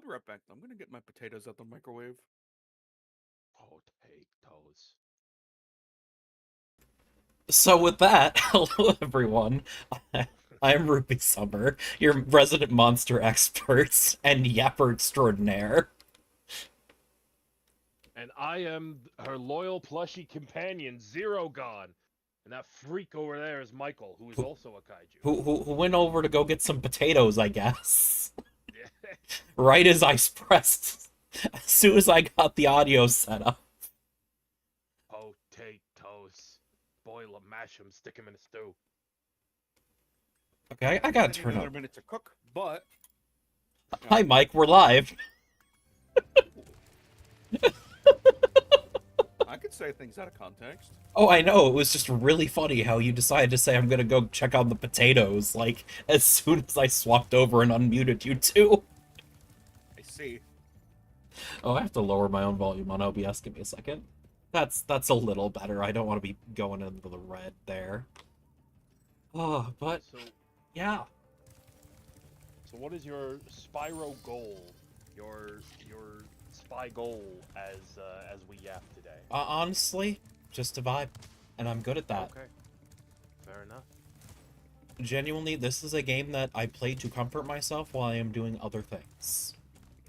right back. I'm gonna get my potatoes out the microwave. Potatoes. So with that, hello everyone. I'm Ruby Summer, your resident monster expert and yapper extraordinaire. And I am her loyal plushy companion, Zero Gone. And that freak over there is Michael, who is Who, also a kaiju. who went over to go get some potatoes, I guess. Yeah. Right as I pressed, as soon as I got the audio set up. Potatoes. Boil 'em, mash 'em, stick 'em in a stew. Okay, I gotta Taking turn another up. minute to cook, but Hi, uh, Mike. We're live. I could say things out of context. Oh, I know. It was just really funny how you decided to say I'm gonna go check out the potatoes, like as soon as I swapped over and unmuted you two. I see. Oh, I have to lower my own volume on OBS. Give me a second. That's a little better. I don't want to be going into the red there. Oh, but So, yeah. so what is your Spyro goal? Your spy goal as we yap today? Honestly, just a vibe, and I'm good at that. Okay, fair enough. Genuinely, this is a game that I play to comfort myself while I am doing other things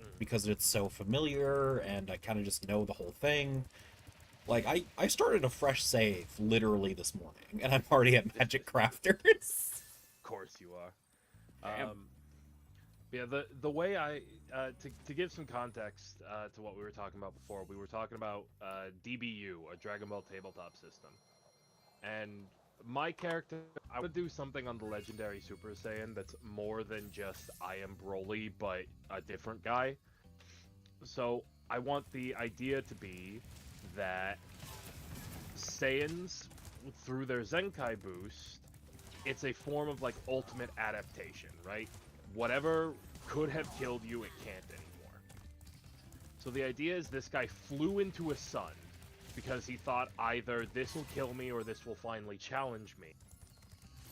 Mm. because it's so familiar and I kind of just know the whole thing. Like I started a fresh save literally this morning, and I'm already at Magic Crafters. Of course you are. Damn. Yeah, the way I to give some context to what we were talking about before, we were talking about DBU, a Dragon Ball tabletop system, and my character, I would do something on the legendary Super Saiyan that's more than just I am Broly, but a different guy. So I want the idea to be that Saiyans, through their Zenkai boost, it's a form of like ultimate adaptation, right? Whatever could have killed you, it can't anymore. So the idea is this guy flew into a sun because he thought either this will kill me or this will finally challenge me.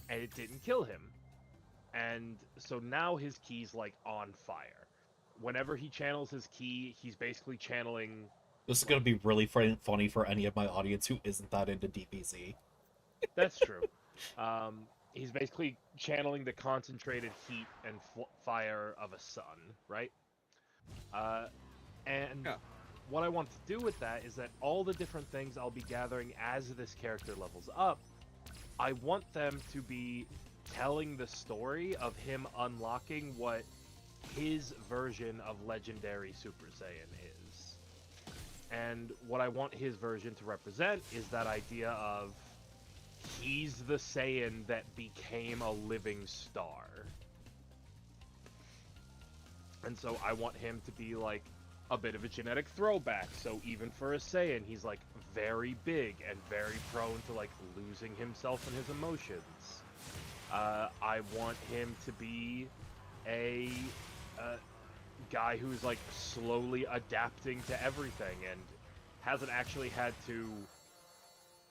And it didn't kill him. And so now his key's like on fire. Whenever he channels his key, he's basically channeling This is gonna like be really funny for any of my audience who isn't that into DBZ. that's true. He's basically channeling the concentrated heat and fire of a sun, right? Uh, and Yeah. what I want to do with that is that all the different things I'll be gathering as this character levels up, I want them to be telling the story of him unlocking what his version of legendary Super Saiyan is. And what I want his version to represent is that idea of he's the Saiyan that became a living star. And so I want him to be like a bit of a genetic throwback. So even for a Saiyan, he's like very big and very prone to like losing himself and his emotions. I want him to be a guy who's like slowly adapting to everything and hasn't actually had to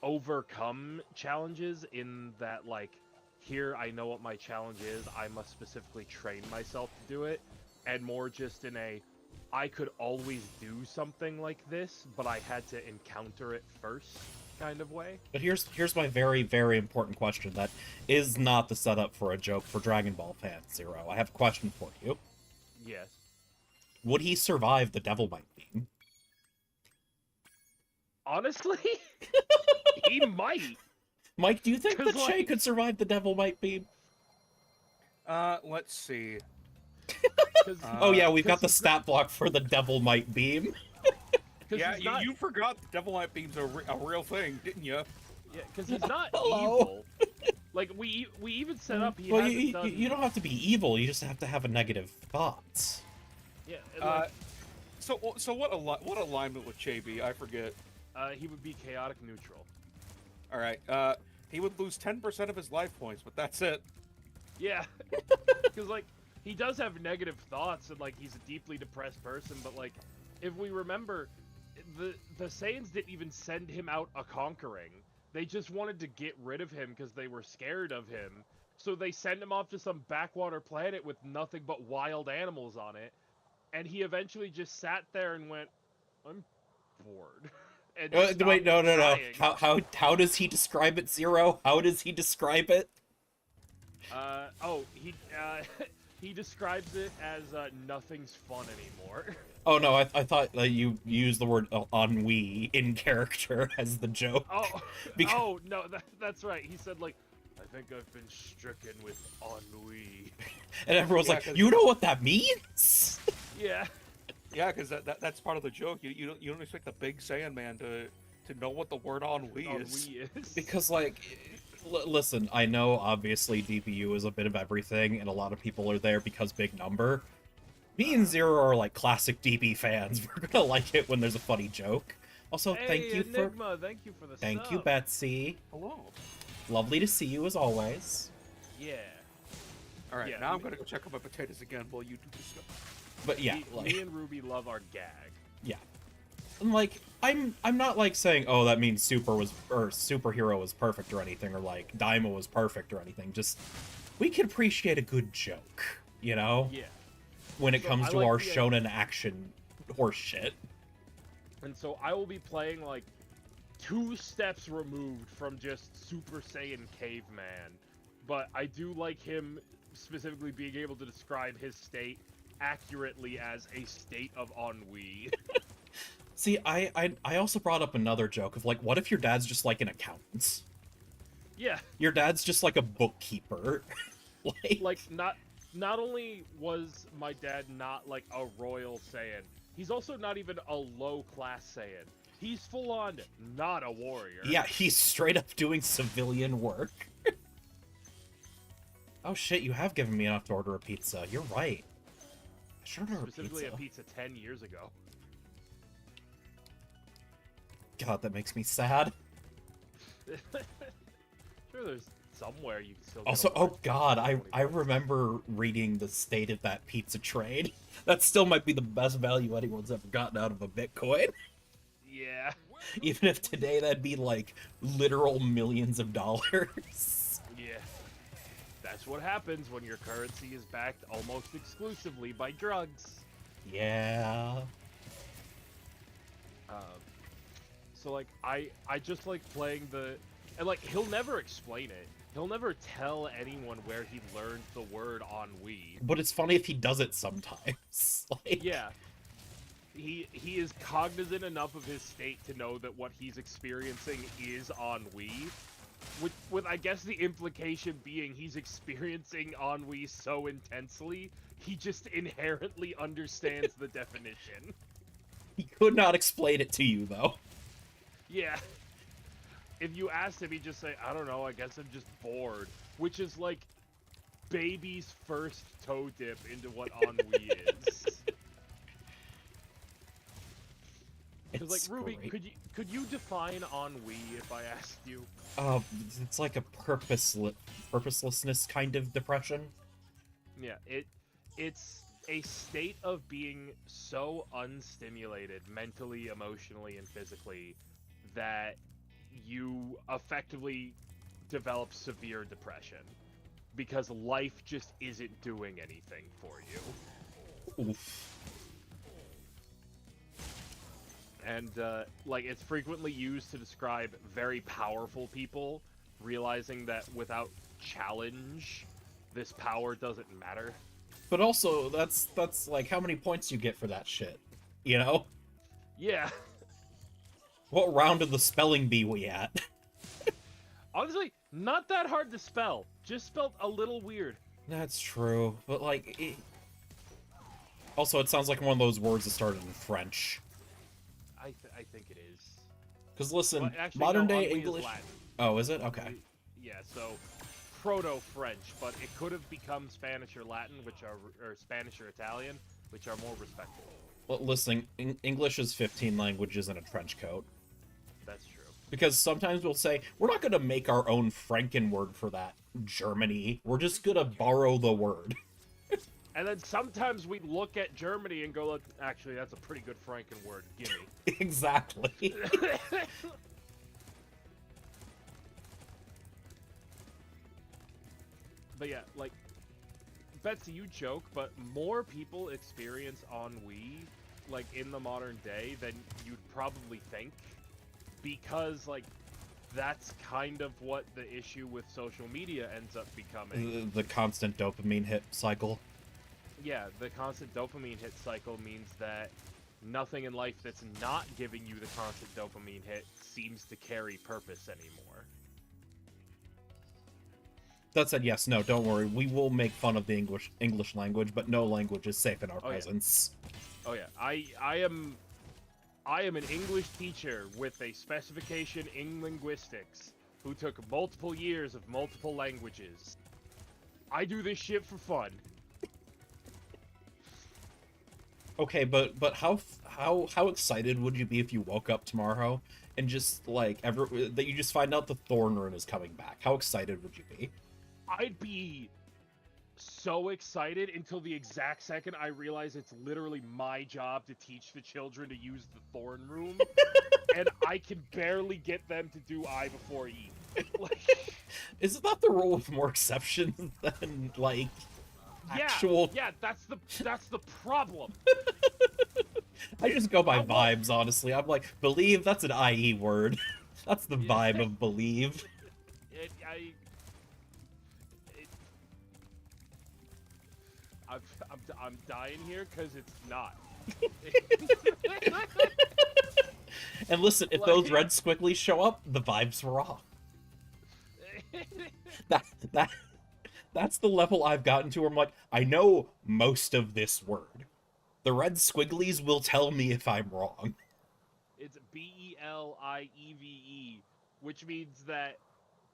overcome challenges in that like here I know what my challenge is, I must specifically train myself to do it, and more just in a I could always do something like this, but I had to encounter it first kind of way. But here's my very important question that is not the setup for a joke for Dragon Ball fans, Zero. I have a question for you. Yes. Would he survive the Devil Might Beam? Honestly, he might. Mike, do you think Cause that Shay like, could survive the Devil Might Beam? Let's see. cause, Oh yeah, Uh, we've cause got the he's not, stat block for the Devil Might Beam. cause yeah, he's you, not, you forgot the Devil Light Beam's a real thing, didn't you? yeah, cause he's not Hello. evil. Like we even set up he Well, hasn't done. you don't have to be evil. You just have to have a negative thoughts. Yeah, and Uh, like so what alignment would Che be? I forget. he would be chaotic neutral. All right. He would lose 10% of his life points, but that's it. Yeah, because like he does have negative thoughts and like he's a deeply depressed person. But like if we remember, the Saiyans didn't even send him out a conquering. They just wanted to get rid of him because they were scared of him. So they send him off to some backwater planet with nothing but wild animals on it. and he eventually just sat there and went, "I'm bored," and Wait, stopped no. trying. How does he describe it, Zero? How does he describe it? He he describes it as nothing's fun anymore. Oh no, I thought you used the word ennui in character as the joke. Oh, Because- oh no, that's right. He said like, "I think I've been stricken with ennui." And everyone's Yeah, like, 'cause- you know what that means? Yeah. Yeah, because that's part of the joke. You don't expect the big Saiyan man to know what the word ennui is. Ennui is. Because, like, listen, I know obviously DPU is a bit of everything, and a lot of people are there because big number. Me and Zero are like classic DB fans. We're gonna like it when there's a funny joke. Also, Hey, thank you for Enigma, thank you for the thank you, sub. Betsy. Hello. Lovely to see you as always. Yeah. All right, Yeah, now I'm me- gonna go check on my potatoes again while you do this stuff. But yeah, me, like, me and Ruby love our gag. yeah. And like, I'm not like saying, oh, that means superhero was perfect or anything, or like Daima was perfect or anything. Just we can appreciate a good joke, you know, Yeah. when it So comes I to like our the- shonen action horse shit. And so I will be playing like 2 steps removed from just Super Saiyan Caveman, but I do like him specifically being able to describe his state accurately as a state of ennui. See, I also brought up another joke of like, what if your dad's just like an accountant? Yeah, Your dad's just like a bookkeeper. like not only was my dad not like a royal Saiyan, he's also not even a low class Saiyan. He's full on not a warrior. Yeah, he's straight up doing civilian work. Oh shit, you have given me enough to order a pizza. You're right. I should order Specifically a a pizza. pizza 10 years ago. God, that makes me sad. Sure, there's somewhere you can still get Also, a oh large god, pizza for I 20 bucks. remember reading the state of that pizza trade. That still might be the best value anyone's ever gotten out of a Bitcoin. Yeah. Even if today that'd be like literal millions of dollars. Yeah. That's what happens when your currency is backed almost exclusively by drugs. Yeah. So like I just like playing and like he'll never explain it. He'll never tell anyone where he learned the word ennui. But it's funny if he does it sometimes. Like, Yeah. He is cognizant enough of his state to know that what he's experiencing is ennui. With I guess the implication being he's experiencing ennui so intensely, he just inherently understands the definition. he could not explain it to you, though. Yeah. If you asked him, he'd just say, I don't know, I guess I'm just bored. Which is like baby's first toe dip into what ennui is. Because like It's Ruby, great. could you define ennui if I asked you? It's like a purposelessness kind of depression. Yeah, it's a state of being so unstimulated mentally, emotionally, and physically that you effectively develop severe depression because life just isn't doing anything for you. Oof. And like it's frequently used to describe very powerful people realizing that without challenge, this power doesn't matter. But also, that's like how many points you get for that shit, you know? Yeah. What round of the spelling bee we at? Honestly, not that hard to spell. Just spelled a little weird. That's true, but like, also it sounds like one of those words that started in French. I think it is. Because listen, Well, actually, modern no, day ennui is English. Latin. Oh, is it? Okay. Yeah, so proto-French, but it could have become Spanish or Latin, or Spanish or Italian, which are more respectful. Well, listen, English is 15 languages in a trench coat. That's true. Because sometimes we'll say, we're not gonna make our own Franken word for that, Germany. We're just gonna borrow the word. And then sometimes we look at Germany and go, actually, that's a pretty good Franken word. Gimme. Exactly. But yeah, like, Betsy, you joke, but more people experience ennui, like, in the modern day than you'd probably think. Because, like, that's kind of what the issue with social media ends up becoming. The constant dopamine hit cycle. Yeah, the constant dopamine hit cycle means that nothing in life that's not giving you the constant dopamine hit seems to carry purpose anymore. That said, yes, no, don't worry. We will make fun of the English language, but no language is safe in our presence. Oh yeah, I am an English teacher with a specification in linguistics who took multiple years of multiple languages. I do this shit for fun. Okay, but how excited would you be if you woke up tomorrow and just like that you just find out the Thorn Rune is coming back? How excited would you be? I'd be so excited until the exact second I realize it's literally my job to teach the children to use the Thorn Rune, and I can barely get them to do I before E. Like, Isn't that the rule with more exceptions than like actual? Yeah, that's the problem. I just go by vibes, honestly. I'm like, believe, that's an IE word. That's the vibe of believe. I'm dying here because it's not. And listen, if those red squigglies show up, the vibes were off. That's the level I've gotten to where I'm like, I know most of this word. The red squigglies will tell me if I'm wrong. It's Believe, which means that,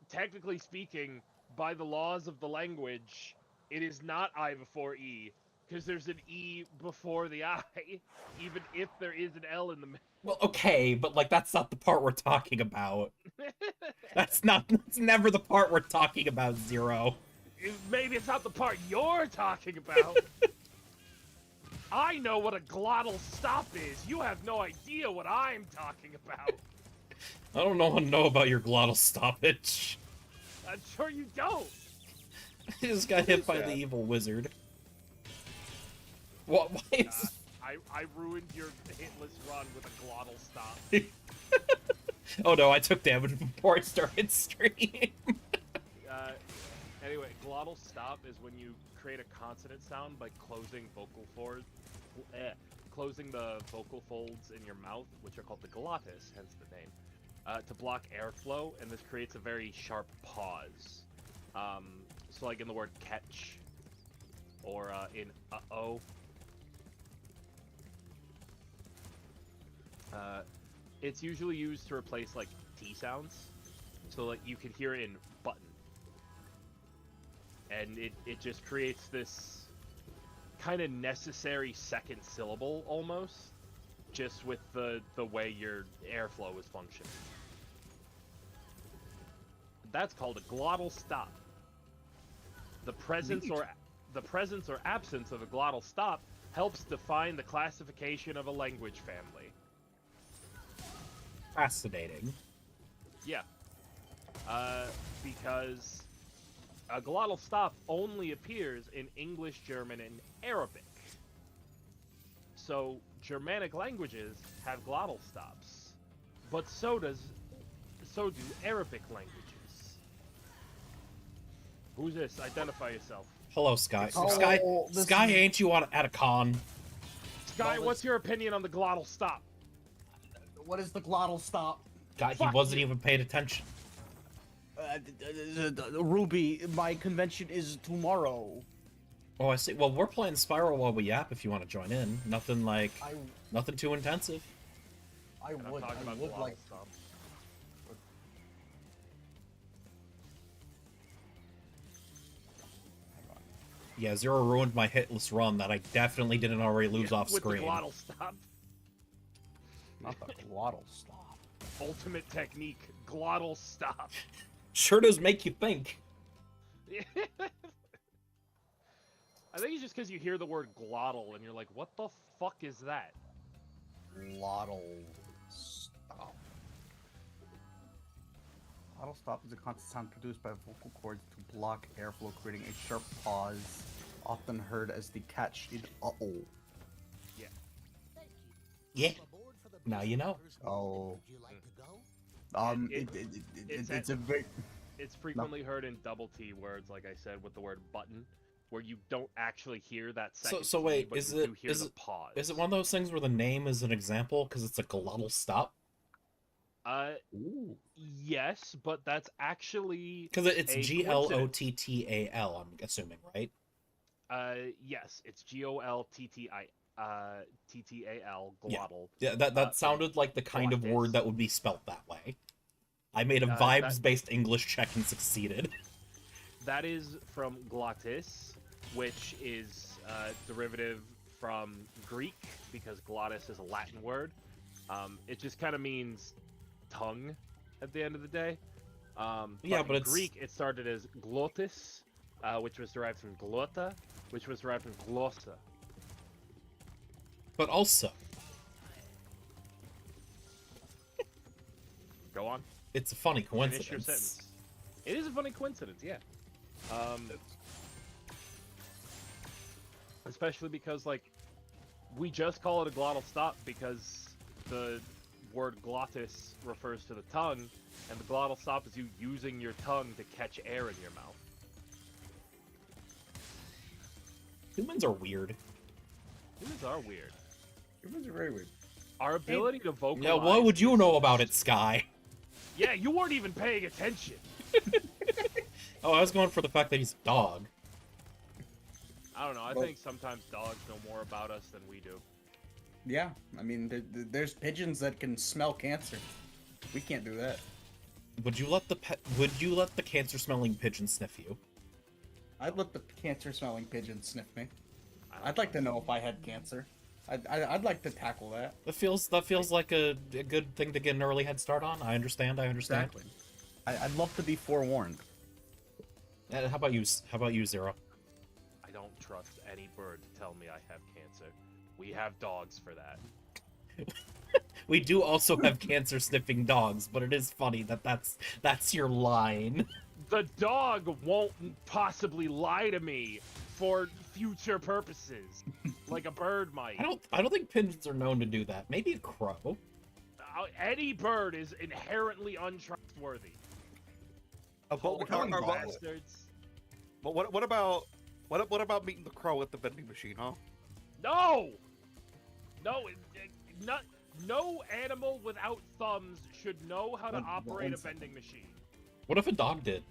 technically speaking, by the laws of the language, it is not I before E, because there's an E before the I, even if there is an L in the middle. Well, okay, but like that's not the part we're talking about. That's never the part we're talking about, Zero. Maybe it's not the part you're talking about. I know what a glottal stop is. You have no idea what I'm talking about. I don't know about your glottal stoppage. I'm sure you don't. I just got hit by the evil wizard. What? Why is... I ruined your hitless run with a glottal stop. Oh no, I took damage before I started stream. Anyway, glottal stop is when you create a consonant sound by closing closing the vocal folds in your mouth, which are called the glottis, hence the name, to block airflow, and this creates a very sharp pause. So like in the word catch, or in uh-oh. It's usually used to replace like T sounds, so like you can hear it in button. And it just creates this kind of necessary second syllable almost, just with the way your airflow is functioning. That's called a glottal stop. The presence or absence of a glottal stop helps define the classification of a language family. Fascinating. Yeah. Because a glottal stop only appears in English, German, and Arabic. So Germanic languages have glottal stops, but so do Arabic languages. Who's this? Identify yourself. Hello, Sky. Oh, Sky, ain't you at a con? Sky, what's your opinion on the glottal stop? What is the glottal stop? God, he wasn't even paying attention. Ruby, my convention is tomorrow. Oh, I see. Well, we're playing Spyro while we yap if you want to join in. Nothing nothing too intensive. I would like. Stop. Yeah, Zero ruined my hitless run that I definitely didn't already lose off screen. With the glottal stop. Not the glottal stop. Ultimate technique, glottal stop. Sure does make you think. I think it's just because you hear the word glottal and you're like, what the fuck is that? Glottal stop. Glottal stop is a constant sound produced by vocal cords to block airflow, creating a sharp pause often heard as the catch-shade uh-oh. Yeah. Now you know. Oh. It's It's a very... It's frequently heard in double T words, like I said, with the word button, where you don't actually hear that second So T, wait, but is you it do hear is the it pause. is it one of those things where the name is an example because it's a glottal stop? Ooh. Yes, but that's actually Because it's a GLOTTAL, I'm assuming, right? Yes, it's GOLTTI TTAL glottal. Yeah, that from sounded like the kind of word glottis. that would be spelt that way. I made a That- vibes-based English check and succeeded. That is from glottis, which is derivative from Greek because glottis is a Latin word. It just kind of means tongue at the end of the day. Yeah, but but in it's... Greek it started as glottis, which was derived from glotta, which was derived from glossa. But also, Go on. it's a funny Finish your coincidence. sentence. It is a funny coincidence, yeah. Especially because, like, we just call it a glottal stop because the word glottis refers to the tongue, and the glottal stop is you using your tongue to catch air in your mouth. Humans are weird. Humans are weird. Humans are very weird. Our ability to vocalize... Yeah, what would you is- know about it, Sky? Yeah, you weren't even paying attention. Oh, I was going for the fact that he's a dog. I don't know, I Well- think sometimes dogs know more about us than we do. Yeah, I mean, there's pigeons that can smell cancer. We can't do that. Would you let the cancer-smelling pigeon sniff you? I'd let the cancer-smelling pigeon sniff me. I'd like to know if I had cancer. I'd like to tackle that. That feels like a good thing to get an early head start on. I understand. Exactly. I'd love to be forewarned. How about you? Zero? I don't trust any bird to tell me I have cancer. We have dogs for that. We do also have cancer-sniffing dogs, but it is funny that that's your line. The dog won't possibly lie to me for future purposes, like a bird might. I don't think pigeons are known to do that. Maybe a crow. Any bird is inherently untrustworthy. But Bastards. what about meeting the crow at the vending machine, huh? No! No animal without thumbs should know how to operate a vending machine. What if a dog did?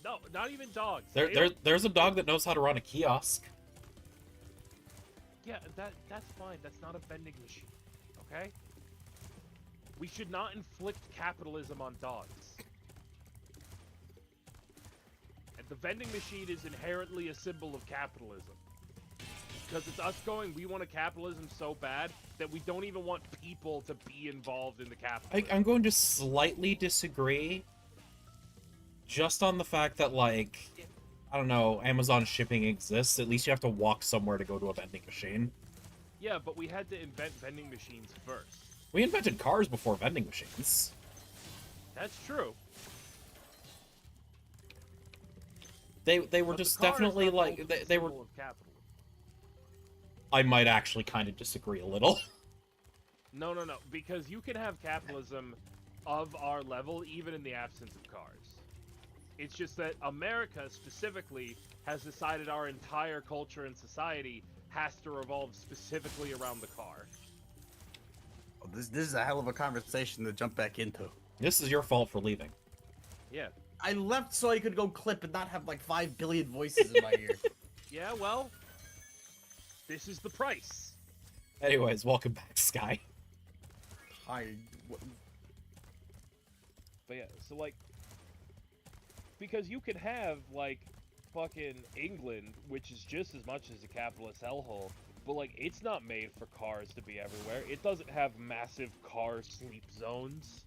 No, not even dogs. There's a dog that knows how to run a kiosk. Yeah, that's fine. That's not a vending machine, okay? We should not inflict capitalism on dogs. And the vending machine is inherently a symbol of capitalism. Because it's us going, we want a capitalism so bad that we don't even want people to be involved in the capitalism. I'm going to slightly disagree. Just on the fact that, like, I don't know, Amazon shipping exists. At least you have to walk somewhere to go to a vending machine. Yeah, but we had to invent vending machines first. We invented cars before vending machines. That's true. They were But just the car is definitely not like ultimate they were. symbol of capitalism. I might actually kind of disagree a little. No, because you can have capitalism of our level even in the absence of cars. It's just that America specifically has decided our entire culture and society has to revolve specifically around the car. Oh, this is a hell of a conversation to jump back into. This is your fault for leaving. Yeah. I left so I could go clip and not have like 5 billion voices in my ear. Yeah, well, this is the price. Anyways, welcome back, Sky. Hi. But yeah, so like, because you could have like fucking England, which is just as much as a capitalist hellhole, but like it's not made for cars to be everywhere. It doesn't have massive car sleep zones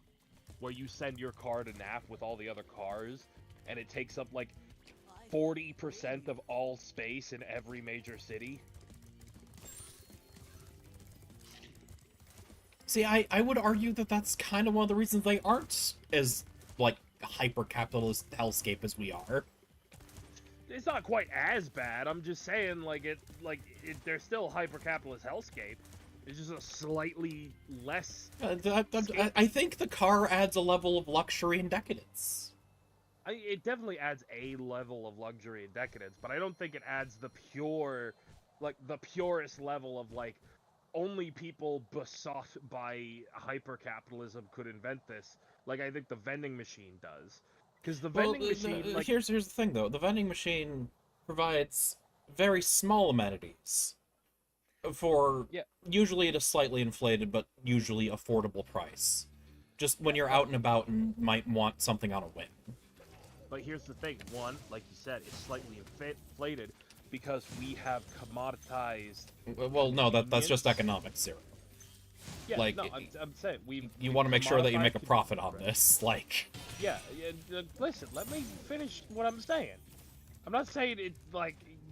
where you send your car to nap with all the other cars, and it takes up like 40% of all space in every major city. See, I would argue that that's kind of one of the reasons they aren't as, like, hyper-capitalist hellscape as we are. it's not quite as bad. I'm just saying, there's still hyper-capitalist hellscape. It's just a slightly less. I think the car adds a level of luxury and decadence. It definitely adds a level of luxury and decadence, but I don't think it adds the purest level of only people besought by hyper-capitalism could invent this. Like I think the vending machine does, because the vending machine. Here's the thing though: the vending machine provides very small amenities for usually at a slightly inflated but usually affordable price. Just when you're out and about and might want something on a whim. But here's the thing: one, like you said, is slightly inflated because we have commoditized. Well, no, that's just economics, Zero. Yeah, I'm saying you want to make sure that you make a profit on this, Yeah, listen, let me finish what I'm saying. I'm not saying it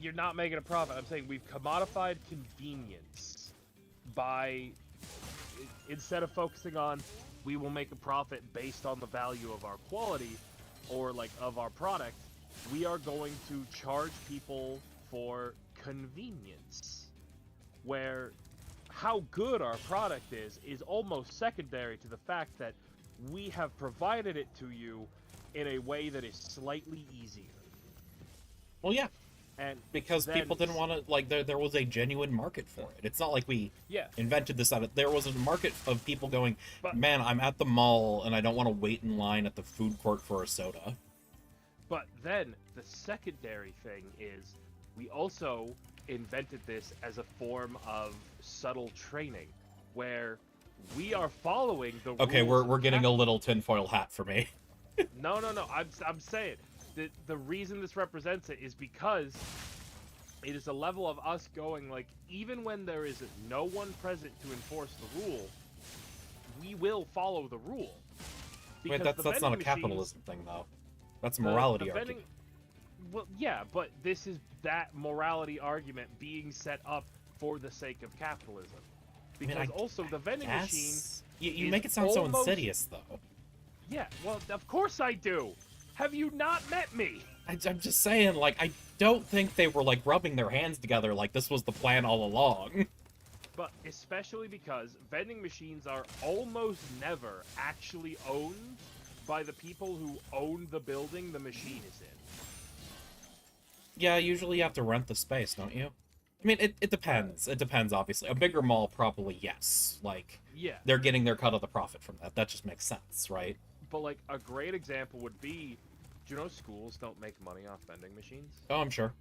you're not making a profit. I'm saying we've commodified convenience by instead of focusing on we will make a profit based on the value of our quality or of our product, we are going to charge people for convenience, where how good our product is almost secondary to the fact that we have provided it to you in a way that is slightly easier. Well, yeah. And because people didn't want to, there was a genuine market for it. It's not like we invented this out of, there was a market of people going, man, I'm at the mall and I don't want to wait in line at the food court for a soda. But then the secondary thing is we also invented this as a form of subtle training where we are following the rules. Okay, we're getting a little tinfoil hat for me. No. I'm saying the reason this represents it is because it is a level of us going even when there is no one present to enforce the rule, we will follow the rule. Wait, that's not a capitalism thing though. That's a morality argument. Well, yeah, but this is that morality argument being set up for the sake of capitalism. Because also the vending machine. You make it sound so insidious though. Yeah, well, of course I do. Have you not met me? I'm just saying, I don't think they were, rubbing their hands together like this was the plan all along. But especially because vending machines are almost never actually owned by the people who own the building the machine is in. Yeah, usually you have to rent the space, don't you? I mean, it depends. It depends, obviously. A bigger mall, probably, yes. They're getting their cut of the profit from that. That just makes sense, right? But, a great example would be, do you know schools don't make money off vending machines? Oh, I'm sure.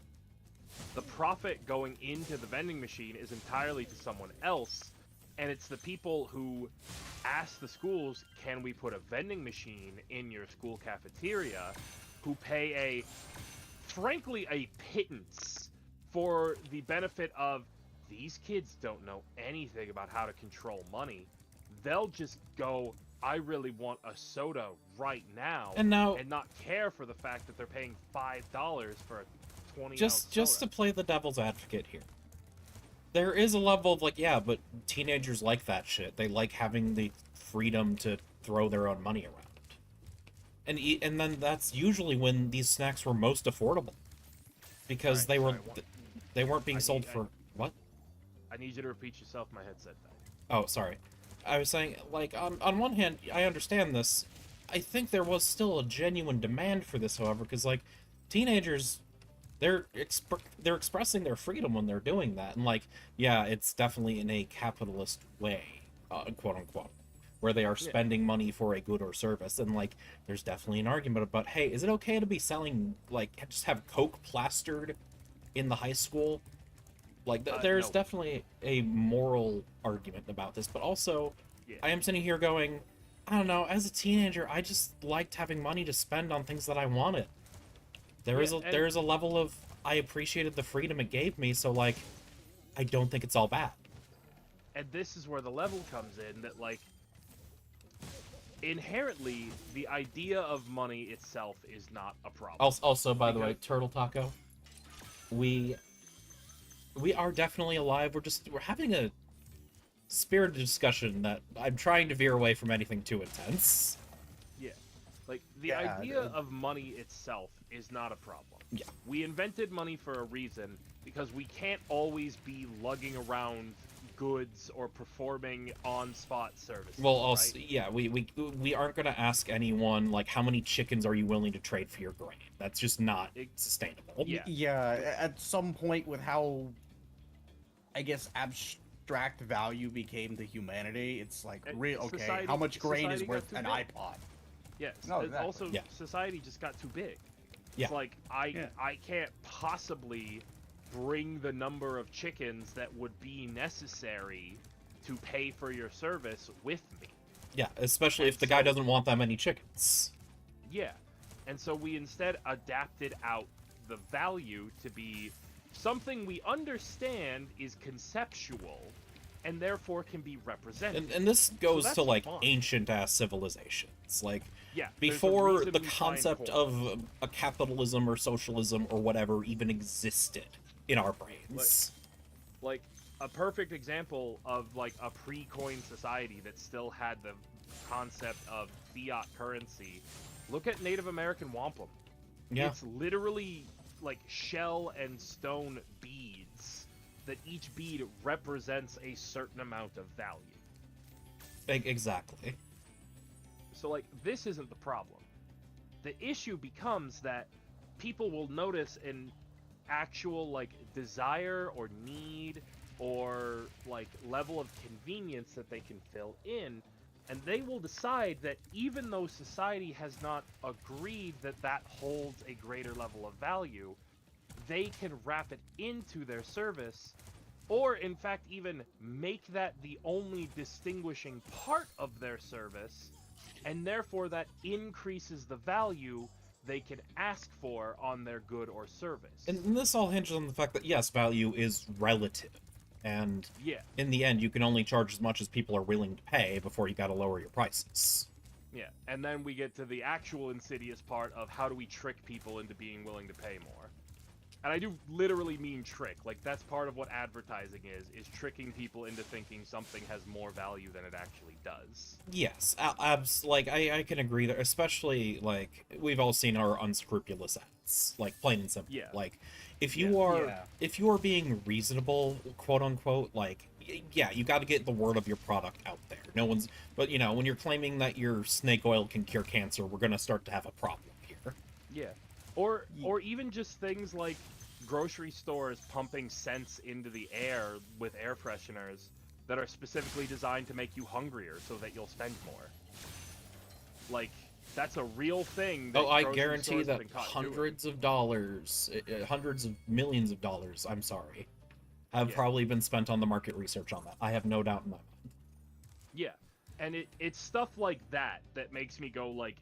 The profit going into the vending machine is entirely to someone else, and it's the people who ask the schools, can we put a vending machine in your school cafeteria, who pay frankly, a pittance for the benefit of these kids don't know anything about how to control money. They'll just go, I really want a soda right now, and not care for the fact that they're paying $5 for a 20-ounce just to play the devil's advocate here. There is a level of but teenagers like that shit. They like having the freedom to throw their own money around. And then that's usually when these snacks were most affordable, because they weren't being sold for what? I need you to repeat yourself. My headset died. Oh, sorry. I was saying, on one hand, I understand this. I think there was still a genuine demand for this, however, because teenagers, they're expressing their freedom when they're doing that, and yeah, it's definitely in a capitalist way, quote unquote, where they are spending money for a good or service, and there's definitely an argument about, hey, is it okay to be selling just have Coke plastered in the high school? There's definitely a moral argument about this, but also, I am sitting here going, I don't know, as a teenager, I just liked having money to spend on things that I wanted. There is a level of, I appreciated the freedom it gave me, so, I don't think it's all bad. And this is where the level comes in, that, inherently, the idea of money itself is not a problem. Also, by the way, Turtle Taco, we are definitely alive. We're having a spirited discussion that I'm trying to veer away from anything too intense. Yeah. The idea of money itself is not a problem. Yeah. We invented money for a reason because we can't always be lugging around goods or performing on-spot services. Well, also, right? yeah, we aren't gonna ask anyone like how many chickens are you willing to trade for your grain. That's just not sustainable. Yeah. Yeah, at some point with how, I guess, abstract value became to humanity, it's like, okay, how much grain is society got worth too an big. iPod? Yes. No, exactly. Also, Yeah. society just got too big. Yeah. It's like I can't possibly bring the number of chickens that would be necessary to pay for your service with me. Yeah, especially if the guy doesn't want that many chickens. Yeah. And so we instead adapted out the value to be something we understand is conceptual and therefore can be represented. And this goes that's to like fun. ancient ass civilizations. Like Yeah, there's a before reason the we find concept corn. of a capitalism or socialism or whatever even existed in our brains. Like a perfect example of like a pre-coin society that still had the concept of fiat currency. Look at Native American wampum. Yeah. It's literally like shell and stone beads that each bead represents a certain amount of value. Exactly. So like this isn't the problem. The issue becomes that people will notice an actual like desire or need or like level of convenience that they can fill in, and they will decide that even though society has not agreed that that holds a greater level of value, they can wrap it into their service, or in fact even make that the only distinguishing part of their service, and therefore that increases the value they can ask for on their good or service. And this all hinges on the fact that yes, value is relative. And yeah, in the end, you can only charge as much as people are willing to pay before you gotta lower your prices. yeah. And then we get to the actual insidious part of how do we trick people into being willing to pay more. And I do literally mean trick. Like, that's part of what advertising is tricking people into thinking something has more value than it actually does. Yes, like, I can agree there, especially, like, we've all seen our unscrupulous ads, like, plain and simple. Yeah. Like, if you are, Yeah. if you are being reasonable, quote-unquote, like, yeah, you gotta get the word of your product out there. No one's, but, you know, when you're claiming that your snake oil can cure cancer, we're gonna start to have a problem here. Yeah. Or even just things like grocery stores pumping scents into the air with air fresheners that are specifically designed to make you hungrier so that you'll spend more. Like, that's a real thing. That Oh, I grocery guarantee stores have that been caught doing. hundreds of dollars, hundreds of millions of dollars, I'm sorry, have Yeah. probably been spent on the market research on that. I have no doubt in my mind. Yeah, and it's stuff like that that makes me go like,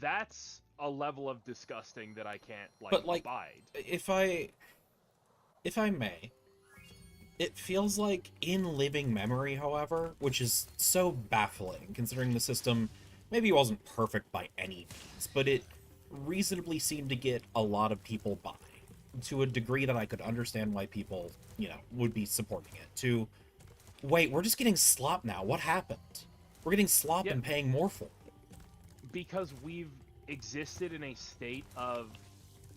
that's a level of disgusting that I can't But, like, abide. If I may, it feels like in living memory, however, which is so baffling considering the system maybe wasn't perfect by any means, but it reasonably seemed to get a lot of people by to a degree that I could understand why people, you know, would be supporting it. To, wait, we're just getting slop now. What happened? We're getting slop Yeah. and paying more for it. Because we've existed in a state of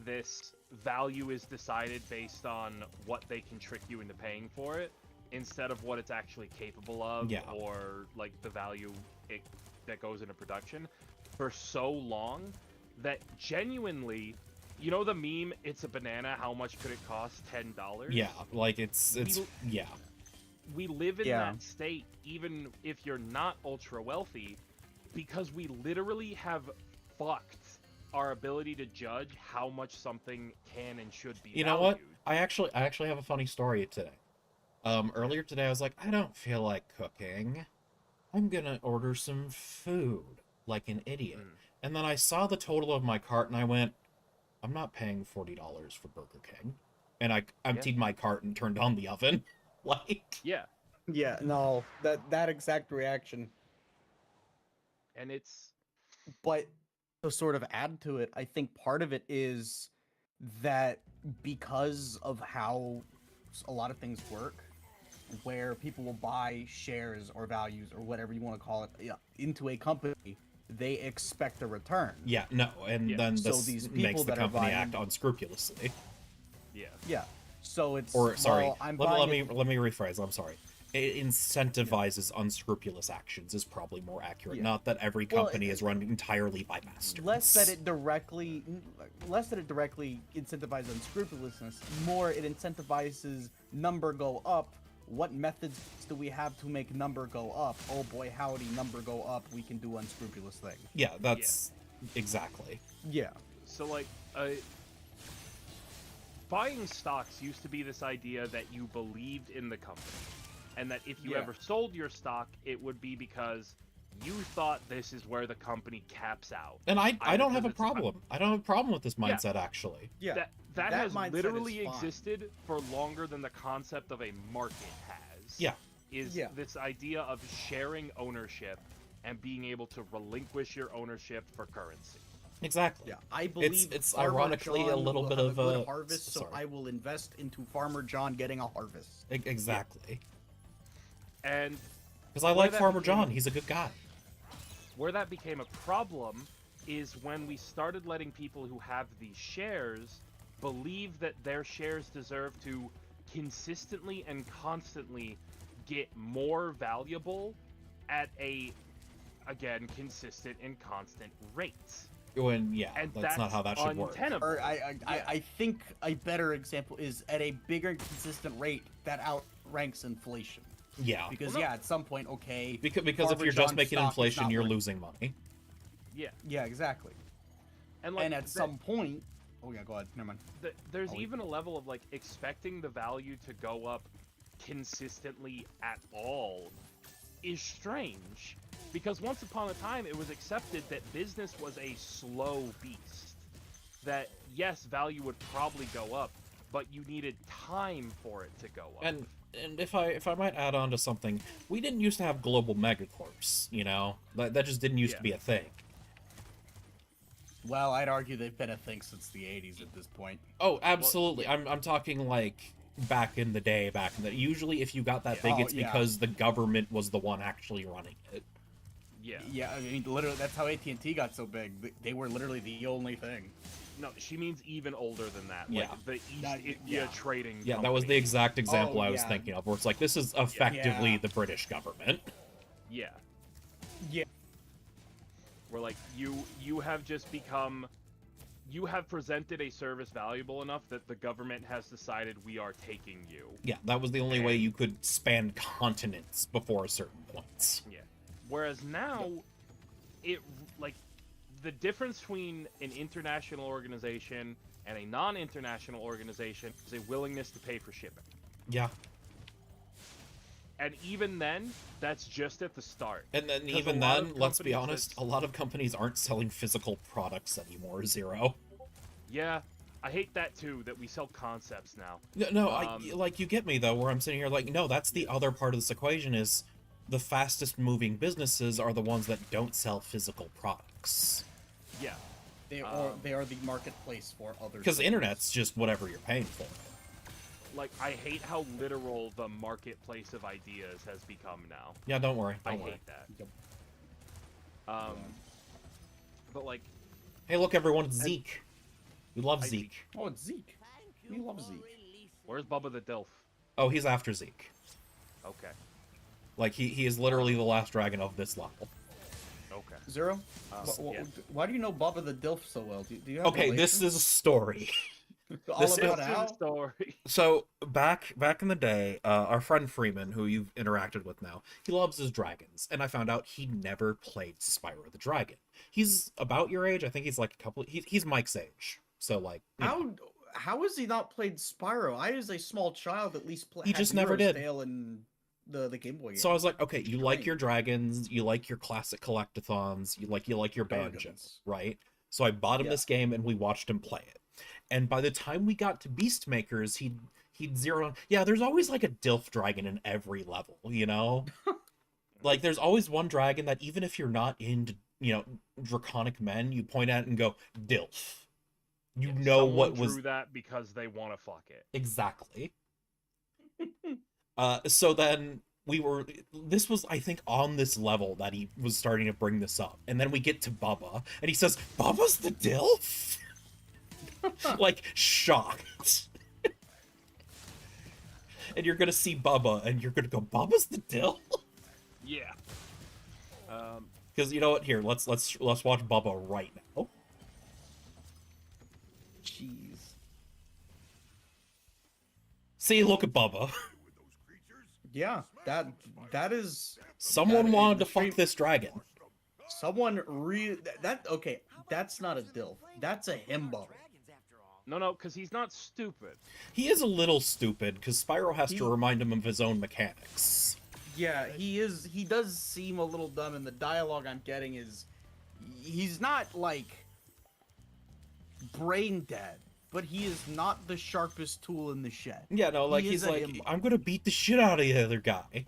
this value is decided based on what they can trick you into paying for it instead of what it's actually capable of, Yeah. or like the value that goes into production for so long that genuinely, you know, the meme, it's a banana, how much could it cost? $10? Yeah, like it's yeah. We live in Yeah. that state even if you're not ultra wealthy, because we literally have fucked our ability to judge how much something can and should be You know what? valued. I actually have a funny story today. Earlier today I was like, I don't feel like cooking. I'm gonna order some food, like an idiot. Mm. And then I saw the total of my cart and I went, I'm not paying $40 for Burger King. And I emptied my cart and turned on the oven. Like, Yeah, Yeah, no, that exact reaction. and it's But to sort of add to it, I think part of it is that because of how a lot of things work, where people will buy shares or values or whatever you want to call it, yeah, into a company they expect a return. Yeah, no, and Yeah. then So this these makes people the that are company buying- act unscrupulously. Yeah. Yeah. So it's Or sorry, well, I'm let buying me it- let me rephrase. I'm sorry. It incentivizes unscrupulous actions is probably more accurate. Yeah. Not that every Well, company is run entirely by bastards. less that it directly incentivizes unscrupulousness, more it incentivizes number go up. What methods do we have to make number go up? Oh boy, howdy, number go up, we can do unscrupulous thing. Yeah, that's exactly. Yeah. So like, buying stocks used to be this idea that you believed in the company, and that if you Yeah. ever sold your stock, it would be because you thought this is where the company caps out. And I Either don't have a 'cause it's about- problem. I don't have a problem with this mindset actually. Yeah. That has mindset literally is fine. existed for longer than the concept of a market has. Yeah. Yeah. This idea of sharing ownership and being able to relinquish your ownership for currency. Exactly. Yeah, I believe it's Farmer ironically a John little will bit have of a good a harvest, so sorry. I will invest into Farmer John getting a harvest. Exactly. And Because I Where like that Farmer became- John. He's a good guy. where that became a problem is when we started letting people who have these shares believe that their shares deserve to consistently and constantly get more valuable at a, again, consistent and constant rate. When yeah, And that's not how that should work. untenable. Or I think a better example is at a bigger consistent rate that outranks inflation. Yeah. Because Well, no. yeah, at some point, okay. Because if Farmer you're just John's making stock is inflation, not you're worth- losing money. Yeah. Yeah, exactly. And like And at that- some point, oh yeah, go ahead. Never mind. there's Oh, we- even a level of like expecting the value to go up consistently at all is strange, because once upon a time it was accepted that business was a slow beast, that yes, value would probably go up, but you needed time for it to go up. And if I might add on to something, we didn't used to have global megacorps, you know? That just didn't used to be a thing. Well, I'd argue they've been a thing since the '80s at this point. Oh, absolutely. I'm talking like back in the day, usually if you got that big, Oh, it's yeah. because the government was the one actually running it. yeah. Yeah, I mean, literally, that's how AT&T got so big. They were literally the only thing. No, she means even older than that. Yeah. Like the East That- India yeah. Trading Yeah, that was the Company. exact example Oh, I was yeah. thinking of, where it's like, this is effectively Yeah. the British government. Yeah. Yeah. Where like you have just become, you have presented a service valuable enough that the government has decided we are taking you. Yeah, that was the only way you could span continents before a certain point. Yeah. Whereas now, it like the difference between an international organization and a non-international organization is a willingness to pay for shipping. Yeah. And even then, that's just at the start. And then 'Cause a even lot then, of let's be companies honest, that's- a lot of companies aren't selling physical products anymore, Zero. Yeah, I hate that too, that we sell concepts now. No, Um, you get me though, where I'm sitting here like, no, that's the other part of this equation is the fastest moving businesses are the ones that don't sell physical products. Yeah. They are the marketplace for others. Because the internet's just whatever you're paying for. Like, I hate how literal the marketplace of ideas has become now. Yeah, don't worry. I Don't worry. hate that. Yep. But like, Hey, look, everyone, it's Zeke. We love Hi, Zeke. Oh, it's Zeke. We love Zeke. where's Bubba the Dilf? Oh, he's after Zeke. Okay. Like, he is literally the last dragon of this level. Okay. Zero. Yeah. Why do you know Bubba the Dilf so well? Do you have Okay, this is a story. all this about is- how? Story. So back in the day, our friend Freeman, who you've interacted with now, he loves his dragons, and I found out he never played Spyro the Dragon. He's about your age. I think he's like a couple. He's Mike's age. So like, you know. How has he not played Spyro? I, as a small child, at least played. He just never did. Tale and the Game Boy game. So I was like, okay, you like Right. your dragons, you like your classic collectathons, you like your banjo, Dragons. right? So I bought him Yeah. this game, and we watched him play it. And by the time we got to Beast Makers, he'd zero. Yeah, there's always like a Dilf dragon in every level, you know. Like there's always one dragon that even if you're not into, you know, draconic men, you point at it and go Dilf. You know Someone what was drew that because they want to fuck it. exactly. So then this was, I think, on this level that he was starting to bring this up. And then we get to Bubba, and he says, Bubba's the DILF? Like, shocked. And you're gonna see Bubba, and you're gonna go, Bubba's the DILF? Yeah. Because you know what? Here, let's watch Bubba right now. Jeez. See, look at Bubba. Yeah, that is. Someone that- wanted the to fuck stream- this dragon. Someone okay. That's not a DILF. That's a himbo. No, because he's not stupid. He is a little stupid, because Spyro has He- to remind him of his own mechanics. Yeah, he is. He does seem a little dumb, and the dialogue I'm getting is, he's not like brain dead, but he is not the sharpest tool in the shed. Yeah, no, like, He he's is a like, himbo. I'm gonna beat the shit out of the other guy.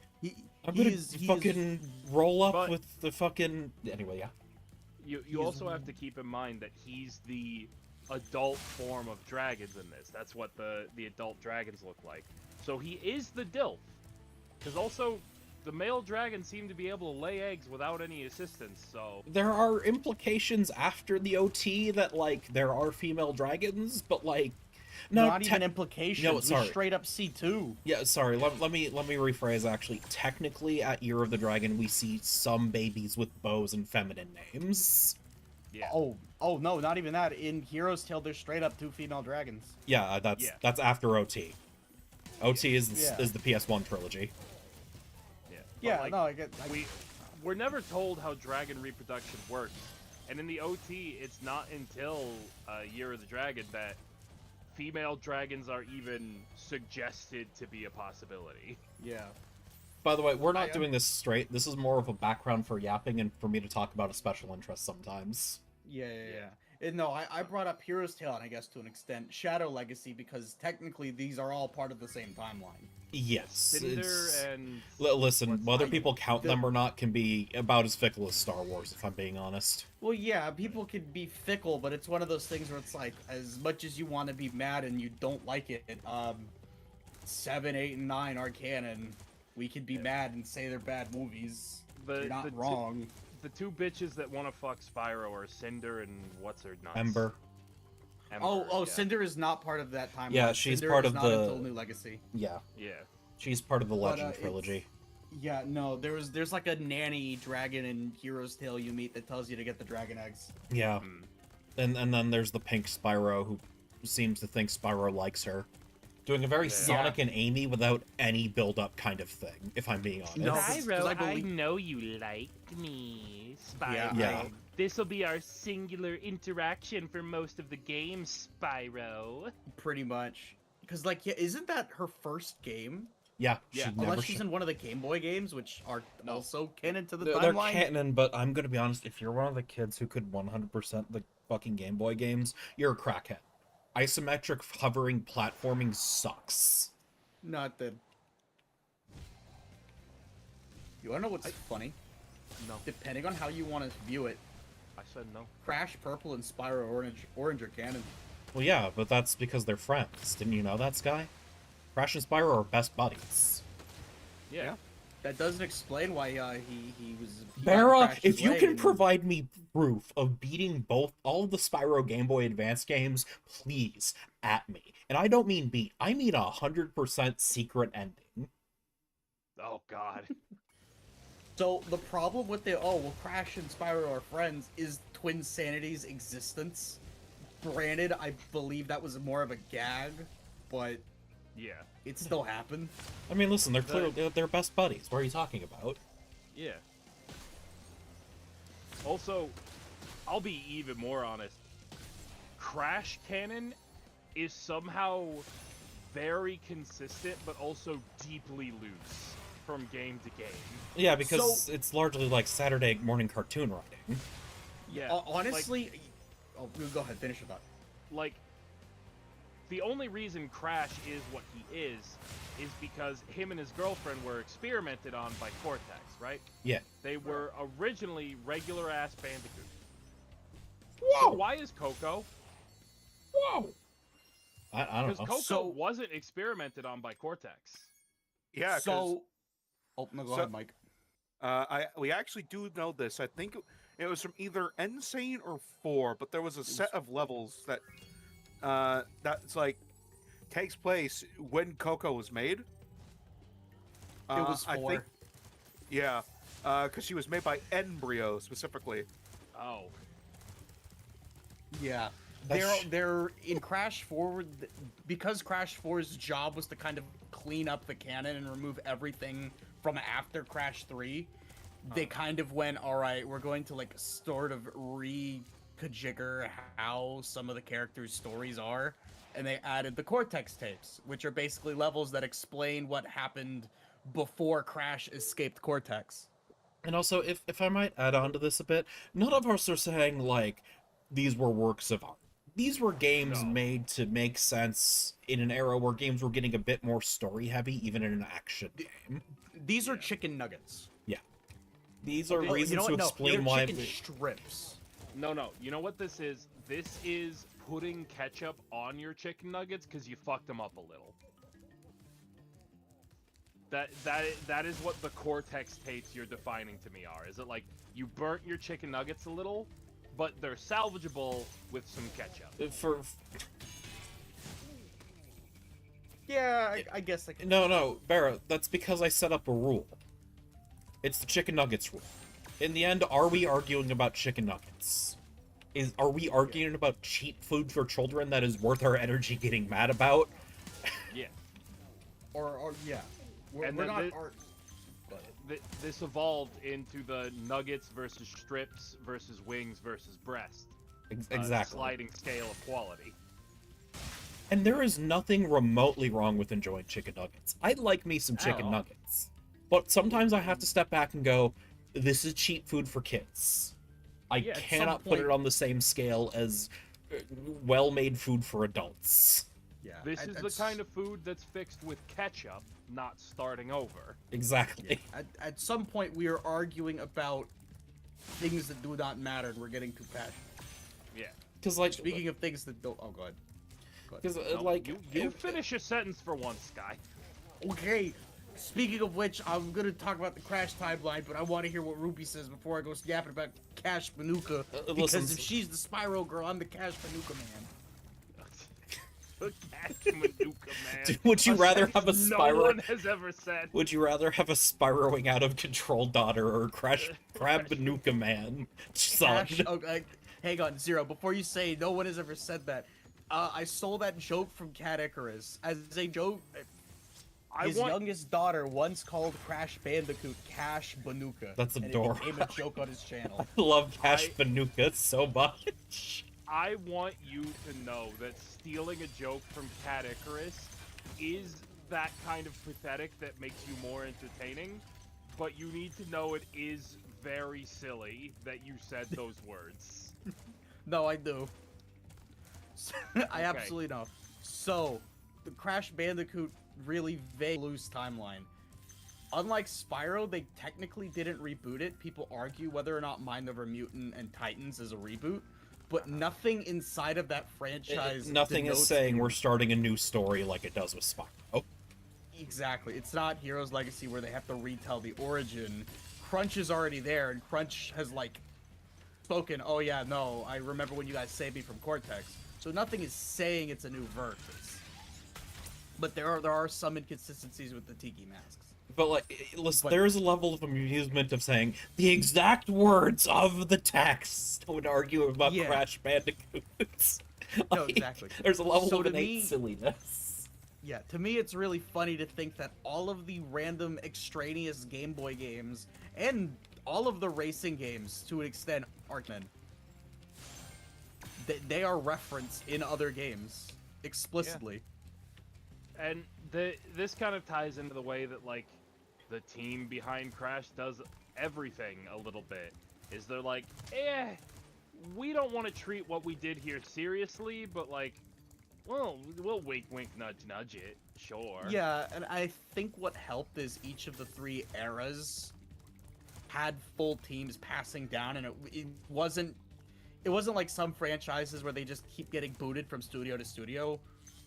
I'm gonna fucking roll up But- with the fucking... Anyway, yeah. You also have to keep in mind that he's the adult form of dragons in this. That's what the adult dragons look like. So he is the DILF. Because also, the male dragons seem to be able to lay eggs without any assistance, so... There are implications after the OT that, like, there are female dragons, but, like... No, not even implications. No, we sorry. straight up C2. Yeah, sorry, let me rephrase, actually. Technically, at Year of the Dragon, we see some babies with bows and feminine names. Yeah. Oh no, not even that. In Hero's Tale, there's straight up 2 female dragons. Yeah, that's after OT. OT is Yeah. the PS1 trilogy. Yeah. Yeah, But, like, no, I get. we're never told how dragon reproduction works. And in the OT, it's not until Year of the Dragon that female dragons are even suggested to be a possibility. Yeah. By the way, we're not I- doing this straight. This is more of a background for yapping and for me to talk about a special interest sometimes. Yeah. No, I brought up Hero's Tale, and I guess to an extent, Shadow Legacy, because technically these are all part of the same timeline. Yes. Cinder it's... and... Listen, whether I- people count them or not can be about as fickle as Star Wars, if I'm being honest. Well, yeah, people could be fickle, but it's one of those things where it's like, as much as you want to be mad and you don't like it, 7, 8, and 9 are canon. We could be mad and say they're bad movies. You're not wrong. The 2 bitches that want to fuck Spyro are Cinder and what's her nuts? Ember. Ember, Oh, yeah. Cinder is not part of that timeline. Yeah, she's Cinder part is of not the- until New Legacy. Yeah. Yeah. She's part of the But, Legend it's- trilogy. Yeah, no, there's like a nanny dragon in Hero's Tale you meet that tells you to get the dragon eggs. Yeah. Mm. And then there's the pink Spyro who seems to think Spyro likes her. Doing a very Yeah. Sonic and Amy without any build-up kind of thing, if I'm being honest. No, 'cause I believe- know you like me, Spyro. Yeah. This'll be our singular interaction for most of the game, Spyro. Pretty much. Because, like, yeah, isn't that her first game? Yeah, Yeah. she Unless never she's in one of the Game Boy games, which are No. also canon to the They're timeline. canon, but I'm gonna be honest, if you're one of the kids who could 100% the fucking Game Boy games, you're a crackhead. Isometric hovering platforming sucks. Not the. You wanna know what's funny? No, Depending on how you want to view it, I said no. Crash Purple and Spyro Orange are canon. Well, yeah, but that's because they're friends. Didn't you know that, Sky? Crash and Spyro are best buddies. Yeah. That doesn't explain why he was. he got in Barra, Crash's if you way can and- provide me proof of beating all of the Spyro Game Boy Advance games, please, at me. And I don't mean beat, I mean 100% secret ending. Oh God. So the problem with Crash and Spyro are friends is Twin Sanity's existence. Granted, I believe that was more of a gag, but Yeah. it still happened. I mean, listen, they're best buddies. What are you talking about? Yeah. Also, I'll be even more honest. Crash canon is somehow very consistent, but also deeply loose from game to game. Yeah, because it's largely like Saturday morning cartoon writing. Yeah. Honestly, go ahead, finish your thought. Like, the only reason Crash is what he is because him and his girlfriend were experimented on by Cortex, right? Yeah. They were originally regular-ass Bandicoot. Whoa! So why is Coco? Whoa! I don't Because know. Coco So- wasn't experimented on by Cortex. Yeah, 'cause So, Oh no, go So- ahead, Mike. We actually do know this. I think it was from either Insane or 4, but there was a set of levels that that's like takes place when Coco was made. It was I 4. think, yeah, because she was made by Embryo specifically. Oh. Yeah. That's- They're in Crash 4 because Crash 4's job was to kind of clean up the canon and remove everything from after Crash 3. They kind of went, all right, we're going to like sort of re-kajigger how some of the characters' stories are, and they added the Cortex tapes, which are basically levels that explain what happened before Crash escaped Cortex. And also, if I might add on to this a bit, none of us are saying, like, these were works of art. These were games No. made to make sense in an era where games were getting a bit more story-heavy, even in an action game. These are chicken nuggets. These are Okay, reasons you know to what? No, explain they're why... chicken strips. No. You know what this is? This is putting ketchup on your chicken nuggets because you fucked them up a little. That is what the Cortex tapes you're defining to me are. Is it like you burnt your chicken nuggets a little, but they're salvageable with some ketchup? For... Yeah, I guess I can. No, Barra, that's because I set up a rule. It's the chicken nuggets rule. In the end, are we arguing about chicken nuggets? Are we arguing about cheap food for children that is worth our energy getting mad about? Yeah. Or yeah. We're And we're then not. This evolved into the nuggets versus strips versus wings versus breast. Exactly. Sliding scale of quality. And there is nothing remotely wrong with enjoying chicken nuggets. I like me some At chicken all. nuggets. But sometimes I have to step back and go, this is cheap food for kids. I Yeah, at some cannot put point- it on the same scale as well-made food for adults. Yeah. This is the kind of food that's fixed with ketchup, not starting over. Exactly. At some point, we are arguing about things that do not matter, and we're getting too passionate. Yeah. Because, like, Speaking of things that don't. Oh, go ahead. because No, like, you finish a sentence for once, Sky. Okay. Speaking of which, I'm gonna talk about the Crash timeline, but I want to hear what Ruby says before I go yapping about Cash Manuka. Because listen, if she's the Spyro girl, I'm the Cash Manuka man. The Cash Manuka man. would you A rather sentence have a No Spyro? one has ever said. Would you rather have a spiraling out of control daughter or Crab Banuka man son? Cash. Okay, hang on, Zero. Before you say no one has ever said that, I stole that joke from Cat Icarus as a joke. His youngest daughter once called Crash Bandicoot Cash Banuka. That's and adorable. It became a joke on his channel. I love Cash I- Banuka so much. I want you to know that stealing a joke from Cat Icarus is that kind of pathetic that makes you more entertaining, but you need to know it is very silly that you said those words. No, I do. I Okay. absolutely know. So, the Crash Bandicoot really vague loose timeline. Unlike Spyro, they technically didn't reboot it. People argue whether or not Mind Over Mutant and Titans is a reboot, but nothing inside of that franchise. Nothing is denotes saying a- we're starting a new story like it does with Spyro. Exactly. It's not Heroes Legacy where they have to retell the origin. Crunch is already there, and Crunch has like spoken. Oh yeah, no, I remember when you guys saved me from Cortex. So nothing is saying it's a new verse. But there are some inconsistencies with the Tiki masks. But like, listen, But- there is a level of amusement of saying the exact words of the text when arguing about Yeah. Crash Bandicoots. No, Like, exactly. There's a level So of to innate me- silliness. Yeah, to me it's really funny to think that all of the random extraneous Game Boy games and all of the racing games, to an extent, are canon. They are referenced in other games explicitly. And this kind of ties into the way that like the team behind Crash does everything a little bit. Is they're like, we don't want to treat what we did here seriously, but like, well, we'll wink, wink, nudge, nudge it, sure. Yeah, and I think what helped is each of the three eras had full teams passing down, and it wasn't like some franchises where they just keep getting booted from studio to studio.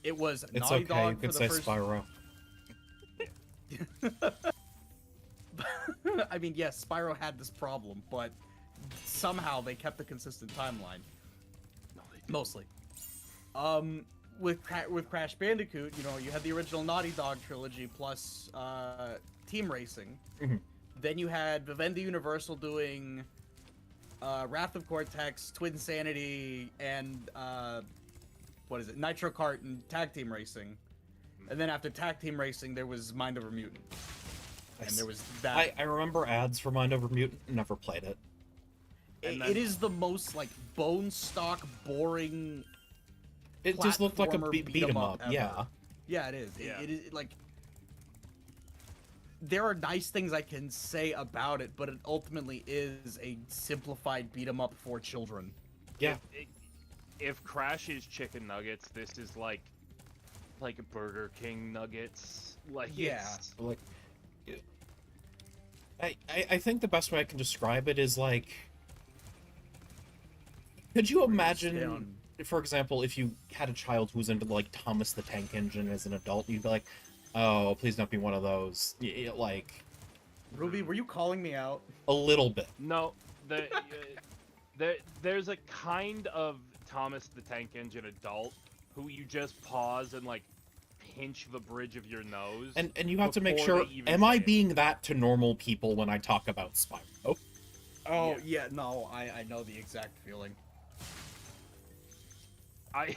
It was It's Naughty okay, Dog you for could the say first. Spyro. I mean, yes, Spyro had this problem, but somehow they kept a consistent timeline. No, they didn't. Mostly. With Crash Bandicoot, you know, you had the original Naughty Dog trilogy plus Team Racing. Mhm. Then you had Vivendi Universal doing Wrath of Cortex, Twin Sanity, and what is it? Nitro Kart and Tag Team Racing. And then after Tag Team Racing, there was Mind Over Mutant. And there was that. I remember ads for Mind Over Mutant, never played it. It is the most like bone stock, boring. It just looked like a platformer beat 'em up, ever. yeah. Yeah, it is. Yeah. It is like. There are nice things I can say about it, but it ultimately is a simplified beat 'em up for children. Yeah. If Crash is chicken nuggets, this is like Burger King nuggets. Like, Yeah. it's- Like, I think the best way I can describe it is like, could you imagine, down. for example, if you had a child who was into like Thomas the Tank Engine as an adult, you'd be like, oh, please don't be one of those. Like, Ruby, were you calling me out? a little bit. No, there's a kind of Thomas the Tank Engine adult who you just pause and like pinch the bridge of your nose. And you have to make before sure, they even am I say it. being that to normal people when I talk about Spyro? Oh yeah, no, I know the exact feeling. I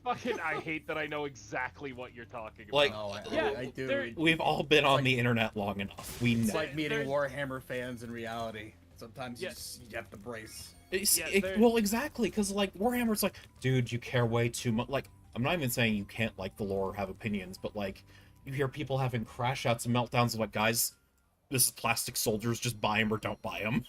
fucking I hate that I know exactly what you're talking about. Like, No, Yeah, I do. there- We've all been on like- the internet long enough. We It's know. like meeting There's- Warhammer fans in reality. Sometimes Yeah. you have to brace. Yeah, there- Well, exactly, because like Warhammer's like, dude, you care way too much. Like, I'm not even saying you can't like the lore or have opinions, but like, you hear people having crash outs and meltdowns of like, guys, this is plastic soldiers, just buy them or don't buy them.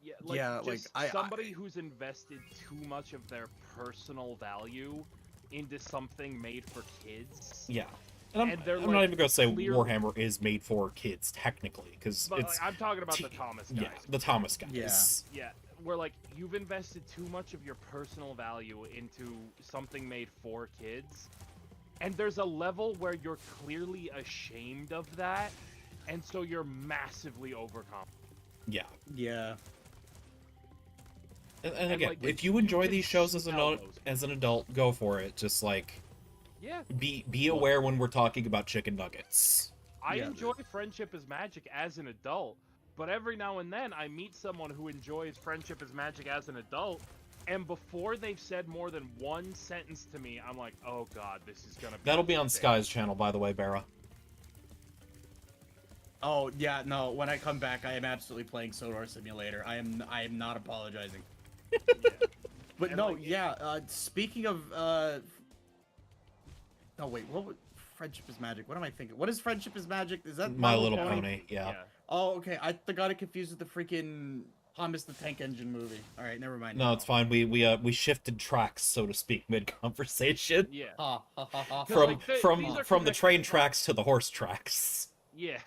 Yeah, Yeah, like, just somebody who's invested too much of their personal value into something made for kids. Yeah. And And they're, I'm not like, even gonna say clear- Warhammer is made for kids technically, because But it's like, I'm talking about the Thomas guys. yeah, the Thomas guys. Yeah. Yeah, where like you've invested too much of your personal value into something made for kids, and there's a level where you're clearly ashamed of that, and so you're massively overconfident. Yeah. Yeah. And again, like, if you you enjoy can these shows as smell an those. adult, go for it. Just like Yeah, be aware when we're talking about chicken nuggets. I Yeah. enjoy Friendship is Magic as an adult, but every now and then I meet someone who enjoys Friendship is Magic as an adult, and before they've said more than one sentence to me, I'm like, oh god, this is gonna be That'll be on insane. Sky's channel, by the way, Barra. Oh yeah, no. When I come back, I am absolutely playing Sonar Simulator. I am not apologizing. But And, no, like, yeah. Speaking of, oh wait, Friendship is Magic? What am I thinking? What is Friendship is Magic? Is that My Little Pony, yeah. Oh, okay. I got it confused with the freaking Thomas the Tank Engine movie. All right, never mind. No, it's fine. We shifted tracks, so to speak, mid conversation. Yeah. Ha ha ha ha. From- ha. like, these are From the connected train thoughts. tracks to the horse tracks. Yeah,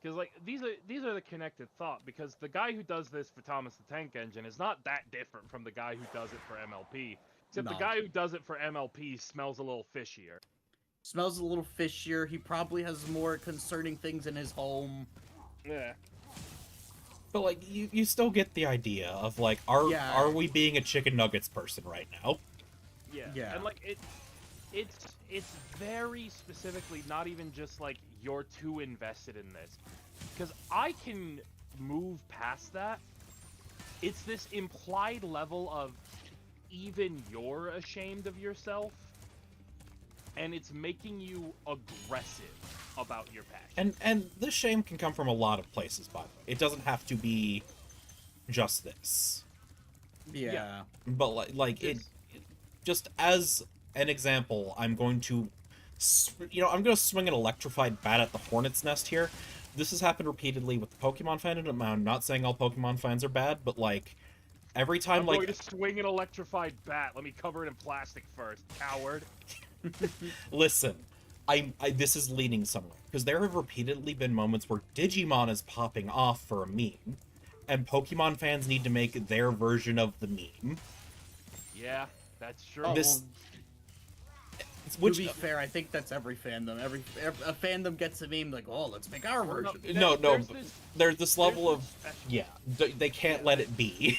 because like these are the connected thought, because the guy who does this for Thomas the Tank Engine is not that different from the guy who does it for MLP, except the No. guy who does it for MLP smells a little fishier. Smells a little fishier. He probably has more concerning things in his home. Yeah. But like you still get the idea of like Yeah. are we being a chicken nuggets person right now? Yeah. Yeah. And like it's very specifically not even just like you're too invested in this, because I can move past that. It's this implied level of even you're ashamed of yourself, and it's making you aggressive about your passion. And this shame can come from a lot of places, by the way. It doesn't have to be just this. Yeah. But like it just as an example, I'm going to I'm going to swing an electrified bat at the hornet's nest here. This has happened repeatedly with the Pokemon fandom. I'm not saying all Pokemon fans are bad, but like every time I'm like going to swing an electrified bat. Let me cover it in plastic first, coward. listen, I this is leading somewhere because there have repeatedly been moments where Digimon is popping off for a meme, and Pokemon fans need to make their version of the meme. Yeah, that's true. Oh, This- which to be fair, I think that's every fandom. A fandom gets a meme like, "Oh, let's make our version." no, there's this level there's of this special- yeah, they can't let it be.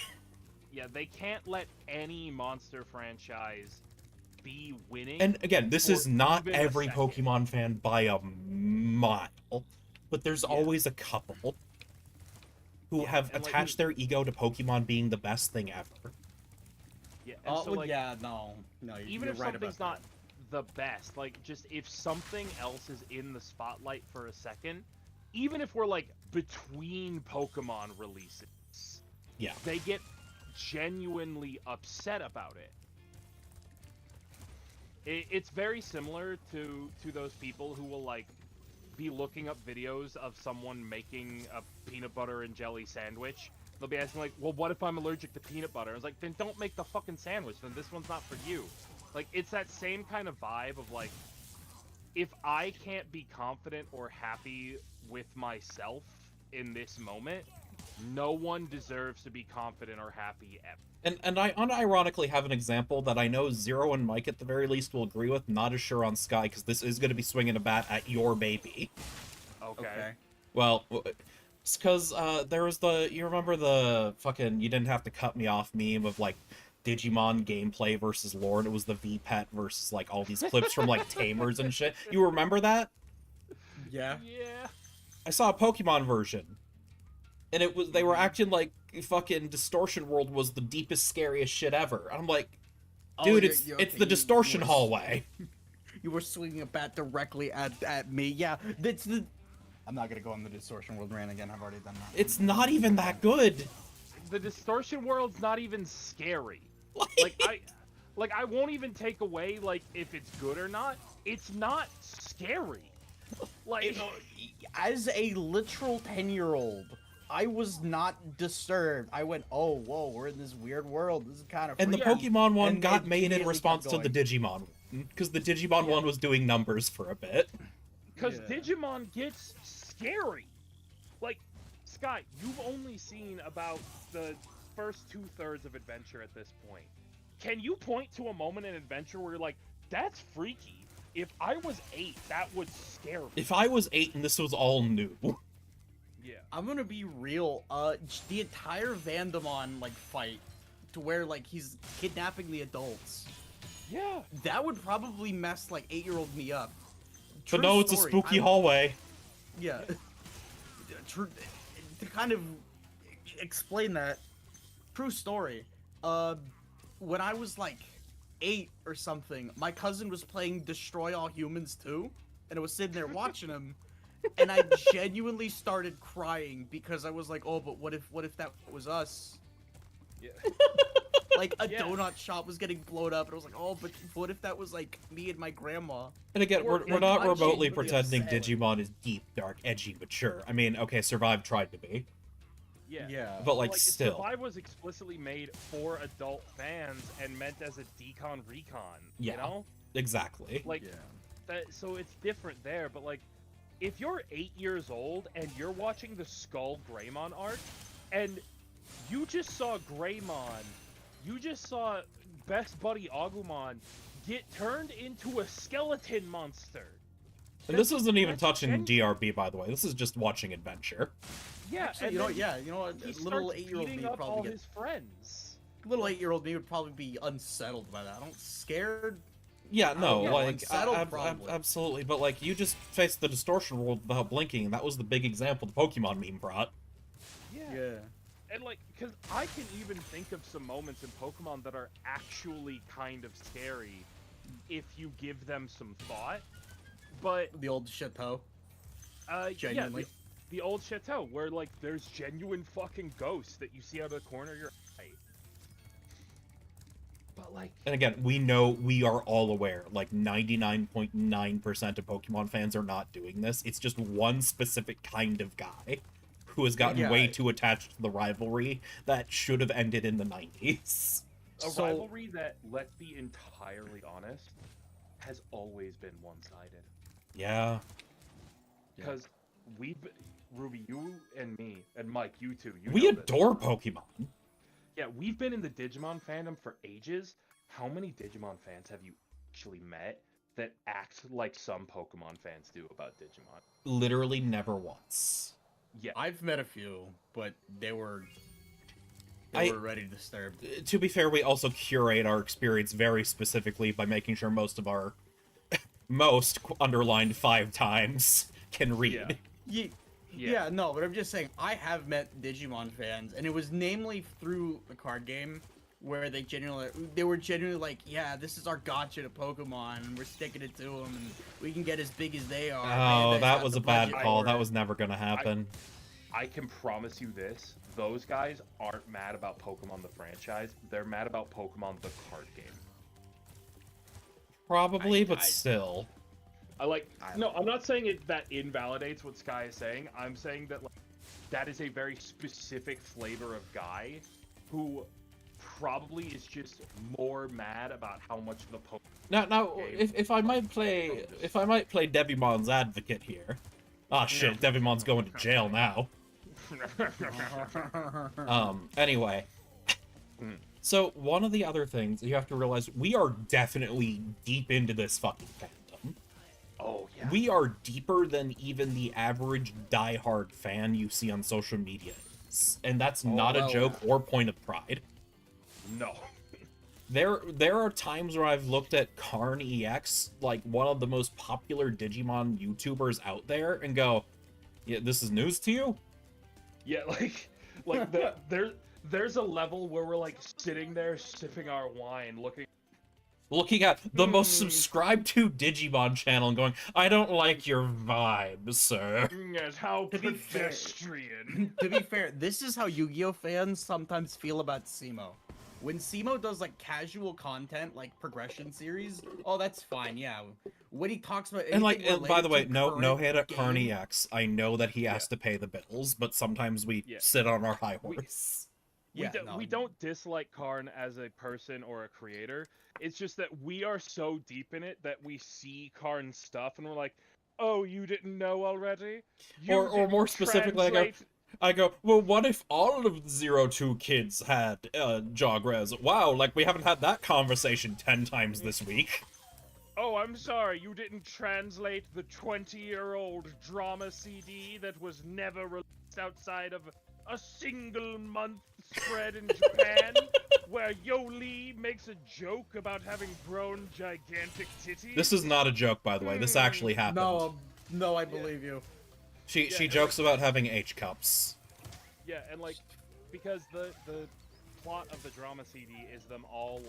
Yeah, they can't let any monster franchise be winning. And again, this is for not even a every second. Pokemon fan by a mile, but there's Yeah. always a couple who Yeah, have and, like, attached their ego to Pokemon being the best thing ever. Yeah, and Oh, so, well, like, yeah, no, even you're if right something's about not the best, like, just if something else is in the spotlight for a second, even if we're like between Pokemon releases, Yeah. they get genuinely upset about it. It's very similar to those people who will like be looking up videos of someone making a peanut butter and jelly sandwich. They'll be asking like, well, what if I'm allergic to peanut butter? I was like, then don't make the fucking sandwich, then this one's not for you. Like, it's that same kind of vibe of like, if I can't be confident or happy with myself in this moment, no one deserves to be confident or happy ever. And I unironically have an example that I know Zero and Mike at the very least will agree with, not as sure on Sky, because this is going to be swinging a bat at your baby. Okay. Well, it's because there was you remember the fucking you didn't have to cut me off meme of like Digimon gameplay versus lore, and it was the V-Pet versus like all these clips from like Tamers and shit. You remember that? Yeah. Yeah. I saw a Pokemon version, and they were acting like fucking Distortion World was the deepest, scariest shit ever. And I'm like, dude, it's the Distortion hallway. You were swinging a bat directly at me. Yeah, that's the. I'm not gonna go on the Distortion World rant again. I've already done that. It's not even that good. The Distortion World's not even scary. Like I won't even take away like if it's good or not. It's not scary. Like As a literal 10-year-old, I was not disturbed. I went, "Oh, whoa, we're in this weird world. This is kind of." And the freaky." Pokemon one And got they made in immediately response kept to the going. Digimon one, because the Digimon one was doing numbers for a bit. because Yeah. Digimon gets scary. Like Sky, you've only seen about the first 2/3 of Adventure at this point. Can you point to a moment in Adventure where you're like, "That's freaky"? If I was 8, that would scare me. If I was 8 and this was all new, Yeah. I'm gonna be real. The entire Vandemon like fight, to where like he's kidnapping the adults. Yeah. That would probably mess like 8-year-old me up. but True no, it's a story, spooky I- hallway. Yeah. To kind of explain that, true story. When I was like 8 or something, my cousin was playing Destroy All Humans 2, and I was sitting there watching him, and I genuinely started crying because I was like, "Oh, but what if that was us?" Yeah. Like a Yeah. donut shop was getting blown up, and I was like, "Oh, but what if that was like me and my grandma?" And again, Or- we're and not I'm remotely genuinely pretending upset. Digimon is deep, dark, edgy, mature. I mean, okay, Survive tried to be, Yeah. but like Like still. Survive was explicitly made for adult fans and meant as a decon recon. Yeah. You know? Exactly. Like so it's different there, but like if you're 8 years old and you're watching the Skull Greymon arc and you just saw Greymon, you just saw best buddy Agumon get turned into a skeleton monster. And this isn't even that's touching gen- DRB, by the way. This is just watching Adventure. Yeah, Actually, and you know, then yeah, you know what? he Little starts 8-year-old me beating would up all probably get his friends. little 8-year-old me would probably be unsettled by that. I don't scared. Yeah, no, yeah, like unsettled, probably. absolutely, but like you just faced the Distortion World without blinking, and that was the big example the Pokemon meme brought. Yeah. And like, because I can even think of some moments in Pokemon that are actually kind of scary if you give them some thought. But The old chateau. yeah, Genuinely. the old chateau where like there's genuine fucking ghosts that you see out of the corner of your eye. But like, And again, we are all aware, like 99.9% of Pokemon fans are not doing this. It's just one specific kind of guy who has gotten Yeah. way too attached to the rivalry that should have ended in the 90s. a So- rivalry that, let's be entirely honest, has always been one-sided. Yeah. Because Ruby, you and me, and Mike, you too. You We know this. adore Pokemon. Yeah, we've been in the Digimon fandom for ages. How many Digimon fans have you actually met that act like some Pokemon fans do about Digimon. Literally never once. Yeah. I've met a few, but they were I- already disturbed. To be fair, we also curate our experience very specifically by making sure most of our underlined 5 times can read. Yeah. Yeah, no, but I'm just saying, I have met Digimon fans, and it was namely through the card game, where they were genuinely like, yeah, this is our gotcha to Pokemon, and we're sticking it to them, and we can get as big as they are. Oh, Bandai's that got was the a bad budget call. for That it." was never gonna happen. I can promise you this: those guys aren't mad about Pokemon the franchise. They're mad about Pokemon the card game. Probably, but still. No, I'm not saying that invalidates what Sky is saying. I'm saying that that is a very specific flavor of guy who probably is just more mad about how much the Pokemon. Now, if I might play Devimon's advocate here. Ah, shit, Devimon's going to jail now. Anyway. So, one of the other things you have to realize, we are definitely deep into this fucking fandom. Oh, yeah. We are deeper than even the average diehard fan you see on social media is. And that's not a joke or point of pride. No. There are times where I've looked at Karn EX, like one of the most popular Digimon YouTubers out there, and go, yeah, this is news to you? Yeah, there's a level where we're sitting there sipping our wine, Looking at the most subscribed to Digimon channel and going, I don't like your vibe, sir. Yes, how To be fair- pedestrian. To be fair, this is how Yu-Gi-Oh fans sometimes feel about SEMO. When SEMO does casual content like progression series, oh, that's fine, yeah. When he talks about And anything by the way, related to no current hate at Karn game- EX. I know that he has to pay the bills, but sometimes we sit on our high horse. We don't dislike Karn as a person or a creator. It's just that we are so deep in it that we see Karn's stuff and we're like, oh, you didn't know already? Or more specifically, I go, well, what if all of the 02 kids had Jogres? Wow, we haven't had that conversation 10 times this week. Oh, I'm sorry, you didn't translate the 20-year-old drama CD that was never released outside of a single month spread in Japan, where Yoli makes a joke about having grown gigantic titties? This is not a joke, by the way. This actually happened. No, I believe you. She jokes about having H cups. Yeah, and because the plot of the drama CD is them all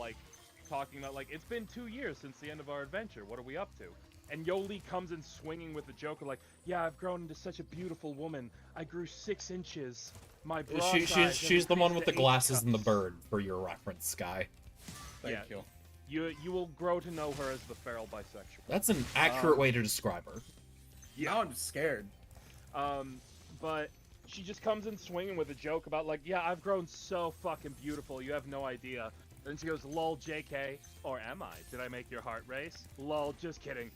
talking about it's been 2 years since the end of our adventure. What are we up to? And Yoli comes in swinging with the joke of yeah, I've grown into such a beautiful woman. I grew 6 inches. My bra size has She's the one with the increased to 8 glasses and the cups." bird, for your reference, Sky. Thank you. You will grow to know her as the feral bisexual. That's an accurate way to describe her. Now I'm scared. But she just comes in swinging with a joke about yeah, I've grown so fucking beautiful, you have no idea. Then she goes, lol, JK, or am I? Did I make your heart race? Lol, just kidding.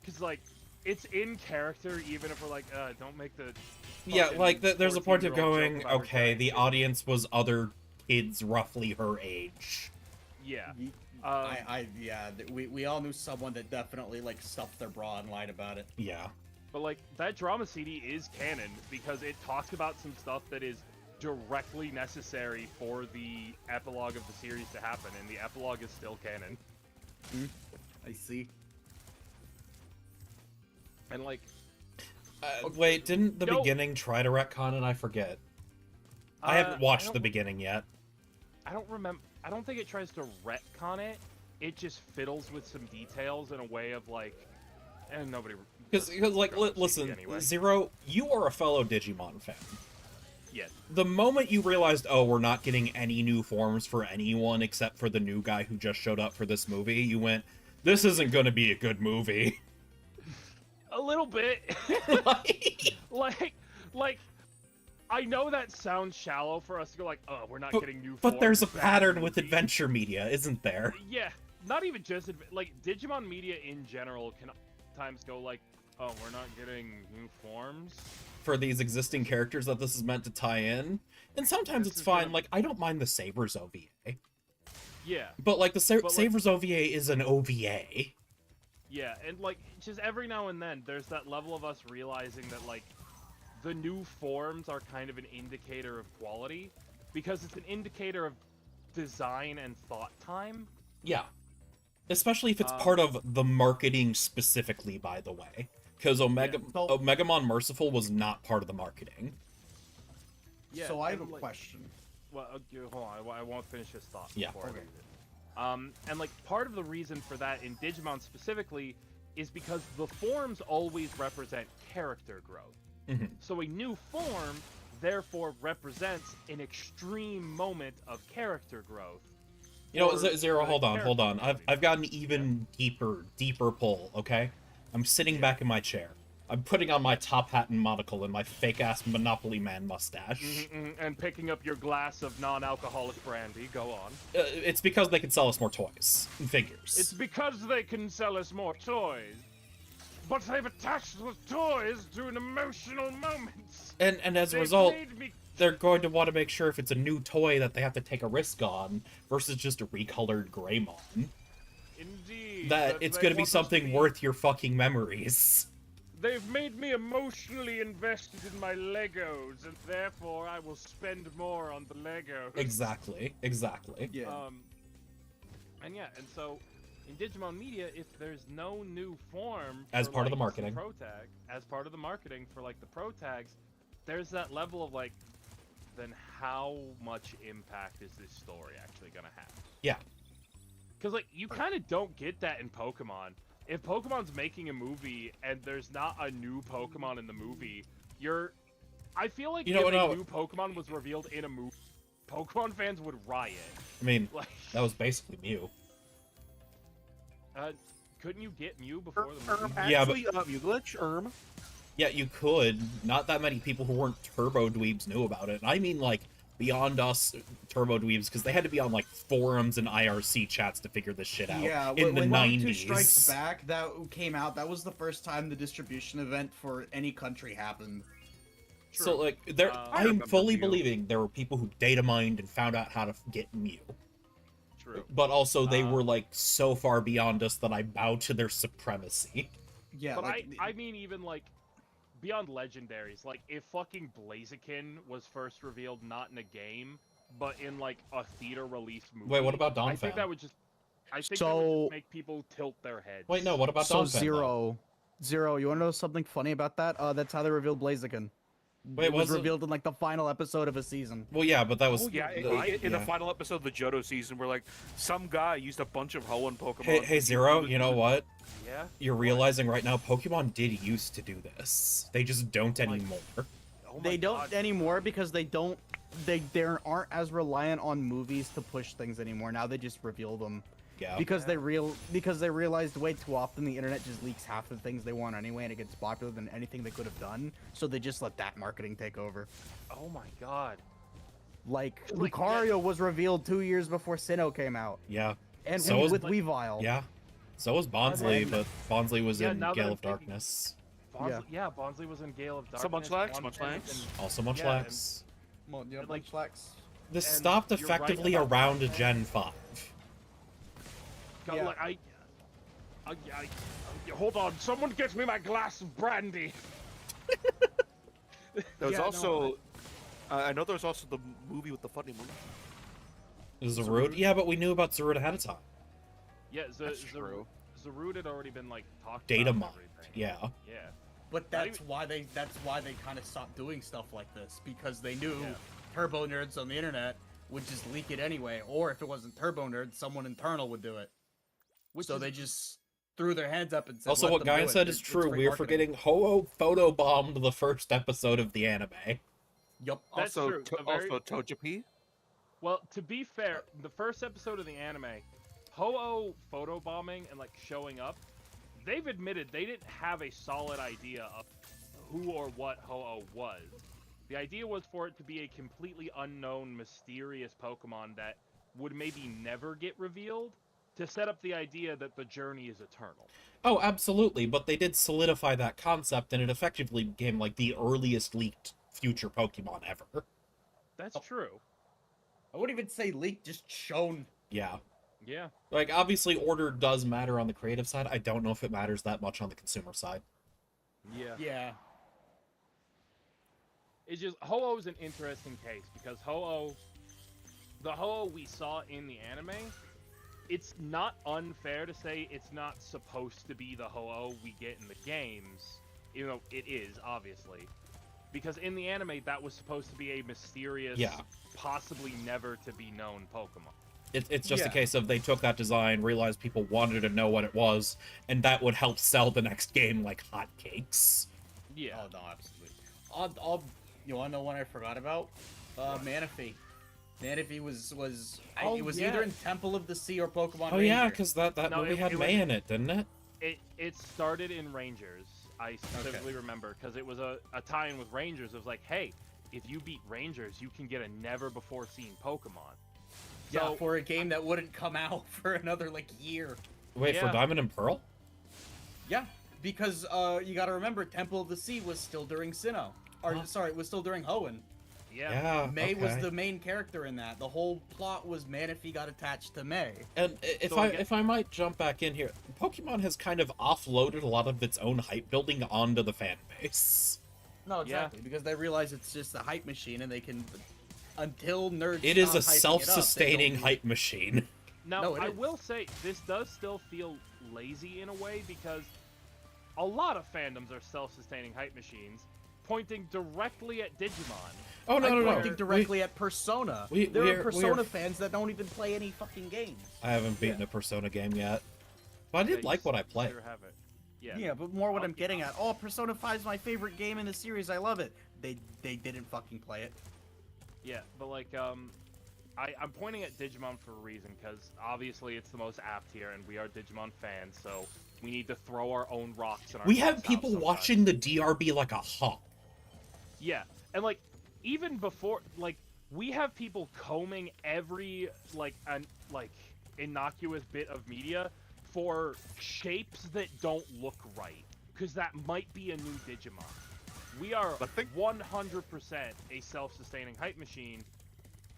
Because it's in character, even if we're don't make the... Yeah, there's a point of 14-year-old going, joke about her okay, giant the titties. audience was other kids roughly her age. Yeah. We all knew someone that definitely stuffed their bra and lied about it. Yeah. But that drama CD is canon because it talks about some stuff that is directly necessary for the epilogue of the series to happen, and the epilogue is still canon. I see. And Wait, didn't the No. beginning try to retcon it? I forget. I haven't watched the beginning yet. I don't remember. I don't think it tries to retcon it. It just fiddles with some details in a way of and nobody. Because listen, anyway. Zero, you are a fellow Digimon fan. Yeah. The moment you realized, oh, we're not getting any new forms for anyone except for the new guy who just showed up for this movie, you went, this isn't gonna be a good movie. A little bit. I know that sounds shallow for us to go oh, we're not getting new forms. But there's a bad pattern with movie. adventure media, isn't there? Yeah. Not even just Digimon media in general can sometimes go oh, we're not getting new forms. For these existing characters that this is meant to tie in. And sometimes This it's is fine, gonna- I don't mind the Sabers OVA. Yeah. But the Sabers OVA is an OVA. Yeah, and like just every now and then there's that level of us realizing that like the new forms are kind of an indicator of quality because it's an indicator of design and thought time. Yeah. Especially if it's Um, part of the marketing specifically, by the way. Because So- Omegamon Merciful was not part of the marketing. Yeah, so I have a and, like, question. Well, hold on, I won't finish this thought Yeah. before I Okay. read it. And like part of the reason for that in Digimon specifically is because the forms always represent character growth. Mhm. So a new form therefore represents an extreme moment of character growth. You know, or Zero, the hold on. character I've got an even deeper pull, okay? I'm sitting back in my chair. I'm putting on my top hat and monocle and my fake-ass Monopoly Man mustache. And picking up your glass of non-alcoholic brandy. Go on. It's because they can sell us more toys and figures. It's because they can sell us more toys. But they've attached the toys to an emotional moment. And as a They've result, made me... they're going to want to make sure if it's a new toy that they have to take a risk on versus just a recolored Greymon. Indeed. That it's going to be want us something worth your fucking memories. They've made me emotionally invested in my Legos, and therefore I will spend more on the Legos. Exactly. Yeah. And yeah, and so in Digimon Media, if there's no new form As for, part of the like, marketing. pro tag, as part of the marketing for like the pro tags, there's that level of like, then how much impact is this story actually gonna have? Yeah. Because like you kind of don't get that in Pokemon. If Pokemon's making a movie and there's not a new Pokemon in the movie, I feel like You know, if no. a new Pokemon was revealed in a movie, Pokemon fans would riot. I mean, Like, that was basically Mew. couldn't you get Mew before the movie? Yeah, but- Actually, you glitch, Yeah, you could. Not that many people who weren't Turbo Dweebs knew about it. I mean, like, beyond us Turbo Dweebs, because they had to be on, like, forums and IRC chats to figure this shit out Yeah, in the when 90s. 2 Strikes Back that came out, that was the first time the distribution event for any country happened. So, True. like, I I'm remember fully Mew. believing there were people who data mined and found out how to get Mew. True. But also, they Uh, were, like, so far beyond us that I bow to their supremacy. Yeah, But like, I mean, even like beyond legendaries, like if fucking Blaziken was first revealed not in a game, but in like a theater release movie. Wait, what about I think Donphan? that would just, that would So- just make people tilt their heads. Wait, no, what about so Donphan, though? Zero, you want to know something funny about that? That's how they revealed Blaziken. Wait, It was was it- revealed in like the final episode of a season. Well, yeah, but that was... Oh yeah, in yeah. the final episode of the Johto season, where like some guy used a bunch of Hoenn Pokemon. Hey, Zero, you know what? Yeah. You're realizing right now Pokemon did used to do this. They just don't anymore. Oh my They don't God. anymore because they aren't as reliant on movies to push things anymore. Now they just reveal them Yeah. because they realized way too often the internet just leaks half the things they want anyway, and it gets popular than anything they could have done. So they just let that marketing take over. Oh my God. Like Like, Lucario was revealed 2 years before Sinnoh came out, Yeah. and So was- with Weavile. Yeah. So was Bonsly, And- but Bonsly was Yeah, in now that Gale I'm of thinking- Darkness. Bonsly, yeah, Bonsly was in Gale of Darkness. So Munchlax, Donphan Munchlax. was in- Also Yeah, Munchlax. Well, yeah, And, like, This and stopped you're right effectively about around Donphan. Gen 5. God, Yeah. like, hold on, someone get me my glass of brandy. There was Yeah, no, also, I know there was also the movie with the funny movie. Zarud? Yeah, but we knew about Zarud ahead of time. Yeah, That's true. Zarud had already been like talked Data about. mine. and everything. Yeah. Yeah. But Not that's why they kind of stopped doing stuff like this, because they knew Yeah. turbo nerds on the internet would just leak it anyway, or if it wasn't turbo nerds, someone internal would do it. So they just threw their hands up and said, Also, "Let what them Guy do it. said is It's true. free We're marketing." forgetting Ho-Oh photobombed the first episode of the anime. Yup. That's Also, true. The very- also Togepi. Well, to be fair, the first episode of the anime, Ho-Oh photobombing and like showing up, they've admitted they didn't have a solid idea of who or what Ho-Oh was. The idea was for it to be a completely unknown, mysterious Pokemon that would maybe never get revealed, to set up the idea that the journey is eternal. Oh, absolutely, but they did solidify that concept, and it effectively became, like, the earliest leaked future Pokemon ever. That's true. I wouldn't even say leaked, just shown. Yeah. Yeah. Like, obviously, order does matter on the creative side. I don't know if it matters that much on the consumer side. Yeah. Yeah. It's just Ho-Oh is an interesting case because the Ho-Oh we saw in the anime, it's not unfair to say it's not supposed to be the Ho-Oh we get in the games, even though it is, obviously. Because in the anime, that was supposed to be a mysterious, Yeah. possibly never to be known Pokemon. It's just a Yeah. case of they took that design, realized people wanted to know what it was, and that would help sell the next game like hotcakes. Yeah. Oh no, absolutely. You wanna know what I forgot about? Manaphy. Manaphy was Oh, it was yeah. either in Temple of the Sea or Pokemon Oh Ranger. yeah, because that No, movie had it May was- in it, didn't it? It started in Rangers. I specifically remember because it was a tie-in with Rangers. It was like, hey, if you beat Rangers, you can get a never-before-seen Pokemon. Yeah, So, for a game that wouldn't come out for another like year. Wait, for Yeah. Diamond and Pearl? Yeah, because you got to remember Temple of the Sea was still during Sinnoh. Or Huh? sorry, it was still during Hoenn. yeah. May was okay. the main character in that. The whole plot was Manaphy got attached to May. And if So if I might jump back in here, Pokemon has kind of offloaded a lot of its own hype building onto the fan base. No, exactly, because they realize it's just a hype machine, and they can until nerds. It is stop a hyping it up, they self-sustaining don't- hype machine. Now, No, it I is. will say, this does still feel lazy in a way because a lot of fandoms are self-sustaining hype machines, pointing directly at Digimon. Oh no, I'm no, no! pointing directly at Persona. we There are- are Persona fans that don't even play any fucking games. I haven't beaten a Persona game yet, but I Yeah, did you like what I played. sure have it. Yeah. Yeah, but more what Oh, I'm getting at. Oh, Persona 5 is my favorite game in the series. I love it. They didn't fucking play it. Yeah, but like, I'm pointing at Digimon for a reason, because obviously it's the most apt here, and we are Digimon fans, so we need to throw our own rocks in our We have fans' house people sometimes. watching the DRB like a hawk. Yeah, and like, even before, like, we have people combing every, like, innocuous bit of media for shapes that don't look right, because that might be a new Digimon. We are But think- 100% a self-sustaining hype machine,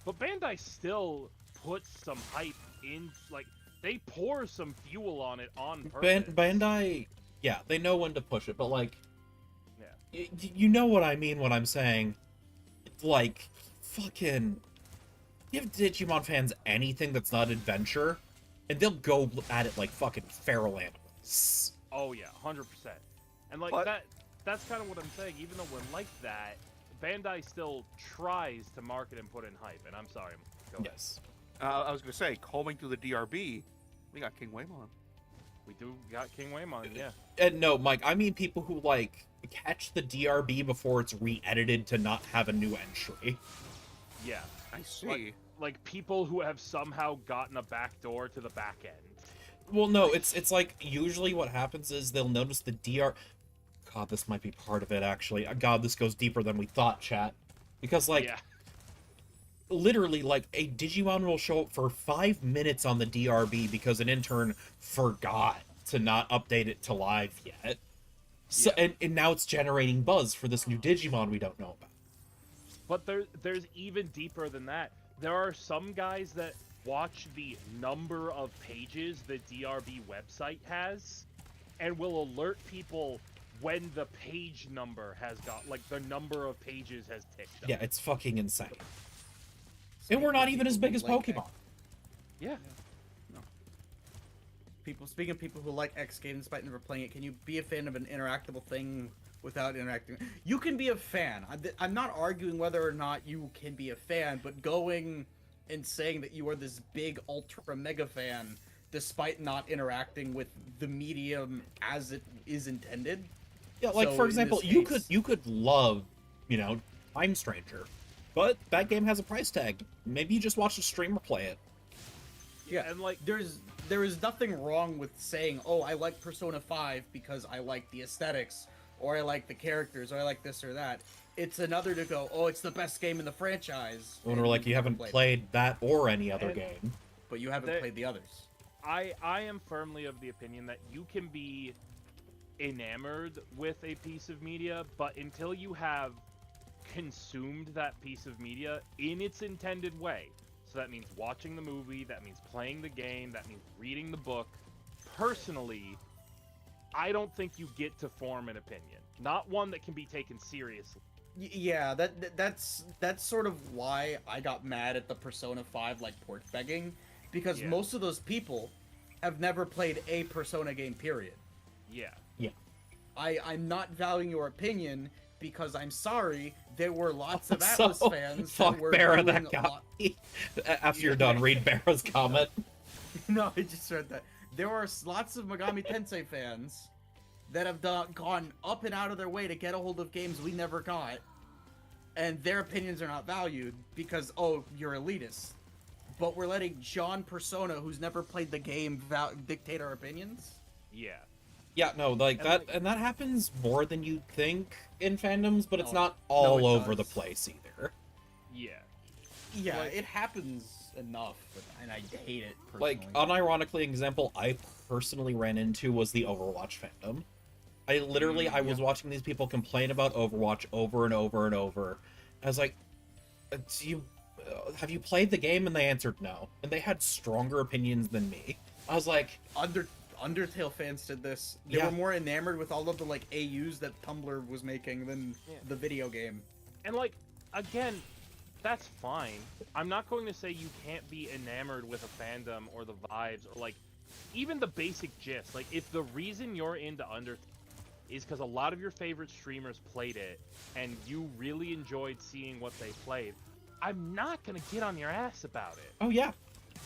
but Bandai still puts some hype in, like, they pour some fuel on it on purpose. Bandai, yeah, they know when to push it, but like, Yeah. you know what I mean when I'm saying, like, fucking, give Digimon fans anything that's not adventure, and they'll go at it like fucking feral animals. Oh yeah, 100%. And like But- that's kind of what I'm saying. Even though we're like that, Bandai still tries to market and put in hype. And I'm sorry, go ahead. Yes. I was gonna say, combing through the DRB, we got King Waymon. We got King Waymon, yeah. And no, Mike, I mean people who, like, catch the DRB before it's re-edited to not have a new entry. Yeah. I see. Like people who have somehow gotten a back door to the back end. Well, no, it's like, usually what happens is they'll notice the God, this might be part of it, actually. God, this goes deeper than we thought, chat. Because, like, yeah. literally, like, a Digimon will show up for 5 minutes on the DRB because an intern forgot to not update it to live yet. So, Yeah. and now it's generating buzz for this new Digimon we don't know about. But there's even deeper than that. There are some guys that watch the number of pages the DRB website has and will alert people when the page number has got, like, the number of pages has ticked up. Yeah, it's fucking insane. And we're not even as big as Pokemon. Yeah. Speaking of people who like X games despite never playing it, can you be a fan of an interactable thing without interacting? You can be a fan. I'm not arguing whether or not you can be a fan, but going and saying that you are this big ultra mega fan despite not interacting with the medium as it is intended. Yeah, like, So, for in example, this you case- could love, you know, Time Stranger, but that game has a price tag. Maybe you just watch a streamer play it. Yeah, And like, there is nothing wrong with saying, "Oh, I like Persona 5 because I like the aesthetics, or I like the characters, or I like this or that." It's another to go, "Oh, it's the best game in the franchise." When and we're like, you haven't it. played that or any other And- game. But you haven't There- played the others. I am firmly of the opinion that you can be enamored with a piece of media, but until you have consumed that piece of media in its intended way. So that means watching the movie, that means playing the game, that means reading the book. Personally, I don't think you get to form an opinion. Not one that can be taken seriously. Yeah, that's sort of why I got mad at the Persona 5 like port begging, because Yeah. most of those people have never played a Persona game, period. Yeah. I'm not valuing your opinion because I'm sorry, there were lots of So, Atlas fans fuck that were Barra doing that a got lot. me. After you're done, read Barra's comment. No, I just read that. There are lots of Megami Tensei fans that have gone up and out of their way to get a hold of games we never got, and their opinions are not valued because, oh, you're elitist. But we're letting John Persona, who's never played the game, dictate our opinions? Yeah. Yeah, no, like And, that, like- and that happens more than you think in fandoms, but it's No, not all it over the does. place either. Yeah. Yeah, Like- it happens enough, and I hate it personally. Like, unironically, an example I personally ran into was the Overwatch fandom. I literally, I was watching these people complain about Overwatch over and over and over. I was like, have you played the game? And they answered no. And they had stronger opinions than me. I was like, Undertale fans did this. They Yeah. were more enamored with all of the like AUs that Tumblr was making than the video game. And like, again, that's fine. I'm not going to say you can't be enamored with a fandom or the vibes or like even the basic gist. Like if the reason you're into Undertale is because a lot of your favorite streamers played it and you really enjoyed seeing what they played, I'm not gonna get on your ass about it. oh yeah.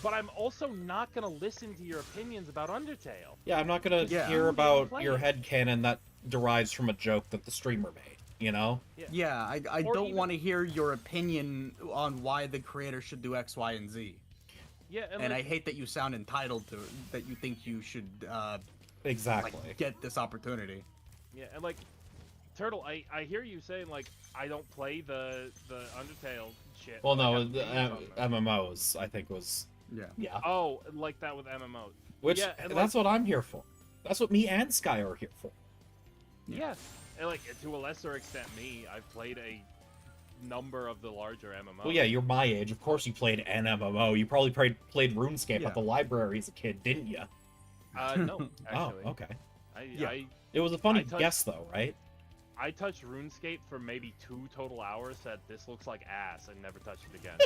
But I'm also not gonna listen to your opinions about Undertale. Yeah, I'm not gonna Yeah. hear You about play your it. headcanon that derives from a joke that the streamer made, you know? Yeah, I Or don't even- want to hear your opinion on why the creator should do X, Y, and Z. Yeah, and, And I like, hate that you sound entitled to it, that you think you should Exactly. like get this opportunity. yeah, and like Turtle, I hear you saying like I don't play the Undertale shit. Well, but I no, have the games on them. MMOs, I think was... Yeah. Yeah. Oh, like that with MMOs. Which, yeah, and that's what I'm here for. That's what me and Sky are here for. Yeah, and like to a lesser extent, me, I've played a number of the larger MMOs. Well, yeah, you're my age. Of course you played an MMO. You probably played RuneScape Yeah. at the library as a kid, didn't you? No, actually. Oh, okay. Yeah. I It was a funny I touched- guess, though, right? I touched RuneScape for maybe 2 total hours. Said this looks like ass, and never touched it again.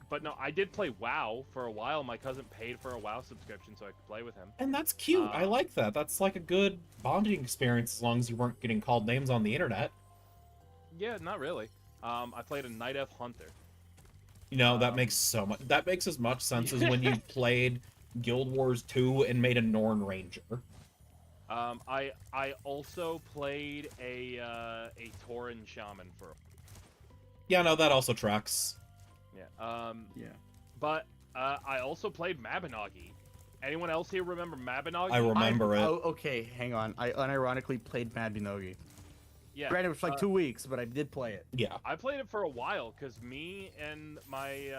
But no, I did play WoW for a while. My cousin paid for a WoW subscription so I could play with him. And that's cute. I Uh, like that. That's like a good bonding experience as long as you weren't getting called names on the internet. Yeah, not really. I played a Night Elf Hunter. You know, that Um, makes so much... That makes as much sense as when you played Guild Wars 2 and made a Norn Ranger. I also played a Tauren Shaman for. Yeah, no, that also tracks. Yeah. Yeah. But I also played Mabinogi. Anyone else here remember Mabinogi? I remember it. Oh, okay, hang on. I unironically played Mabinogi. Yeah. Granted, it was for like 2 weeks, but I did play it. Yeah. I played it for a while because me and my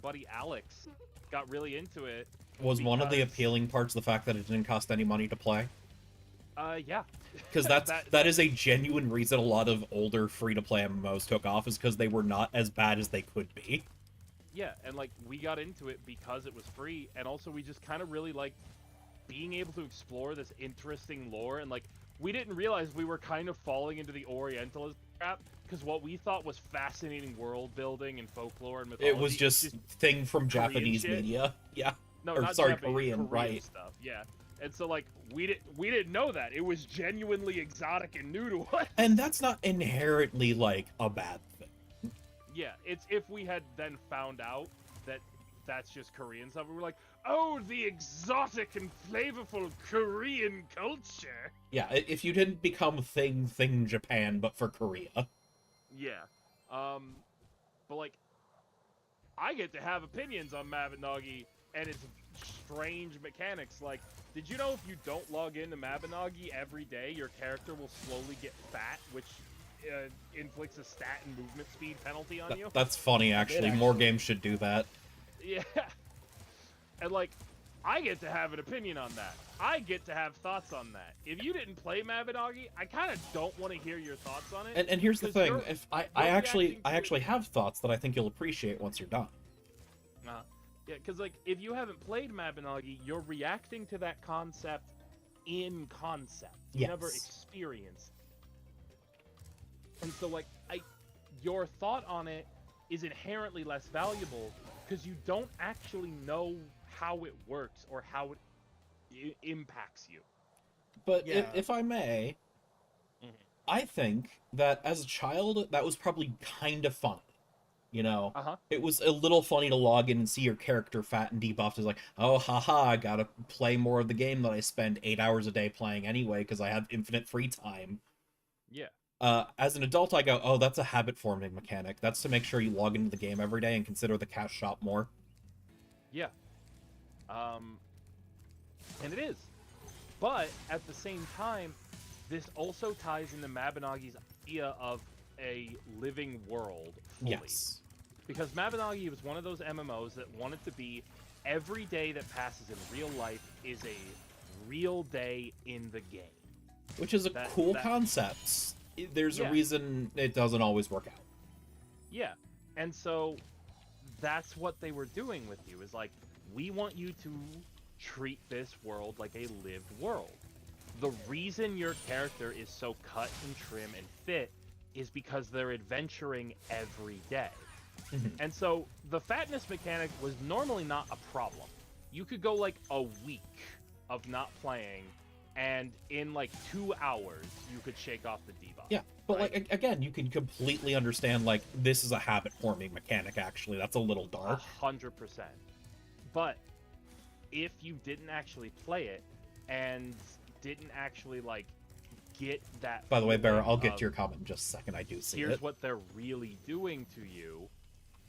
buddy Alex got really into it. Was one of the because- appealing parts the fact that it didn't cost any money to play? Yeah. Because that is a genuine reason a lot of older free-to-play MMOs took off, is because they were not as bad as they could be. Yeah, and like we got into it because it was free, and also we just kind of really liked being able to explore this interesting lore, and like we didn't realize we were kind of falling into the Orientalism trap because what we thought was fascinating world building and folklore and mythology It was just thing from Korean Japanese shit. media. Yeah. no, or not sorry, Japanese, Korean, right. stuff. Yeah, and so like we didn't know that it was genuinely exotic and new to us. And that's not inherently, like, a bad thing. Yeah, it's if we had then found out that that's just Korean stuff, we were like, oh, the exotic and flavorful Korean culture. Yeah, if you didn't become thing Japan, but for Korea. Yeah, but like, I get to have opinions on Mabinogi and its strange mechanics. Like, did you know if you don't log into Mabinogi every day, your character will slowly get fat, which inflicts a stat and movement speed penalty on you? That's funny, actually. More games should do that. Yeah. And like I get to have an opinion on that. I get to have thoughts on that. If you didn't play Mabinogi, I kind of don't want to hear your thoughts on it. And here's the 'cause thing: you're- if I you're actually reacting to it. have thoughts that I think you'll appreciate once you're done. Yeah, because like if you haven't played Mabinogi, you're reacting to that concept in concept. You never Yes. experienced. And so like your thought on it is inherently less valuable because you don't actually know how it works or how it impacts you. But Yeah. if I may, Mhm. I think that as a child, that was probably kind of fun. You know, it was a little funny to log in and see your character fat and debuffed. Is like, oh, haha, I gotta play more of the game that I spend 8 hours a day playing anyway because I have infinite free time. Yeah. As an adult, I go, oh, that's a habit-forming mechanic. That's to make sure you log into the game every day and consider the cash shop more. Yeah. And it is. But at the same time, this also ties into Mabinogi's idea of a living world fully. Yes. Because Mabinogi was one of those MMOs that wanted to be every day that passes in real life is a real day in the game. Which is a cool that- concept. There's a Yeah. reason it doesn't always work out. Yeah. And so that's what they were doing with you, is like, we want you to treat this world like a lived world. The reason your character is so cut and trim and fit is because they're adventuring every day. And so the fatness mechanic was normally not a problem. You could go like a week of not playing, and in like 2 hours, you could shake off the debuff. Yeah, but right? like again, you can completely understand like this is a habit-forming mechanic. Actually, that's a little dark. 100%. But if you didn't actually play it and didn't actually like get that. By the way, Barra, feeling I'll get of, to your comment in just a second. I do see here's it. what they're really doing to you.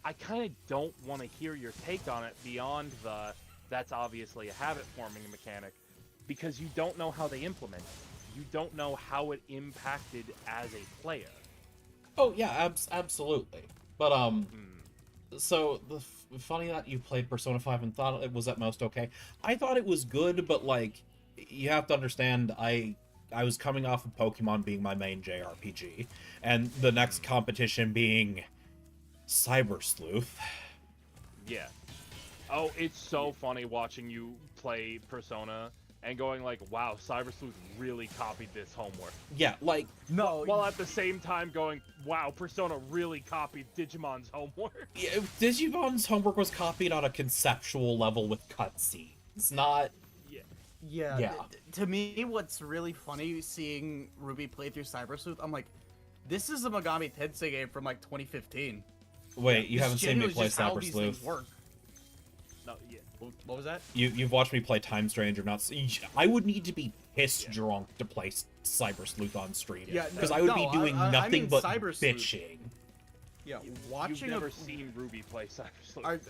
I kind of don't want to hear your take on it beyond the that's obviously a habit forming mechanic, because you don't know how they implement it. You don't know how it impacted as a player. Oh yeah, absolutely. But so funny that you played Persona 5 and thought it was at most okay. I thought it was good, but like you have to understand, I was coming off of Pokemon being my main JRPG, and the next competition being Cyber Sleuth. Yeah. Oh, it's so funny watching you play Persona and going like, wow, Cyber Sleuth really copied this homework. Yeah, like No, While at the same time going, wow, Persona really copied Digimon's homework. yeah, Digimon's homework was copied on a conceptual level with cutscenes, not. Yeah. Yeah. To me, what's really funny seeing Ruby play through Cyber Sleuth, I'm like, this is a Megami Tensei game from like 2015. Wait, you It's haven't seen me genuinely play just how Cyber these Sleuth? things work. No, yeah. What was that? You've watched me play Time Stranger, not. I would need to be piss drunk to play Cyber Sleuth on stream. Yeah, because no, I would no, be doing I nothing mean but Cyber Sleuth. bitching. Yeah, You've watching never a, seen Ruby play Cyber Sleuth. Time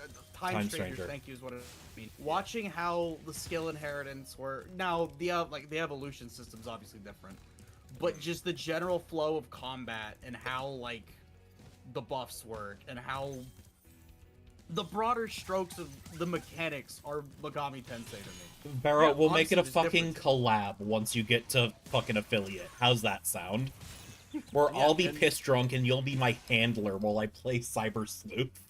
Time Strangers, Stranger. thank you is what it means. Watching how the skill inheritance were now the the evolution system's obviously different, but just the general flow of combat and how like the buffs work and how the broader strokes of the mechanics are Megami Tensei to me. Barrow, Yeah, we'll make it a obviously there's fucking collab once you get to fucking affiliate. How's that sound? Where Yeah, I'll be and- piss drunk and you'll be my handler while I play Cyber Sleuth.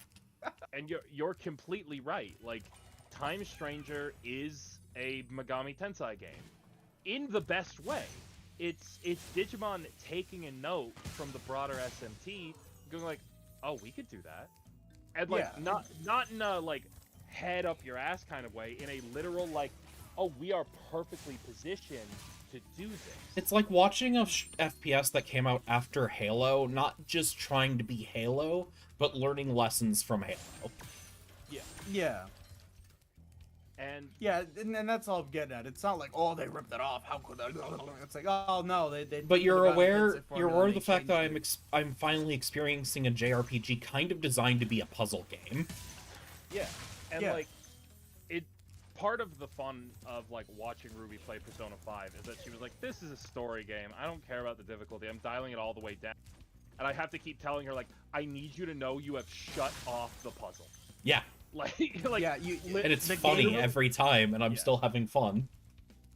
And you're completely right. Like, Time Stranger is a Megami Tensei game in the best way. It's Digimon taking a note from the broader SMT, going like, "Oh, we could do that," and like Yeah. not in a like head up your ass kind of way, in a literal like, "Oh, we are perfectly positioned to do this." It's like watching a FPS that came out after Halo, not just trying to be Halo, but learning lessons from Halo. Yeah. And Yeah, and that's all I'm getting at. It's not like, oh, they ripped it off. How could they? It's like, oh no, they. But you're Megami aware, Tensei you're formula, aware of they the fact that changed I'm finally experiencing a JRPG kind of designed to be a puzzle game. yeah, and Yeah. like it. Part of the fun of like watching Ruby play Persona 5 is that she was like, "This is a story game. I don't care about the difficulty. I'm dialing it all the way down." And I have to keep telling her like, "I need you to know you have shut off the puzzle." Yeah, Like, like Yeah, And it's the funny game- every time, and I'm Yeah. still having fun.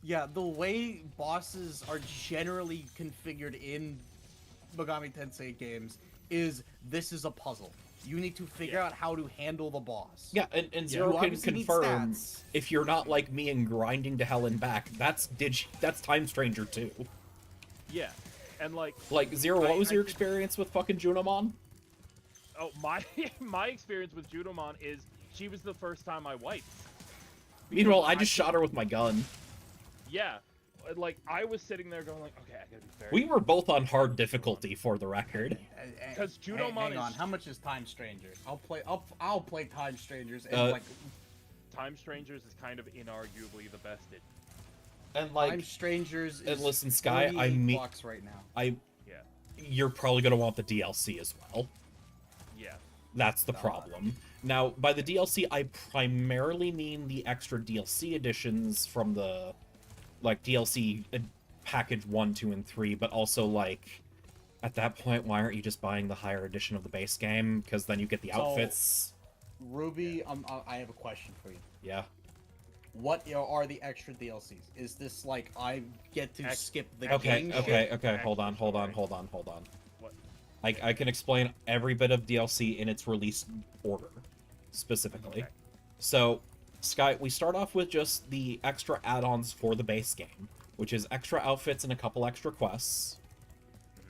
Yeah, the way bosses are generally configured in Megami Tensei games is this is a puzzle. You need to figure out how to handle the boss. Yeah, and You Zero can obviously need confirm, stats. if you're not like me and grinding to hell and back, that's Time Stranger too. yeah, and like, Like, Zero, what was I your think- experience with fucking Junamon? oh, my my experience with Judomon is she was the first time I wiped. Meanwhile, Because I just shot her with my gun. Yeah, like I was sitting there going like, okay, I gotta be very. We were both on hard difficulty, for the record. Because Judomon hang on, is- how much is Time Strangers? I'll play Time Strangers and like Time Strangers is kind of inarguably the best. And Time like, Strangers is and listen, Sky, I 48 mean, bucks right now. Yeah, you're probably gonna want the DLC as well. yeah. That's the problem. Now, by the DLC, I primarily mean the extra DLC editions from the, like, DLC package 1, 2, and 3, but also, like, at that point, why aren't you just buying the higher edition of the base game? Because then you get the So- outfits. Ruby, I have a question for you. Yeah. What are the extra DLCs? Is this like I get to skip the Okay, game okay, shit? okay, hold on. What? I can explain every bit of DLC in its release order, specifically. Okay. So, Sky, we start off with just the extra add-ons for the base game, which is extra outfits and a couple extra quests,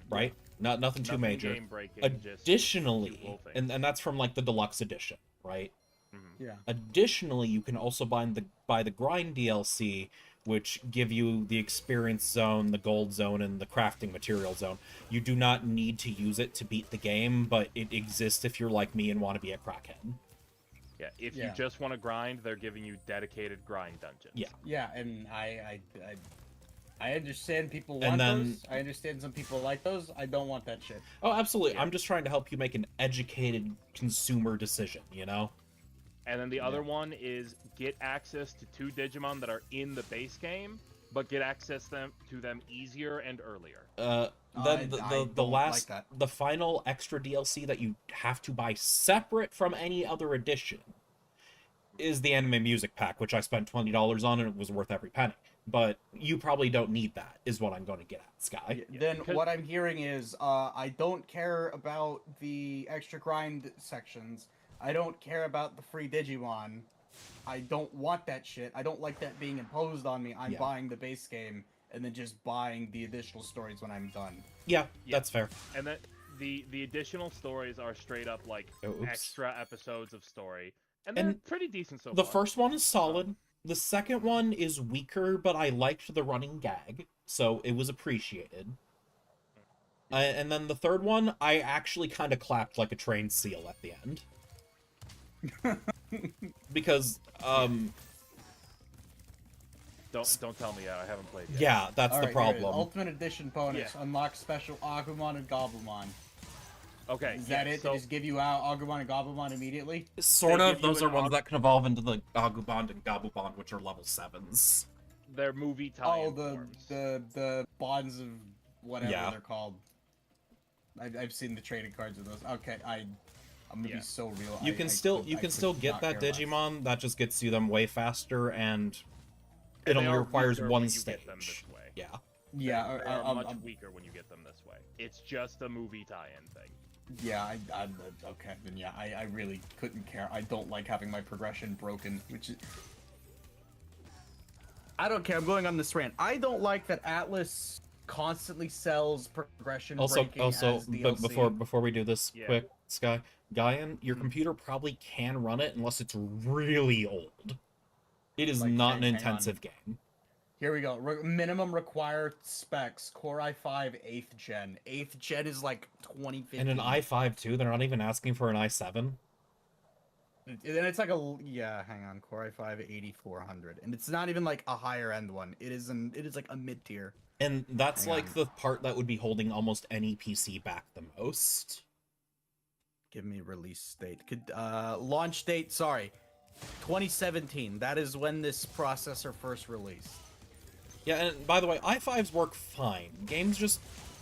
right? Nothing too Nothing major. game-breaking, just Additionally, cool things. and that's from like the deluxe edition, right? Mhm. Yeah. Additionally, you can also buy the grind DLC, which give you the experience zone, the gold zone, and the crafting material zone. You do not need to use it to beat the game, but it exists if you're like me and want to be a crackhead. Yeah, if Yeah. you just want to grind, they're giving you dedicated grind dungeons. Yeah. Yeah, and I understand people And want then- those. I understand some people like those. I don't want that shit. Oh, absolutely. Yeah. I'm just trying to help you make an educated consumer decision, you know? And then the other one is get access to 2 Digimon that are in the base game, but get access to them easier and earlier. Then I the don't last, like that. the final extra DLC that you have to buy separate from any other edition is the anime music pack, which I spent $20 on and it was worth every penny. But you probably don't need that, is what I'm going to get at, Sky. Then 'cause- what I'm hearing is I don't care about the extra grind sections. I don't care about the free Digimon. I don't want that shit. I don't like that being imposed on me. I'm Yeah. buying the base game and then just buying the additional stories when I'm done. Yeah, Yeah. that's fair. And then the additional stories are straight up like Oops. extra episodes of story, and they're And pretty decent so The far. first one is solid. The second one is weaker, but I liked the running gag, so it was appreciated. And then the third one, I actually kind of clapped like a trained seal at the end. Because, Don't tell me yet. I haven't played yet. yeah, that's the Alright, here it is. problem. Ultimate Edition bonus. Yeah. Unlock special Agumon and Gobumon. Okay. Is that yeah, it? So They just give you Agumon and Gobumon immediately? Sort They of. give you Those are an ones op- that can evolve into the Agubond and Gabubond, which are level 7s. they're movie tie Oh, forms. the bonds of whatever Yeah. they're called. I've seen the trading cards of those. Okay, I'm gonna Yeah. be so real. You can still could get not that care less. Digimon. That just gets you them way faster, and it And they only are requires weaker one when you stage. get them this way. Yeah. Yeah, They are much I'm- weaker when you get them this way. It's just a movie tie-in thing. yeah. I'm okay. Then yeah, I really couldn't care. I don't like having my progression broken, which is. I don't care. I'm going on this rant. I don't like that Atlas constantly sells progression breaking as but DLC. before we do this Yeah. quick, Sky, Gaian, your computer probably can run it unless it's really old. It is Like, not an hang on. intensive game. Here we go. Minimum required specs: Core i5 8th gen. 8th gen is like 2050. And an i5 too. They're not even asking for an i7. And it's like hang on, Core i5 8400, and it's not even like a higher end one. It is like a mid tier. And that's Hang like on. the part that would be holding almost any PC back the most. Give me release date. Launch date. Sorry, 2017. That is when this processor first released. Yeah, and by the way, i5s work fine. Games just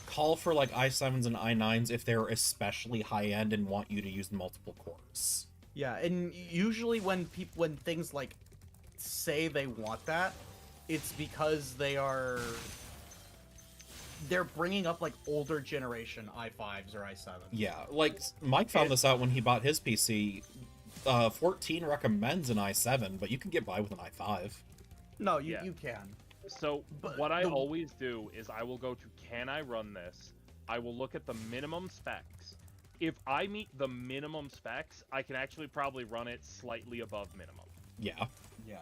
call for like i7s and i9s if they're especially high end and want you to use multiple cores. Yeah, and usually when when things like say they want that, it's because they're bringing up like older generation i5s or i7s. Yeah, like Mike found this out when he bought his PC. 14 recommends an i7, but you can get by with an i5. No, Yeah. you can. So But what I the- always do is I will go to can I run this? I will look at the minimum specs. If I meet the minimum specs, I can actually probably run it slightly above minimum. Yeah. Yeah.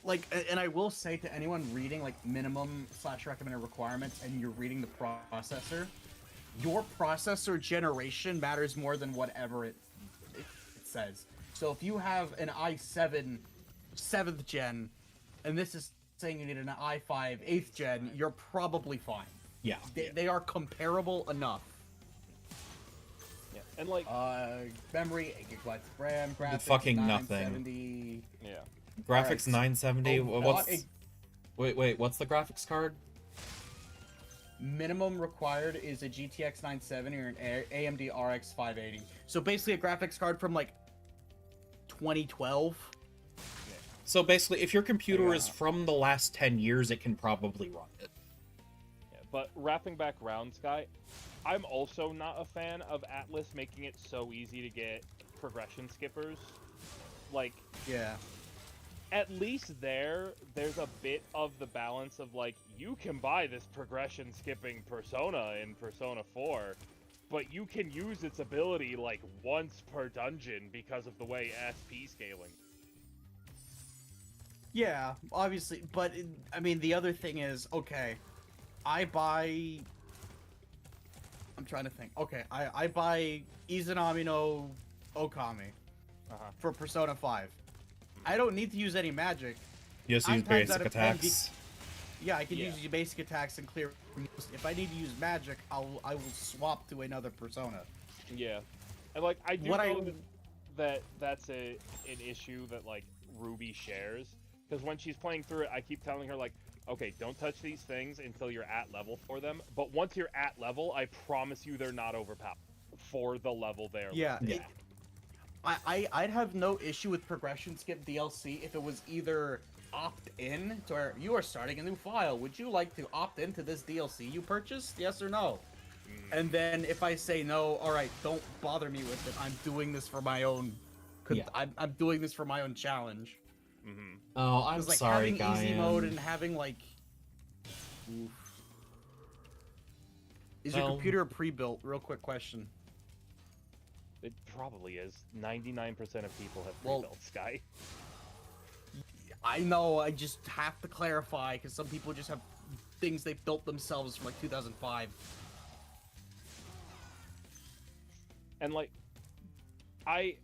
Like, and I will say to anyone reading like minimum / recommended requirements, and you're reading the processor, your processor generation matters more than whatever it says. So if you have an i7 7th gen, and this is saying you need an i5 8th gen, you're probably fine. Yeah. They are comparable enough. Yeah. And like Memory 8 gigabytes of RAM, graphics fucking 970. yeah. Graphics Alright. 970. Oh, What's wait? What's the graphics card? Minimum required is a GTX 970 or an AMD RX 580. So basically a graphics card from like 2012. So basically, if your computer is Yeah. from the last 10 years, it can probably run it. Yeah, but wrapping back around, Sky, I'm also not a fan of Atlas making it so easy to get progression skippers. Like, Yeah. at least there's a bit of the balance of, like, you can buy this progression skipping Persona in Persona 4, but you can use its ability, like, once per dungeon because of the way SP scaling. Yeah, obviously, but I mean the other thing is, okay, I'm trying to think. Okay, I buy Izanami no Okami Uh-huh. for Persona 5. I don't need to use any magic. You just 9 use times out basic of 10 attacks. Yeah, I can Yeah. use your basic attacks and clear. If I need to use magic, I will swap to another Persona. Yeah. And, like, I do What know that that's an issue that, like, Ruby shares. Because when she's playing through it, I keep telling her, like, okay, don't touch these things until you're at level for them. But once you're at level, I promise you they're not overpowered for the level they're Yeah, Yeah. I'd have no issue with progression skip DLC if it was either opt-in to where you are starting a new file. Would you like to opt into this DLC you purchased? Yes or no? And then if I say no, all right, don't bother me with it. I'm doing this for my own. Yeah. I'm doing this for my own challenge. Mm-hmm. Oh, I'm Because like sorry, having easy Guyan. mode and having like. Oof. Is your Well- computer pre-built? Real quick question. It probably is. 99% of people have Well- pre-built Sky. I know. I just have to clarify because some people just have things they built themselves from like 2005. And, like, I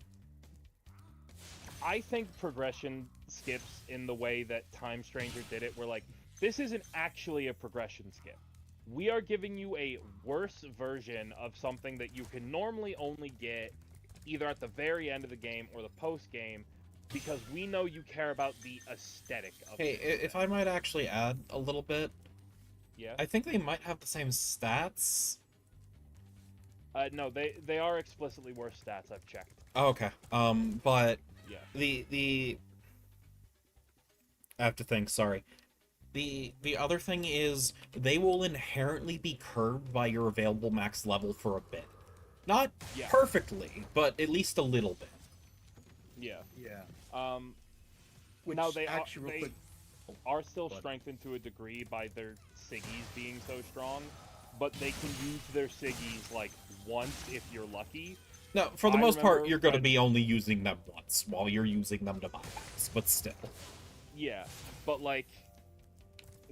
think progression skips in the way that Time Stranger did it, where, like, this isn't actually a progression skip. We are giving you a worse version of something that you can normally only get either at the very end of the game or the post-game, because we know you care about the aesthetic of Hey, it. if I might actually add a little bit, Yeah? I think they might have the same stats. No, they are explicitly worse stats, I've checked. Oh, okay. But Yeah. the I have to think. Sorry. The other thing is they will inherently be curbed by your available max level for a bit. Not Yeah. perfectly, but at least a little bit. Yeah. Yeah. Which Now they actually, are, real quick, are still But- strengthened to a degree by their Siggies being so strong, but they can use their Siggies like once if you're lucky. No, for the I most part, remember you're going to when- be only using them once while you're using them to buy packs, but still. Yeah, but like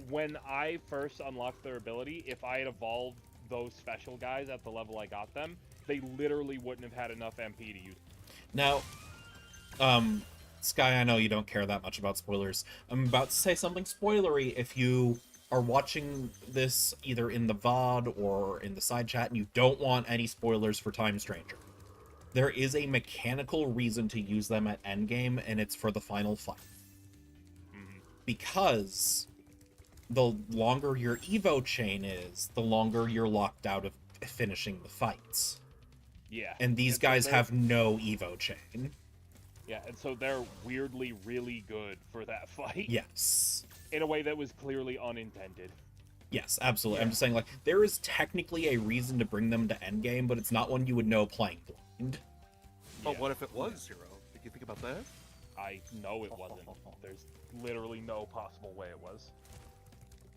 when I first unlocked their ability, if I had evolved those special guys at the level I got them, they literally wouldn't have had enough MP to use. Now, Sky, I know you don't care that much about spoilers. I'm about to say something spoilery. If you are watching this either in the VOD or in the side chat and you don't want any spoilers for Time Stranger, there is a mechanical reason to use them at endgame, and it's for the final fight. Because the longer your Evo chain is, the longer you're locked out of finishing the fights. Yeah. And these so guys they're- have no Evo chain. Yeah, and so they're weirdly really good for that fight. Yes. In a way that was clearly unintended. Yes, absolutely. Yeah. I'm just saying, like, there is technically a reason to bring them to endgame, but it's not one you would know playing blind. But Yeah. what if it was Zero? Did you think about that? I know it wasn't. There's literally no possible way it was.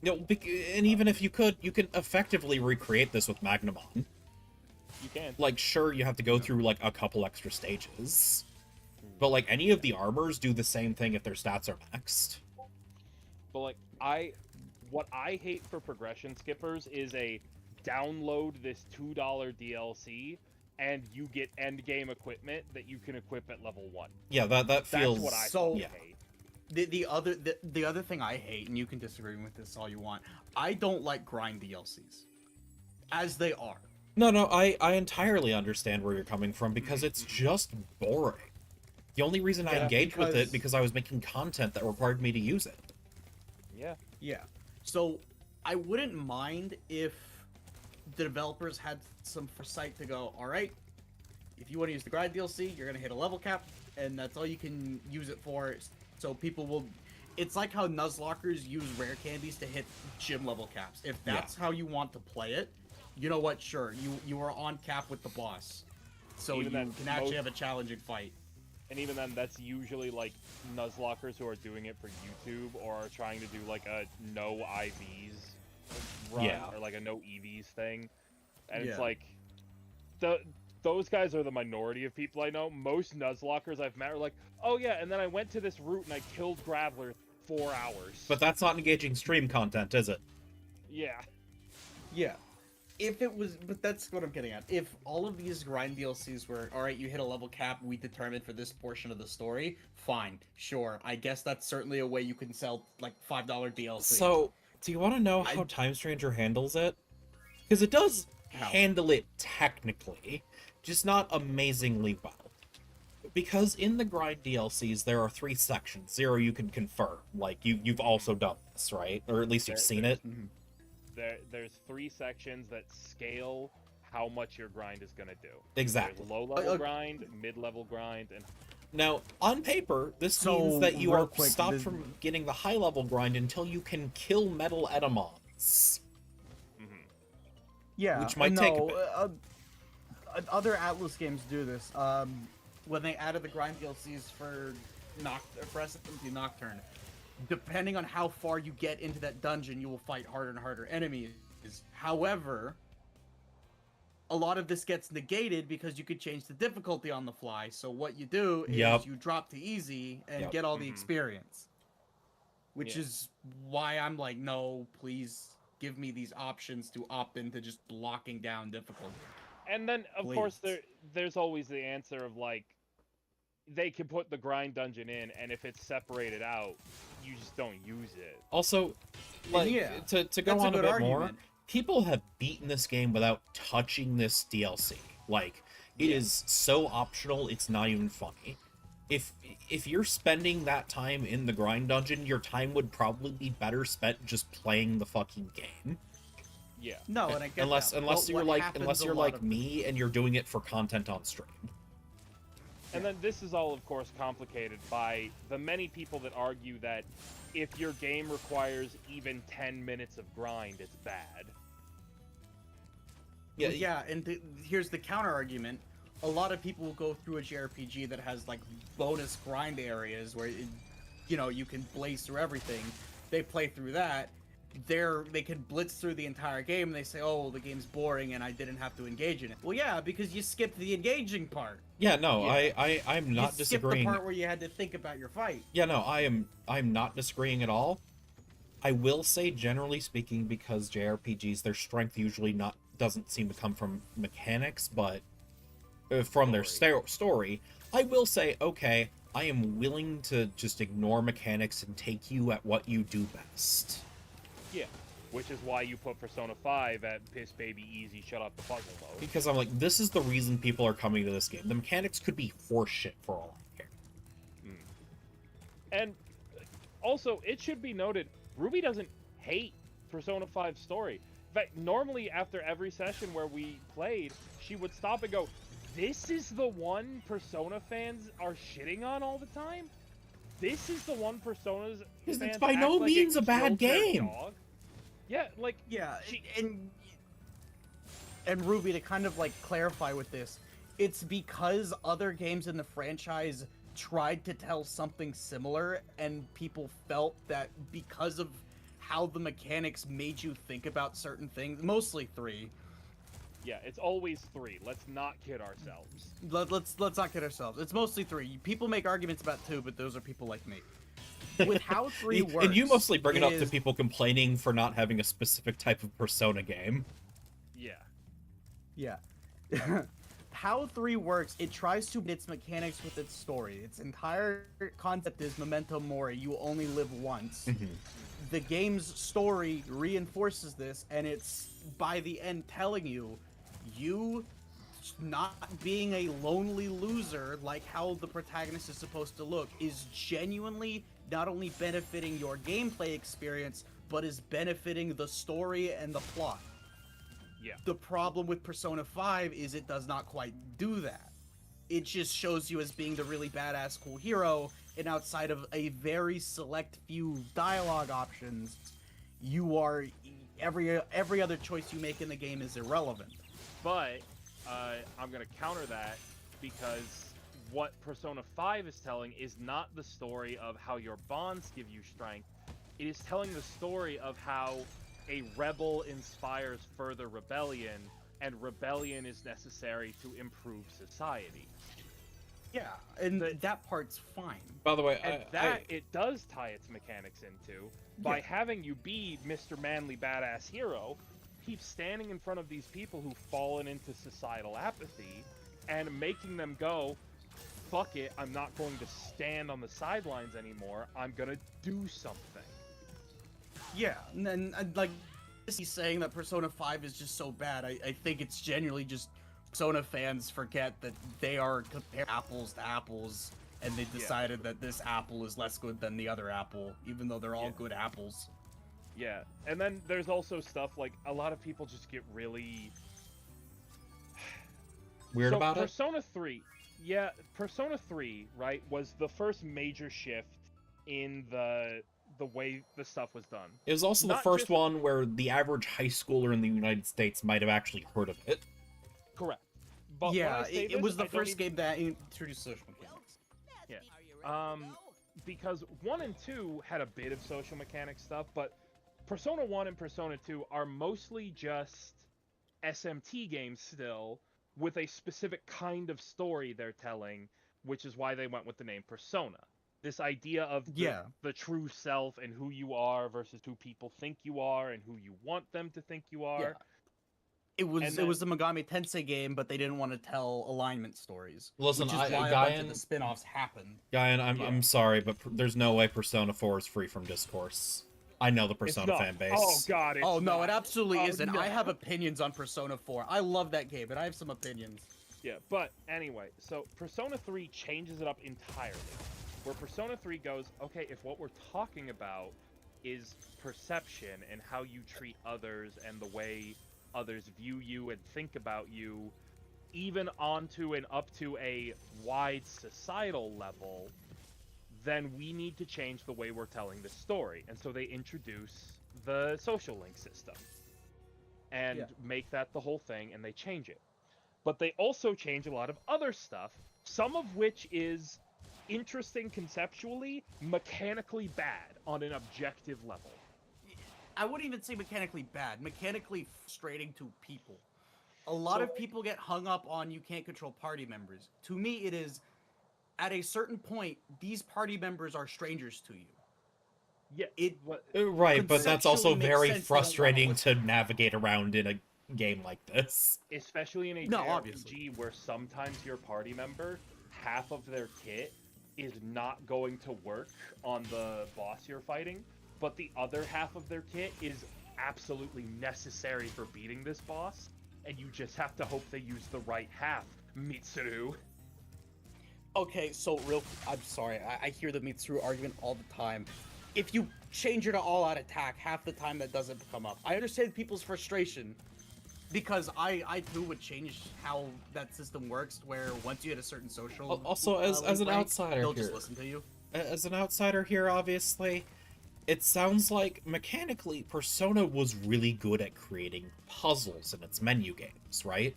You know, and even if you could, you can effectively recreate this with Magnamon. You can. Like, sure, you have to go through, like, a couple extra stages. But, like, any of the armors do the same thing if their stats are maxed. But like what I hate for progression skippers is a download this $2 DLC and you get end game equipment that you can equip at level 1. Yeah, that feels... That's what I So- yeah. hate. The other thing I hate, and you can disagree with this all you want, I don't like grind DLCs. As they are. No, I entirely understand where you're coming from, because it's just boring. The only reason I Yeah, engaged with it because- because I was making content that required me to use it. Yeah. Yeah. So I wouldn't mind if the developers had some foresight to go, all right, if you want to use the grind DLC, you're going to hit a level cap, and that's all you can use it for. So people will... It's like how Nuzlockers use rare candies to hit gym level caps. If that's how you want to play it, you know what? Sure, you are on cap with the boss. So Even you then, can actually most- have a challenging fight. And even then, that's usually like Nuzlockers who are doing it for YouTube or are trying to do like a no IVs run Yeah. or like a no EVs thing. And it's Yeah. like those guys are the minority of people I know. Most Nuzlockers I've met are like, oh yeah, and then I went to this route and I killed Graveler 4 hours. But that's not engaging stream content, is it? yeah. Yeah. If it was, but that's what I'm getting at. If all of these grind DLCs were, all right, you hit a level cap, we determined for this portion of the story, fine, sure. I guess that's certainly a way you can sell like $5 DLC. So, do you want to know how Time Stranger handles it? Because it does How? handle it technically, just not amazingly well. Because in the grind DLCs, there are 3 sections. Zero, you can confirm. Like, you've also done this, right? Or at least you've seen it. There's 3 sections that scale how much your grind is gonna do. Exactly. There's low level grind, mid level grind, and Now, on paper, this So, means that you real are quick, stopped the- from getting the high level grind until you can kill metal Edamons. yeah, which might take a no, bit. Other Atlas games do this. When they added the grind DLCs for SMT Nocturne, depending on how far you get into that dungeon, you will fight harder and harder enemies. However, a lot of this gets negated because you could change the difficulty on the fly. So what you do is Yep. you drop to easy and Yep. get all the experience. Which Yeah. is why I'm like, no, please give me these options to opt into just blocking down difficulty. And then, of course, Please. there's always the answer of, like, they can put the grind dungeon in, and if it's separated out, you just don't use it. Also, like, yeah, to go that's a on a good bit more, argument. people have beaten this game without touching this DLC. Like, it is so optional, it's not even funny. If you're spending that time in the grind dungeon, your time would probably be better spent just playing the fucking game. Yeah. No, and I get Unless that. unless but you're what like happens unless a you're lot like of- me and you're doing it for content on stream. And then this is all, of course, complicated by the many people that argue that if your game requires even 10 minutes of grind, it's bad. Yeah, Well, yeah, and here's the counter argument. A lot of people will go through a JRPG that has like bonus grind areas where you can blaze through everything. They play through that. They can blitz through the entire game and they say, "Oh, the game's boring and I didn't have to engage in it." Well, yeah, because you skipped the engaging part. Yeah, no, Yeah. I'm not you skipped the disagreeing. part where you had to think about your fight. Yeah, no, I'm not disagreeing at all. I will say, generally speaking, because JRPGs, their strength usually doesn't seem to come from mechanics, but from their story. I will say, okay, I am willing to just ignore mechanics and take you at what you do best. Yeah. Which is why you put Persona 5 at Piss Baby Easy Shut Up the Puzzle mode. Because I'm like, this is the reason people are coming to this game. The mechanics could be horseshit for all I care. And also, it should be noted, Ruby doesn't hate Persona 5's story. In fact, normally after every session where we played, she would stop and go, this is the one Persona fans are shitting on all the time? This is the one Persona's It's fans by act no like it means a bad killed their game. dog? Yeah, like Yeah, she- and Ruby, to kind of like clarify with this, it's because other games in the franchise tried to tell something similar, and people felt that because of how the mechanics made you think about certain things, mostly 3. yeah, it's always 3. Let's not kid ourselves. Let's not kid ourselves. It's mostly 3. People make arguments about 2, but those are people like me. With how 3 works, And you mostly bring it up to is- people complaining for not having a specific type of Persona game. Yeah. Yeah. How 3 works, it tries to its mechanics with its story. Its entire concept is memento mori, you only live once. The game's story reinforces this, and it's by the end telling you, you not being a lonely loser like how the protagonist is supposed to look is genuinely not only benefiting your gameplay experience, but is benefiting the story and the plot. Yeah. The problem with Persona 5 is it does not quite do that. It just shows you as being the really badass cool hero, and outside of a very select few dialogue options, you are every other choice you make in the game is irrelevant. But I'm gonna counter that because what Persona 5 is telling is not the story of how your bonds give you strength. It is telling the story of how a rebel inspires further rebellion, and rebellion is necessary to improve society. Yeah, and that part's fine. By the way, And it does tie its mechanics into by having you be Mr. Manly Badass Hero, keep standing in front of these people who've fallen into societal apathy and making them go, fuck it, I'm not going to stand on the sidelines anymore, I'm gonna do something. Yeah, and then like he's saying that Persona 5 is just so bad. I think it's genuinely just Persona fans forget that they are comparing apples to apples, and they decided that this apple is less good than the other apple, even though they're all good apples. Yeah, and then there's also stuff like a lot of people just get really weird about Persona 3, yeah, Persona 3, right, was the first major shift in the way the stuff was done. it was also the Not first just- one where the average high schooler in the United States might have actually heard of it. Correct. But when Yeah, I say it this, was the I don't first even- game that introduced social mechanics. Because 1 and 2 had a bit of social mechanic stuff, but Persona 1 and Persona 2 are mostly just SMT games still, with a specific kind of story they're telling, which is why they went with the name Persona. This idea of the true self and who you are versus who people think you are and who you want them to think you are. Yeah. It was And it was the Megami Tensei game, but they didn't want to tell alignment stories. Listen, which is why a bunch of the spin-offs happened. Guy, and I'm Yeah. sorry, but there's no way Persona 4 is free from discourse. I know the It's Persona not. fan base. Oh god, it's Oh no, not. it absolutely Oh, isn't. no. I have opinions on Persona 4. I love that game, and I have some opinions. Yeah, but anyway, so Persona 3 changes it up entirely. Where Persona 3 goes, okay, if what we're talking about is perception and how you treat others and the way others view you and think about you, even onto and up to a wide societal level, then we need to change the way we're telling the story. And so they introduce the social link system and make that the whole thing, and they change it. But they also change a lot of other stuff, some of which is interesting conceptually, mechanically bad on an objective level. I wouldn't even say mechanically bad, mechanically frustrating to people. A lot of people get hung up on you can't control party members. To me, it is, at a certain point, these party members are strangers to you. Yeah, Right, but that's also conceptually makes very sense, they don't frustrating wanna to navigate around in a game like this. especially in a No, JRPG obviously. where sometimes your party member, half of their kit is not going to work on the boss you're fighting, but the other half of their kit is absolutely necessary for beating this boss, and you just have to hope they use the right half, Mitsuru. Okay, so I'm sorry, I hear the Mitsuru argument all the time. If you change it to all-out attack, half the time that doesn't come up. I understand people's frustration, because I too would change how that system works, where once you hit a certain social. Also, as an rank, outsider they'll here, just listen to you. as an outsider here, obviously, it sounds like mechanically Persona was really good at creating puzzles in its menu games, right?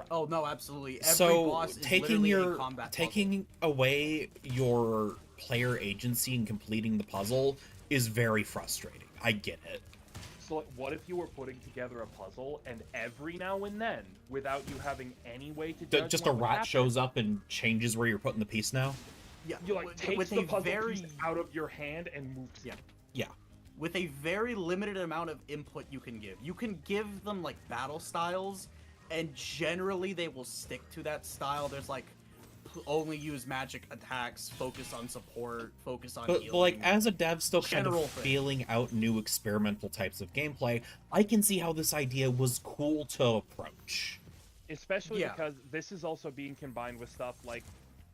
Oh no, absolutely. Every So boss is taking literally a combat taking away your player agency and completing the puzzle is very frustrating. I get it. So like, what if you were putting together a puzzle and every now and then, without you having any way to judge Just a what would rat happen, shows up and changes where you're putting the piece now? Yeah, you like take with the a puzzle very piece out of your hand and move to Yeah. Yeah. with a very limited amount of input you can give. You can give them like battle styles, and generally they will stick to that style. There's like only use magic attacks, focus on support, focus on But healing. like, as a dev still kind General of thing. feeling out new experimental types of gameplay, I can see how this idea was cool to approach. Especially Yeah. because this is also being combined with stuff like,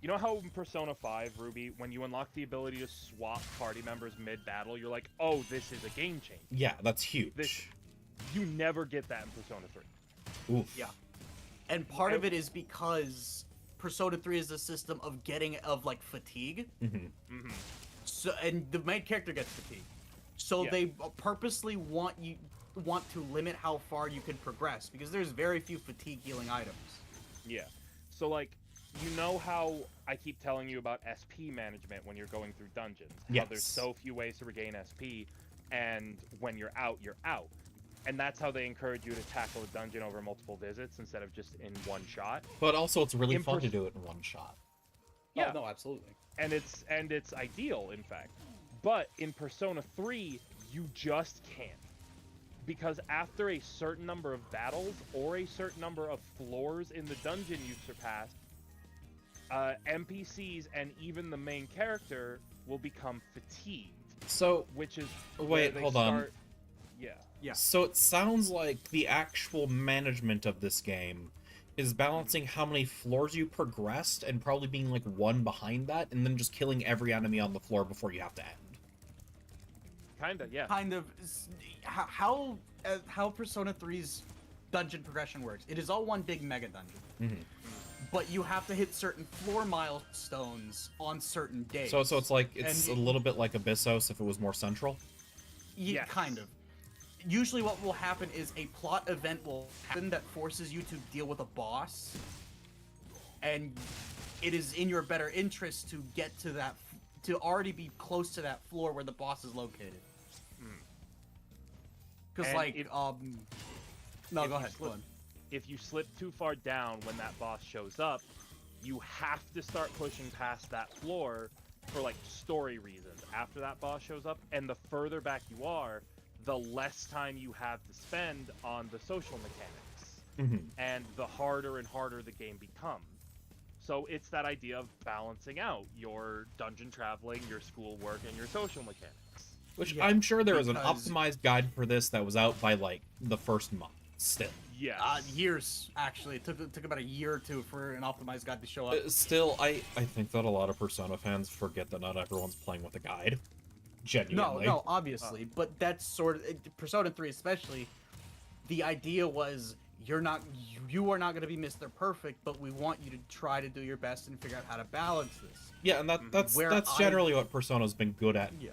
you know how in Persona 5, Ruby, when you unlock the ability to swap party members mid-battle, you're like, oh, this is a game changer. Yeah, that's huge. You never get that in Persona 3. Oof. Yeah. And part of it is because Persona 3 is a system of like fatigue. Mm-hmm. So and the main character gets fatigue. So Yeah. they purposely want to limit how far you can progress because there's very few fatigue healing items. Yeah. So, like, you know how I keep telling you about SP management when you're going through dungeons? How Yes. there's so few ways to regain SP, and when you're out, you're out. And that's how they encourage you to tackle a dungeon over multiple visits instead of just in one shot. But also, it's really In fun to do it in one shot. Yeah. Oh, no, absolutely. And it's ideal, in fact. But in Persona 3, you just can't. Because after a certain number of battles or a certain number of floors in the dungeon you've surpassed, NPCs and even the main character will become fatigued, So, which is Wait, where they hold on. start... Yeah. Yeah. so it sounds like the actual management of this game is balancing how many floors you progressed and probably being like one behind that, and then just killing every enemy on the floor before you have to end. Kinda, yeah. Kind of how Persona 3's dungeon progression works. It is all one big mega dungeon. Mhm. But you have to hit certain floor milestones on certain days. So it's like it's And a little bit like Abyssos if it was more central. Yeah, Yes. kind of. Usually what will happen is a plot event will happen that forces you to deal with a boss. And it is in your better interest to get to that, to already be close to that floor where the boss is located. Because, And like, if- No, if go you ahead. slip- Go on. If you slip too far down when that boss shows up, you have to start pushing past that floor for like story reasons after that boss shows up, and the further back you are, the less time you have to spend on the social mechanics, and the harder and harder the game becomes. So it's that idea of balancing out your dungeon traveling, your schoolwork, and your social mechanics. Which Yeah, I'm sure there was an because- optimized guide for this that was out by like the first month. Still, Yes. Years, actually. It took about a year or two for an optimized guide to show up. I think that a lot of Persona fans forget that not everyone's playing with a guide. Genuinely. No, obviously, but that's sort of Persona 3 especially. The idea was you are not going to be Mr. Perfect, but we want you to try to do your best and figure out how to balance this. Yeah, and that's Where that's I- generally what Persona's been good at Yeah.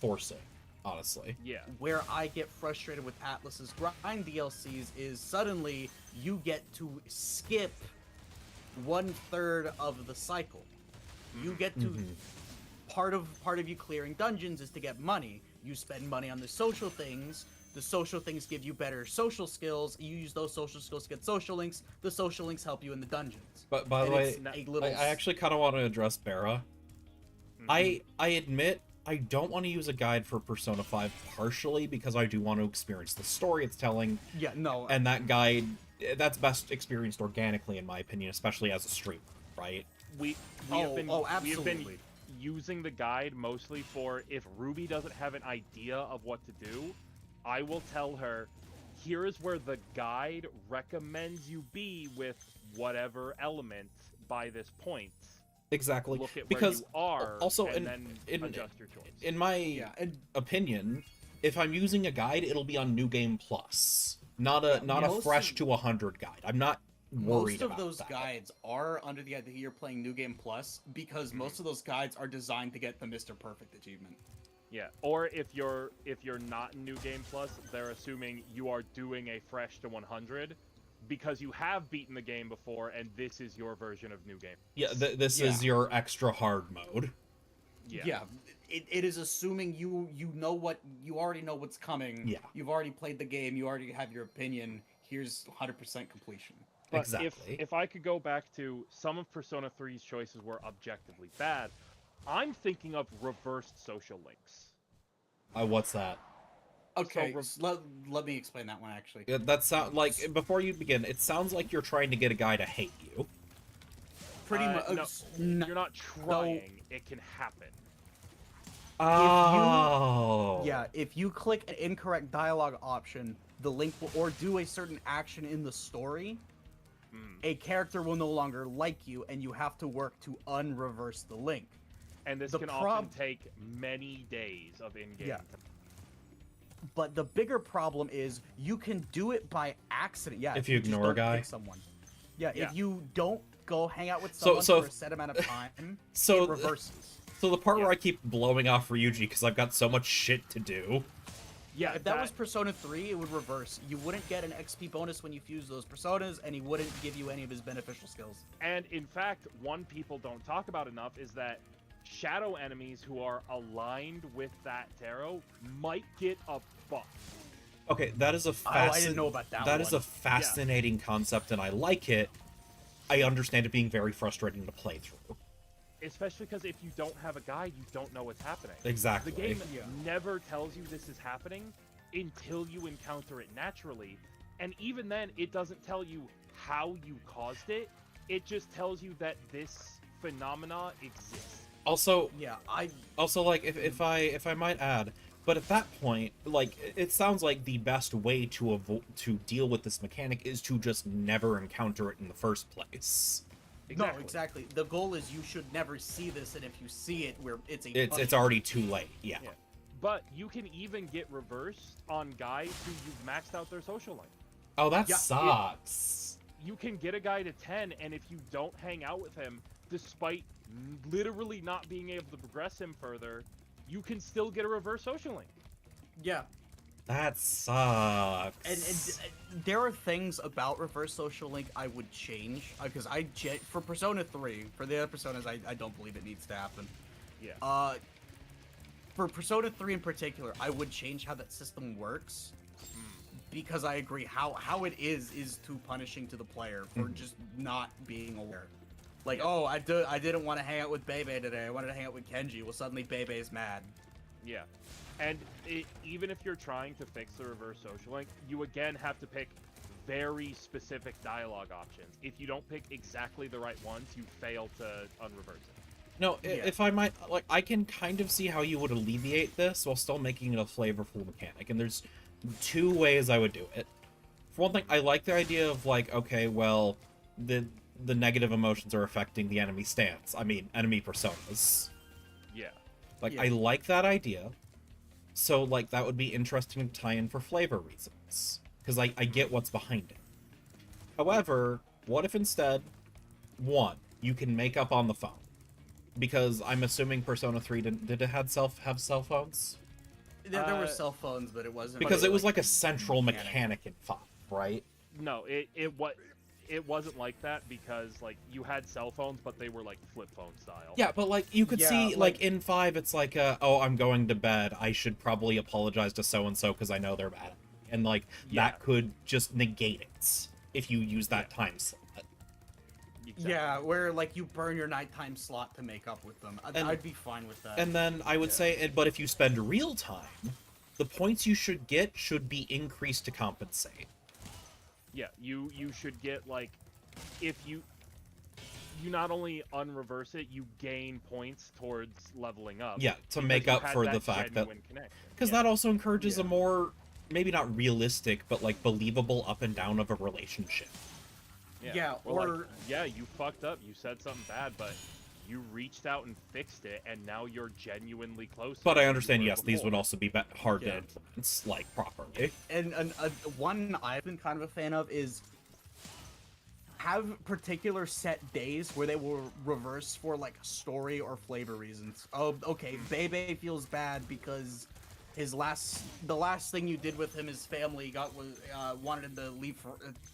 forcing, honestly. Yeah. Where I get frustrated with Atlas's grind DLCs is suddenly you get to skip 1/3 of the cycle. You get to part of you clearing dungeons is to get money. You spend money on the social things. The social things give you better social skills. You use those social skills to get social links. The social links help you in the dungeons. But by the And way, it's a little I actually kind of want to address Barra. I admit I don't want to use a guide for Persona 5 partially because I do want to experience the story it's telling, yeah, no, and that guide that's best experienced organically in my opinion, especially as a streamer, right? We Oh, have been oh, we have been absolutely. using the guide mostly for if Ruby doesn't have an idea of what to do, I will tell her, here is where the guide recommends you be with whatever element by this point. Exactly. Look at because where you are also and in- then in- adjust your choice. in my yeah, and opinion, if I'm using a guide, it'll be on New Game Plus, not a most fresh of- to 100 guide. I'm not worried Most of about those that. guides are under the idea you're playing New Game Plus because most of those guides are designed to get the Mr. Perfect achievement. Yeah, or if you're not in New Game Plus, they're assuming you are doing a fresh to 100 because you have beaten the game before, and this is your version of New Game. Yeah, this is your extra hard mode. Yeah. It is assuming you already know what's coming. Yeah. You've already played the game. You already have your opinion. Here's 100% completion. But Exactly. if I could go back to some of Persona 3's choices were objectively bad, I'm thinking of reversed social links. What's that? Okay, So let me explain that one actually. That sound like before you begin, it sounds like you're trying to get a guy to hate you. Pretty much. No, you're not trying. It can happen. Oh. Yeah, if you click an incorrect dialogue option, the link will, or do a certain action in the story, a character will no longer like you, and you have to work to unreverse the link. And this The can prob- often take many days of in-game Yeah. time. But the bigger problem is you can do it by accident. Yeah, If you just ignore a don't guy? pick someone. Yeah, Yeah. if you don't go hang out with So- someone so- for a set amount of time, So- it reverses. So the part Yeah. where I keep blowing off Ryuji because I've got so much shit to do. Yeah, If that was Persona 3, it would reverse. You wouldn't get an XP bonus when you fuse those personas, and he wouldn't give you any of his beneficial skills. And in fact, one people don't talk about enough is that shadow enemies who are aligned with that tarot might get a buff. Okay, that is a I didn't know about that That is one. a fascinating concept, and I like it. I understand it being very frustrating to play through. Especially because if you don't have a guide, you don't know what's happening. Exactly. The game never tells you this is happening until you encounter it naturally. And even then, it doesn't tell you how you caused it. It just tells you that this phenomena exists. Also, Yeah, like if I might add, but at that point, like it sounds like the best way to deal with this mechanic is to just never encounter it in the first place. No, exactly. The goal is you should never see this, and if you see it, it's It's already too late. Yeah. Yeah. But you can even get reversed on guys who you've maxed out their social link. Oh, that Yeah, sucks. You can get a guy to 10, and if you don't hang out with him, despite literally not being able to progress him further, you can still get a reverse social link. Yeah, That sucks. and there are things about reverse social link I would change because for Persona 3, for the other Personas, I don't believe it needs to happen. Yeah. For Persona 3 in particular, I would change how that system works because I agree how it is too punishing to the player for just not being aware. Like, oh, I didn't want to hang out with Bebe today. I wanted to hang out with Kenji. Well, suddenly Bebe is mad. Yeah. And even if you're trying to fix the reverse social link, you again have to pick very specific dialogue options. If you don't pick exactly the right ones, you fail to unreverse it. No, Yeah. if I might, like, I can kind of see how you would alleviate this while still making it a flavorful mechanic, and there's two ways I would do it. For one thing, I like the idea of, like, okay, well, the negative emotions are affecting the enemy stance. I mean, enemy personas. Yeah. Like, Yeah. I like that idea. So, like, that would be interesting to tie in for flavor reasons. Because I get what's behind it. However, what if instead, one, you can make up on the phone? Because I'm assuming Persona 3 did it have cell phones? There were cell phones, but it wasn't. Because it was like a central mechanic in 5, right? No, it wasn't like that because like you had cell phones, but they were like flip phone style. Yeah, but like you could Yeah, see, like- like in 5, it's like, oh, I'm going to bed. I should probably apologize to so and so because I know they're mad, and like Yeah. that could just negate it if you use that time slot. Exactly. Yeah, where like you burn your nighttime slot to make up with them. And- I'd be fine with that. And then I would say, but if you spend real time, the points you should get should be increased to compensate. Yeah, you should get like if you not only unreverse it, you gain points towards leveling up. Yeah, to because make you up had for the fact that genuine connection. because Yeah. that also encourages Yeah. a more maybe not realistic but like believable up and down of a relationship. Yeah, Or like, or- yeah, you fucked up. You said something bad, but You reached out and fixed it, and now you're genuinely close. But I than you understand, were yes, these would before. also be hard to Yeah. influence, like, properly. And one I've been kind of a fan of is have particular set days where they will reverse for like story or flavor reasons. Oh, okay, Bebe feels bad because the last thing you did with him, his family wanted him to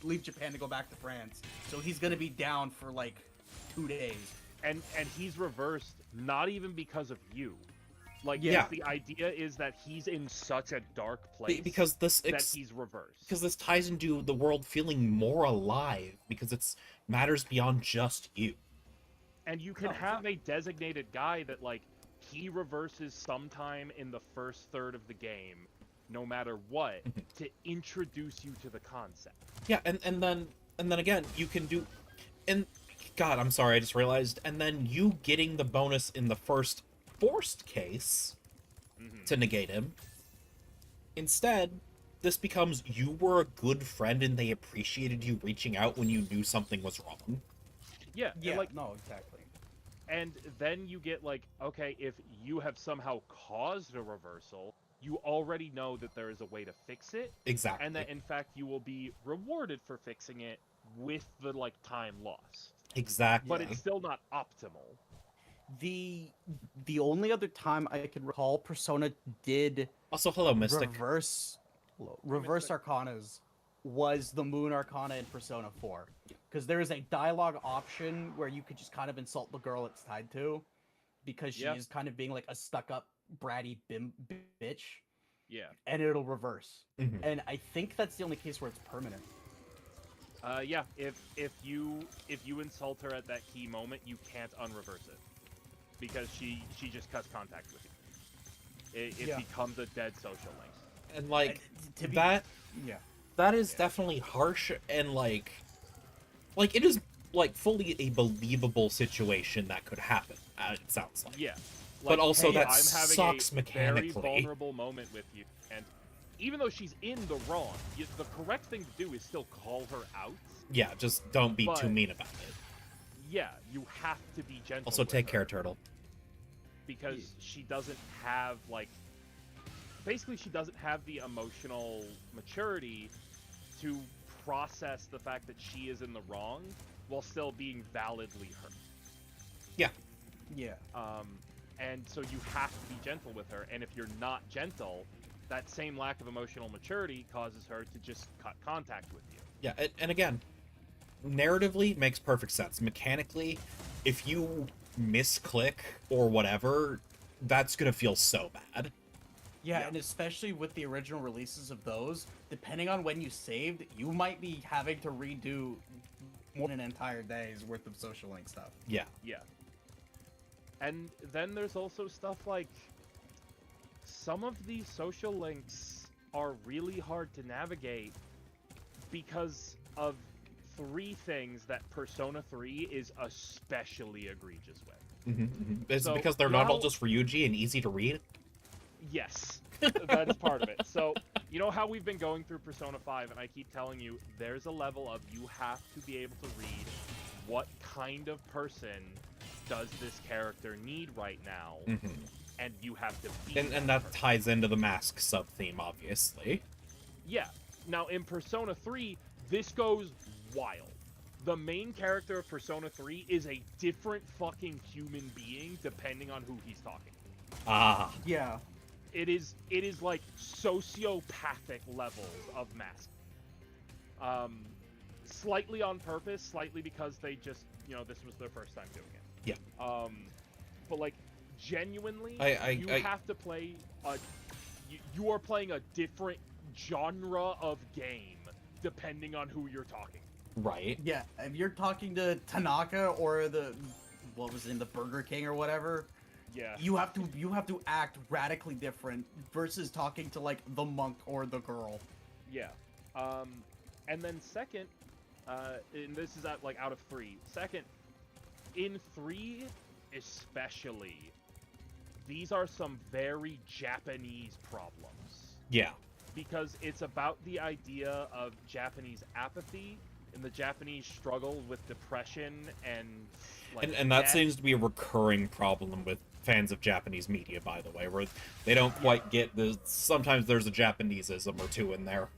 leave Japan to go back to France, so he's gonna be down for like 2 days. And he's reversed not even because of you. Like, Yeah. the idea is that he's in such a dark place Because this that he's reversed. because this ties into the world feeling more alive because it's matters beyond just you. And you can have a designated guy that, like, he reverses sometime in the first third of the game, no matter what, to introduce you to the concept. Yeah, and then again, you can do, and God, I'm sorry, I just realized, and then you getting the bonus in the first forced case to negate him. Instead, this becomes you were a good friend and they appreciated you reaching out when you knew something was wrong. Yeah, Yeah, and, like, no, exactly. and then you get, like, okay, if you have somehow caused a reversal, you already know that there is a way to fix it, Exactly. and that, in fact, you will be rewarded for fixing it with the, like, time lost. Exactly. But it's still not optimal. The only other time I can recall Persona did Also, hello, Mystic. reverse arcanas was the Moon Arcana in Persona 4. Because there is a dialogue option where you could just kind of insult the girl it's tied to, because she is kind of being like a stuck-up, bratty bitch, Yeah. and it'll reverse. Mhm. And I think that's the only case where it's permanent. Yeah. If you insult her at that key moment, you can't unreverse it, because she just cuts contact with you. It becomes a dead social link. And like To be- that Yeah. that is definitely harsh and like it is like fully a believable situation that could happen. It sounds like. Yeah. But also that I'm having sucks a mechanically. very vulnerable moment with you, and even though she's in the wrong, the correct thing to do is still call her out. Yeah, just don't be too But- mean about it. Yeah, you have to be gentle. Also, with take her, care, Turtle. because she doesn't have, like, basically she doesn't have the emotional maturity to process the fact that she is in the wrong while still being validly hurt. Yeah. Yeah. And so you have to be gentle with her, and if you're not gentle, that same lack of emotional maturity causes her to just cut contact with you. Yeah, and again, narratively it makes perfect sense. Mechanically, if you misclick or whatever, that's gonna feel so bad. Yeah, Yeah. and especially with the original releases of those, depending on when you saved, you might be having to redo more than an entire day's worth of social link stuff. Yeah. Yeah. And then there's also stuff like, some of these social links are really hard to navigate because of 3 things that Persona 3 is especially egregious with. Is So, it because they're not all now- just for Yuji and easy to read? Yes, that is part of it. So, you know how we've been going through Persona 5, and I keep telling you, there's a level of you have to be able to read what kind of person does this character need right now, and you have to be And that person. ties into the mask sub-theme, obviously. Yeah. Now, in Persona 3, this goes wild. The main character of Persona 3 is a different fucking human being depending on who he's talking to. Ah. Yeah. It is like sociopathic levels of mask. Slightly on purpose, slightly because they just, this was their first time doing it. Yeah. But like, genuinely, you I- have to play you are playing a different genre of game depending on who you're talking. Right. Yeah, if you're talking to Tanaka or the Burger King or whatever, Yeah. you have to act radically different versus talking to like the monk or the girl. Yeah. And then second, and this is out of 3. Second, in 3 especially, these are some very Japanese problems. Yeah. Because it's about the idea of Japanese apathy, and the Japanese struggle with depression and like And that death. seems to be a recurring problem with fans of Japanese media, by the way, where they don't quite get the. Sometimes there's a Japaneseism or two in there.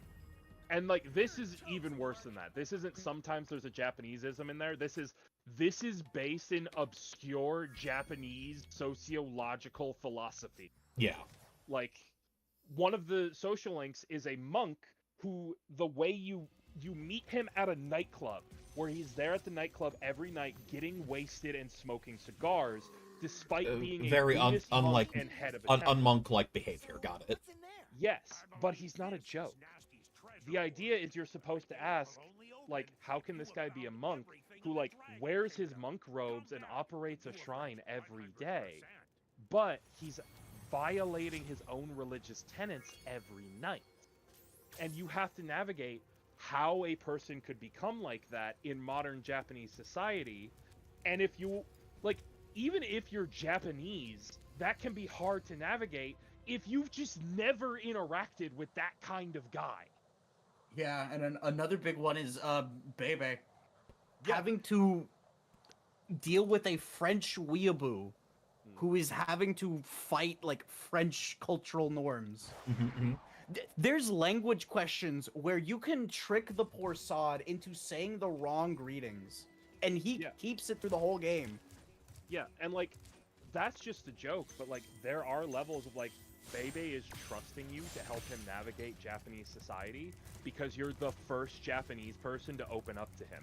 And like this is even worse than that. This isn't sometimes there's a Japaneseism in there. This is based in obscure Japanese sociological philosophy. Yeah. Like one of the social links is a monk who the way you meet him at a nightclub where he's there at the nightclub every night getting wasted and smoking cigars despite being a very Buddhist monk unlike and head of a temple. unmonk-like behavior. Got it. Yes, but he's not a joke. The idea is you're supposed to ask, like, how can this guy be a monk who, like, wears his monk robes and operates a shrine every day, but he's violating his own religious tenets every night? And you have to navigate how a person could become like that in modern Japanese society. And if you, like, even if you're Japanese, that can be hard to navigate if you've just never interacted with that kind of guy. Yeah, and another big one is Bebe Yeah. having to deal with a French weeaboo who is having to fight like French cultural norms. Mm-hmm. There's language questions where you can trick the poor sod into saying the wrong greetings, and he Yeah. keeps it through the whole game. Yeah, and like, that's just a joke, but like, there are levels of like, Bebe is trusting you to help him navigate Japanese society because you're the first Japanese person to open up to him.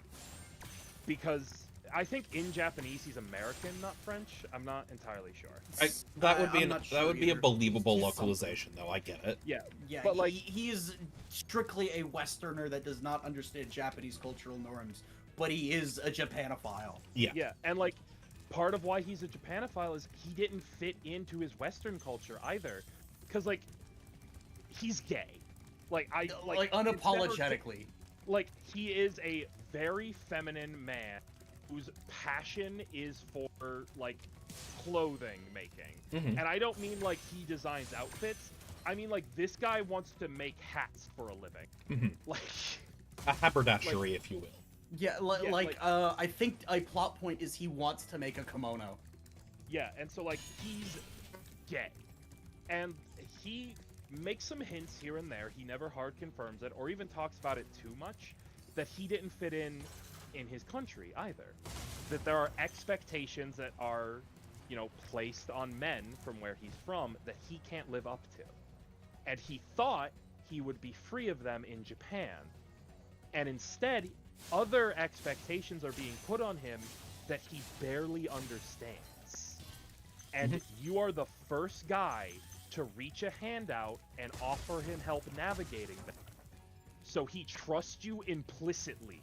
Because I think in Japanese he's American, not French. I'm not entirely sure. That would be I'm not that sure would be a either. believable He's localization, though. I get it. Yeah, Yeah, but like, he is strictly a Westerner that does not understand Japanese cultural norms, but he is a Japanophile. yeah, and like, part of why he's a Japanophile is he didn't fit into his Western culture either, because like, he's gay. Like Like it's never- unapologetically. like he is a very feminine man whose passion is for like clothing making. Mhm. And I don't mean like he designs outfits. I mean like this guy wants to make hats for a living. Mhm. Like A haberdashery, if you will. Yeah, Yeah, like- I think a plot point is he wants to make a kimono. yeah, and so like he's gay. And he makes some hints here and there. He never hard confirms it or even talks about it too much that he didn't fit in his country either. That there are expectations that are, you know, placed on men from where he's from that he can't live up to. And he thought he would be free of them in Japan. And instead, other expectations are being put on him that he barely understands. And you are the first guy to reach a hand out and offer him help navigating them. So he trusts you implicitly,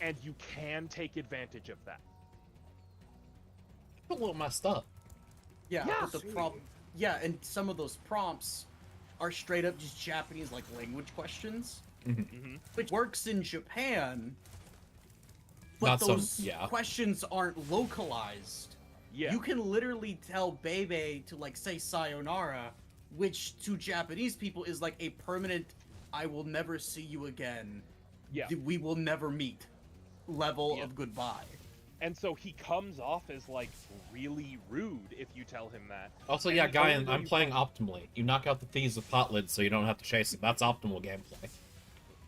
and you can take advantage of that. A little messed up. Yeah, Yeah. but the problem. Yeah, and some of those prompts are straight up just Japanese like language questions, Mm-hmm. which works in Japan. But Not some- those yeah. questions aren't localized. Yeah. You can literally tell Bebe to like say sayonara, which to Japanese people is like a permanent "I will never see you again. Yeah. We will never meet" level Yeah. of goodbye. And so he comes off as like really rude if you tell him that. Also, And yeah, the Guy, only way I'm you playing find- optimally. You knock out the thieves with pot lids so you don't have to chase them. That's optimal gameplay.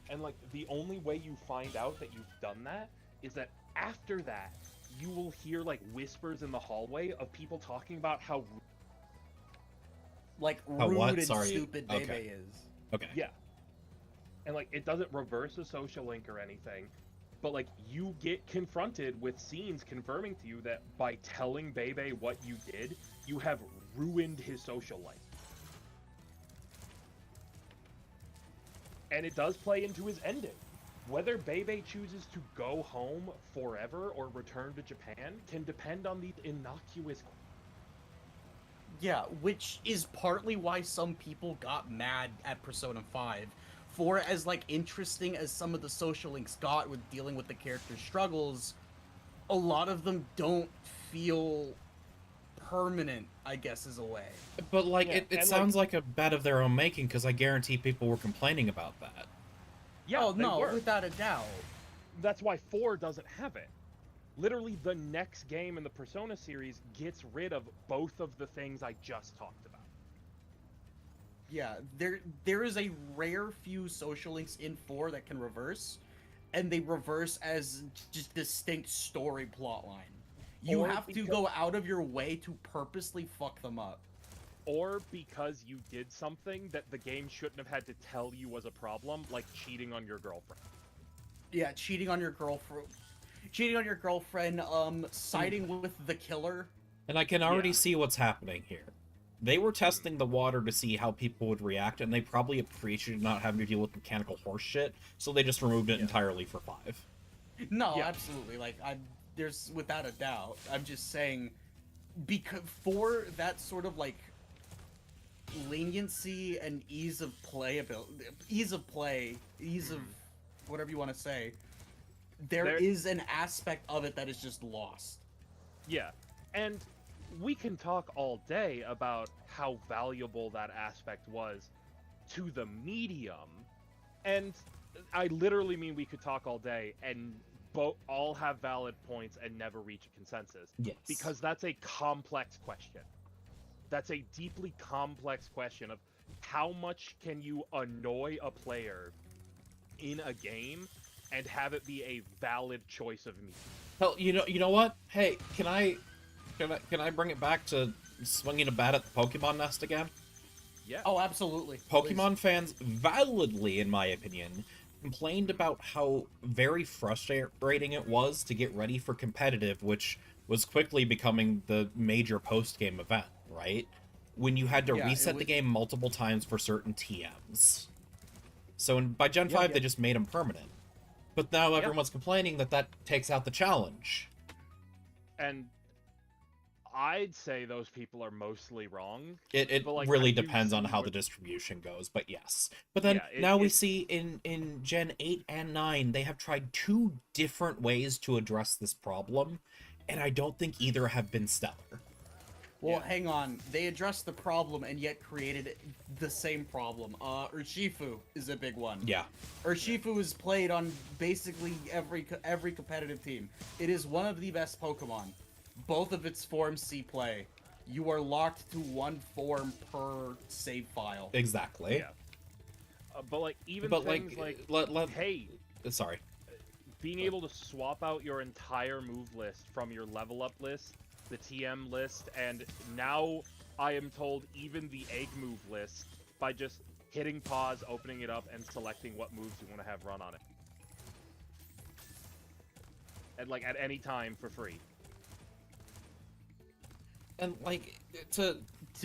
And like the only way you find out that you've done that is that after that you will hear like whispers in the hallway of people talking about how Like How rude what? and Sorry. stupid Okay. Bebe is. Okay. yeah. And like it doesn't reverse a social link or anything, but like you get confronted with scenes confirming to you that by telling Bebe what you did, you have ruined his social life. And it does play into his ending. Whether Bebe chooses to go home forever or return to Japan can depend on these innocuous. Yeah, which is partly why some people got mad at Persona 5. For as like interesting as some of the social links got with dealing with the character's struggles, a lot of them don't feel permanent, I guess is a way. But, like, Yeah, it and, sounds like a bet of their own making, because I guarantee people were complaining about that. Yeah, Oh they no, were. without a doubt. that's why 4 doesn't have it. Literally, the next game in the Persona series gets rid of both of the things I just talked about. Yeah, there is a rare few social links in 4 that can reverse, and they reverse as just distinct story plotline. You Or have to go out of your way to purposely fuck them up. Or because you did something that the game shouldn't have had to tell you was a problem, like cheating on your girlfriend. Yeah, cheating on your girlfriend, siding with the killer. And I can already Yeah. see what's happening here. They were testing the water to see how people would react, and they probably appreciated not having to deal with mechanical horse shit, so they just removed it entirely for 5. No, Yeah. absolutely. Like, there's without a doubt. I'm just saying, because for that sort of like leniency and ease of whatever you want to say, there is an aspect of it that is just lost. Yeah, and we can talk all day about how valuable that aspect was to the medium, and I literally mean we could talk all day and all have valid points and never reach a consensus. Yes. Because that's a complex question. That's a deeply complex question of how much can you annoy a player in a game and have it be a valid choice of media. Hell, you know what? Hey, can I bring it back to swinging a bat at the Pokemon Nest again? Yeah. Oh, absolutely. Pokemon fans, validly, in my opinion, complained about how very frustrating it was to get ready for competitive, which was quickly becoming the major post-game event, right? When you had to reset the game multiple times for certain TMs. So by Gen 5, they just made them permanent. But now everyone's complaining that takes out the challenge. And I'd say those people are mostly wrong. It but, like, really I do depends on see how what- the distribution goes, but yes. But then Yeah, now we see in Gen 8 and 9, they have tried 2 different ways to address this problem, and I don't think either have been stellar. Well, hang on. They addressed the problem and yet created the same problem. Urshifu is a big one. Yeah. Urshifu is played on basically every competitive team. It is one of the best Pokemon. Both of its forms see play. You are locked to one form per save file. Exactly. Yeah. But like even But things like hey, sorry. being able to swap out your entire move list from your level up list, the TM list, and now I am told even the egg move list by just hitting pause, opening it up, and selecting what moves you want to have run on it. And like at any time for free. And like to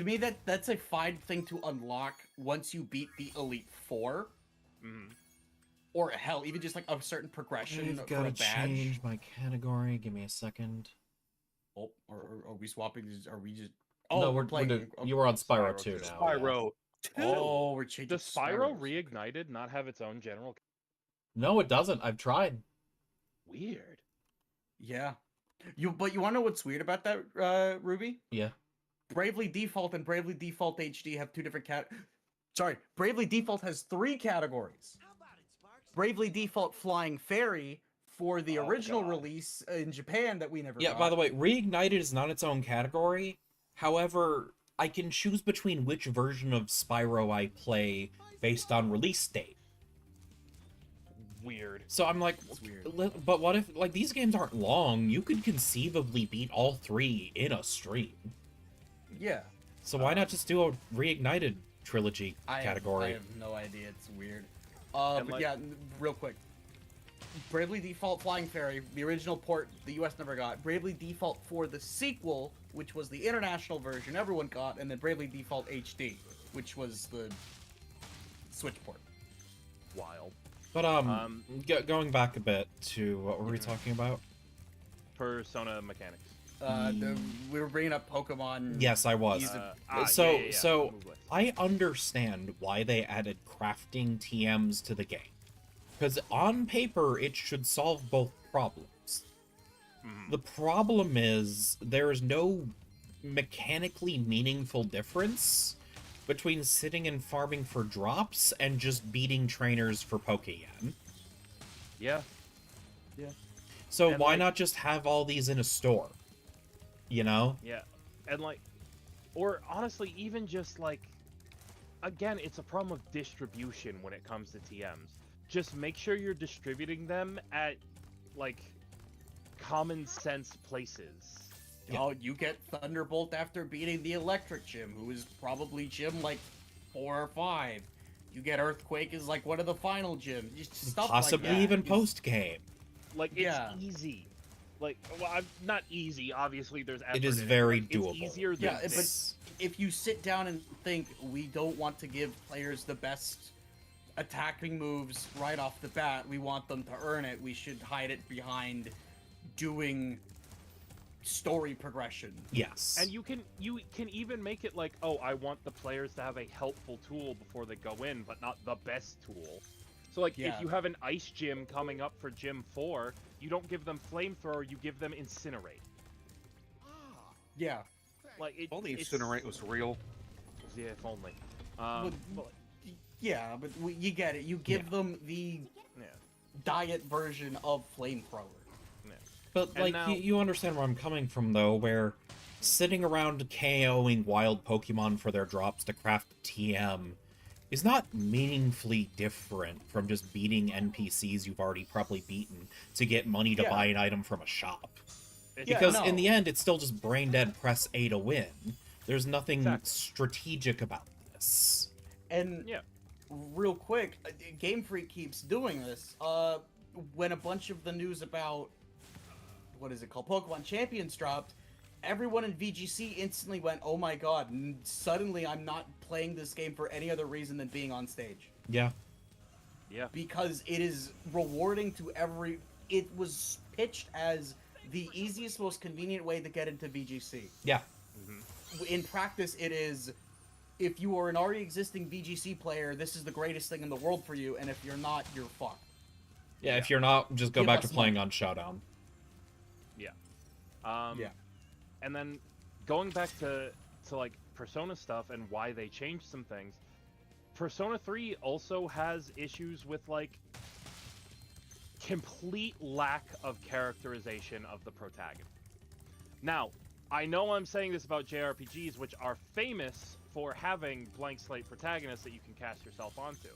me, that's a fine thing to unlock once you beat the Elite Four. Mm-hmm. Or hell, even just like a certain progression I've for a gotta badge. change my category. Give me a second. Oh, are we swapping? Are we just? Oh, No, we're playing. you were on Spyro Spyro 2 2. now. Spyro. Oh, we're changing. Does Spyro Spyros. Reignited not have its own general? No, it doesn't. I've tried. Weird. Yeah, but you want to know what's weird about that, Ruby? Yeah. Bravely Default and Bravely Default HD have 2 different Sorry, Bravely Default has 3 categories. Bravely Default Flying Fairy for the original release in Japan that we never got. By the way, Reignited is not its own category. However, I can choose between which version of Spyro I play based on release date. Weird. So I'm like, but what if, like, these games aren't long? You could conceivably beat all 3 in a stream. Yeah. So why not just do a Reignited trilogy category? I have no idea. It's weird. But yeah, real quick. Bravely Default Flying Fairy, the original port the US never got. Bravely Default for the sequel, which was the international version everyone got, and then Bravely Default HD, which was the Switch port. Wild. But going back a bit to what were we talking about? Persona mechanics. We were bringing up Pokemon. Yes, I was. So I understand why they added crafting TMs to the game. Because on paper, it should solve both problems. The problem is, there is no mechanically meaningful difference between sitting and farming for drops and just beating trainers for Pokeyen. Yeah. So And, why like- not just have all these in a store? You know? Yeah, and like, or honestly, even just like, again, it's a problem of distribution when it comes to TMs. Just make sure you're distributing them at like common sense places. Yeah. Oh, you get Thunderbolt after beating the Electric Gym, who is probably gym like 4 or 5. You get Earthquake as like one of the final gyms. Just stuff Possibly like that. even Just- post game. Like it's Yeah. easy. Like, well, not easy. Obviously, there's effort. It is in very but, like, doable. It's easier than Yeah, this. If you sit down and think we don't want to give players the best attacking moves right off the bat, we want them to earn it, we should hide it behind doing story progression. Yes. And you can even make it like, oh, I want the players to have a helpful tool before they go in, but not the best tool. So like Yeah. if you have an ice gym coming up for Gym 4, you don't give them flamethrower, you give them incinerate. Yeah. Like If only it's- Incinerate was real. Yeah, if only. But- But, Yeah, but you get it. You give them the yeah. diet version of Flamethrower. But, And like, now- you understand where I'm coming from, though, where sitting around KOing wild Pokemon for their drops to craft TM is not meaningfully different from just beating NPCs you've already probably beaten to get money to Yeah. buy an item from a shop. It's- Yeah, Because no. in the end, it's still just brain dead press A to win. There's nothing Exactly. strategic about this. And Yeah. real quick, Game Freak keeps doing this. When a bunch of the news about what is it called, Pokemon Champions dropped, everyone in VGC instantly went, "Oh my god!" And suddenly, I'm not playing this game for any other reason than being on stage Yeah. Yeah. because it is rewarding to every. It was pitched as the easiest, most convenient way to get into VGC. Yeah. In practice, it is, if you are an already existing VGC player, this is the greatest thing in the world for you, and if you're not, you're fucked. Yeah, if you're not, just go Give back to us playing money. on Showdown. Yeah. And then going back to like Persona stuff and why they changed some things. Persona 3 also has issues with like complete lack of characterization of the protagonist. Now, I know I'm saying this about JRPGs, which are famous for having blank slate protagonists that you can cast yourself onto.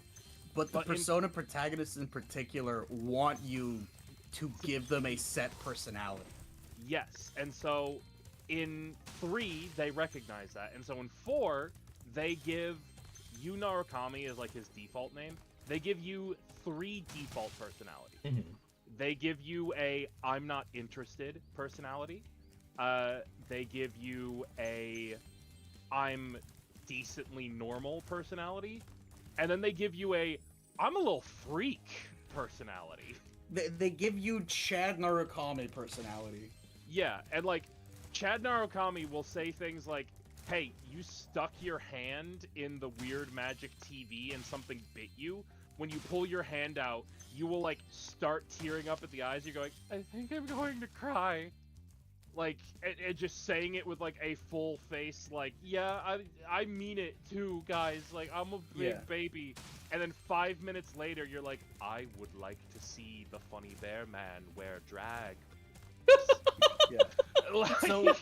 But the But in- Persona protagonists in particular want you to give them a set personality. Yes, and so in 3 they recognize that, and so in 4 they give you Narukami as like his default name. They give you 3 default personalities. Mhm. They give you a I'm not interested personality. They give you a I'm decently normal personality, and then they give you a I'm a little freak personality. They give you Chad Narukami personality. Yeah, and like Chad Narukami will say things like, "Hey, you stuck your hand in the weird magic TV and something bit you. When you pull your hand out, you will like start tearing up at the eyes. You're going, I think I'm going to cry." Like, and just saying it with like a full face, like, "Yeah, I mean it too, guys. Like, I'm a big Yeah. baby." And then 5 minutes later, you're like, "I would like to see the funny bear man wear drag." Yeah. Like- So,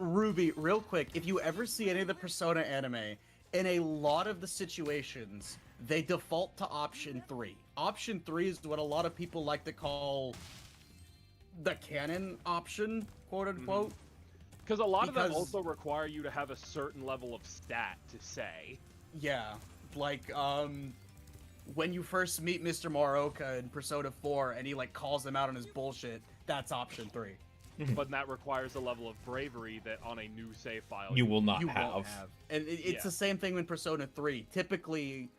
Ruby, real quick, if you ever see any of the Persona anime, in a lot of the situations, they default to option 3. Option 3 is what a lot of people like to call the canon option, quote unquote. Because a lot of them Because- also require you to have a certain level of stat to say. Yeah, like, when you first meet Mr. Moroka in Persona 4 and he, like, calls him out on his bullshit, that's option 3. But that requires a level of bravery that on a new save file You will not You have. won't have. And it's Yeah. the same thing in Persona 3. Typically,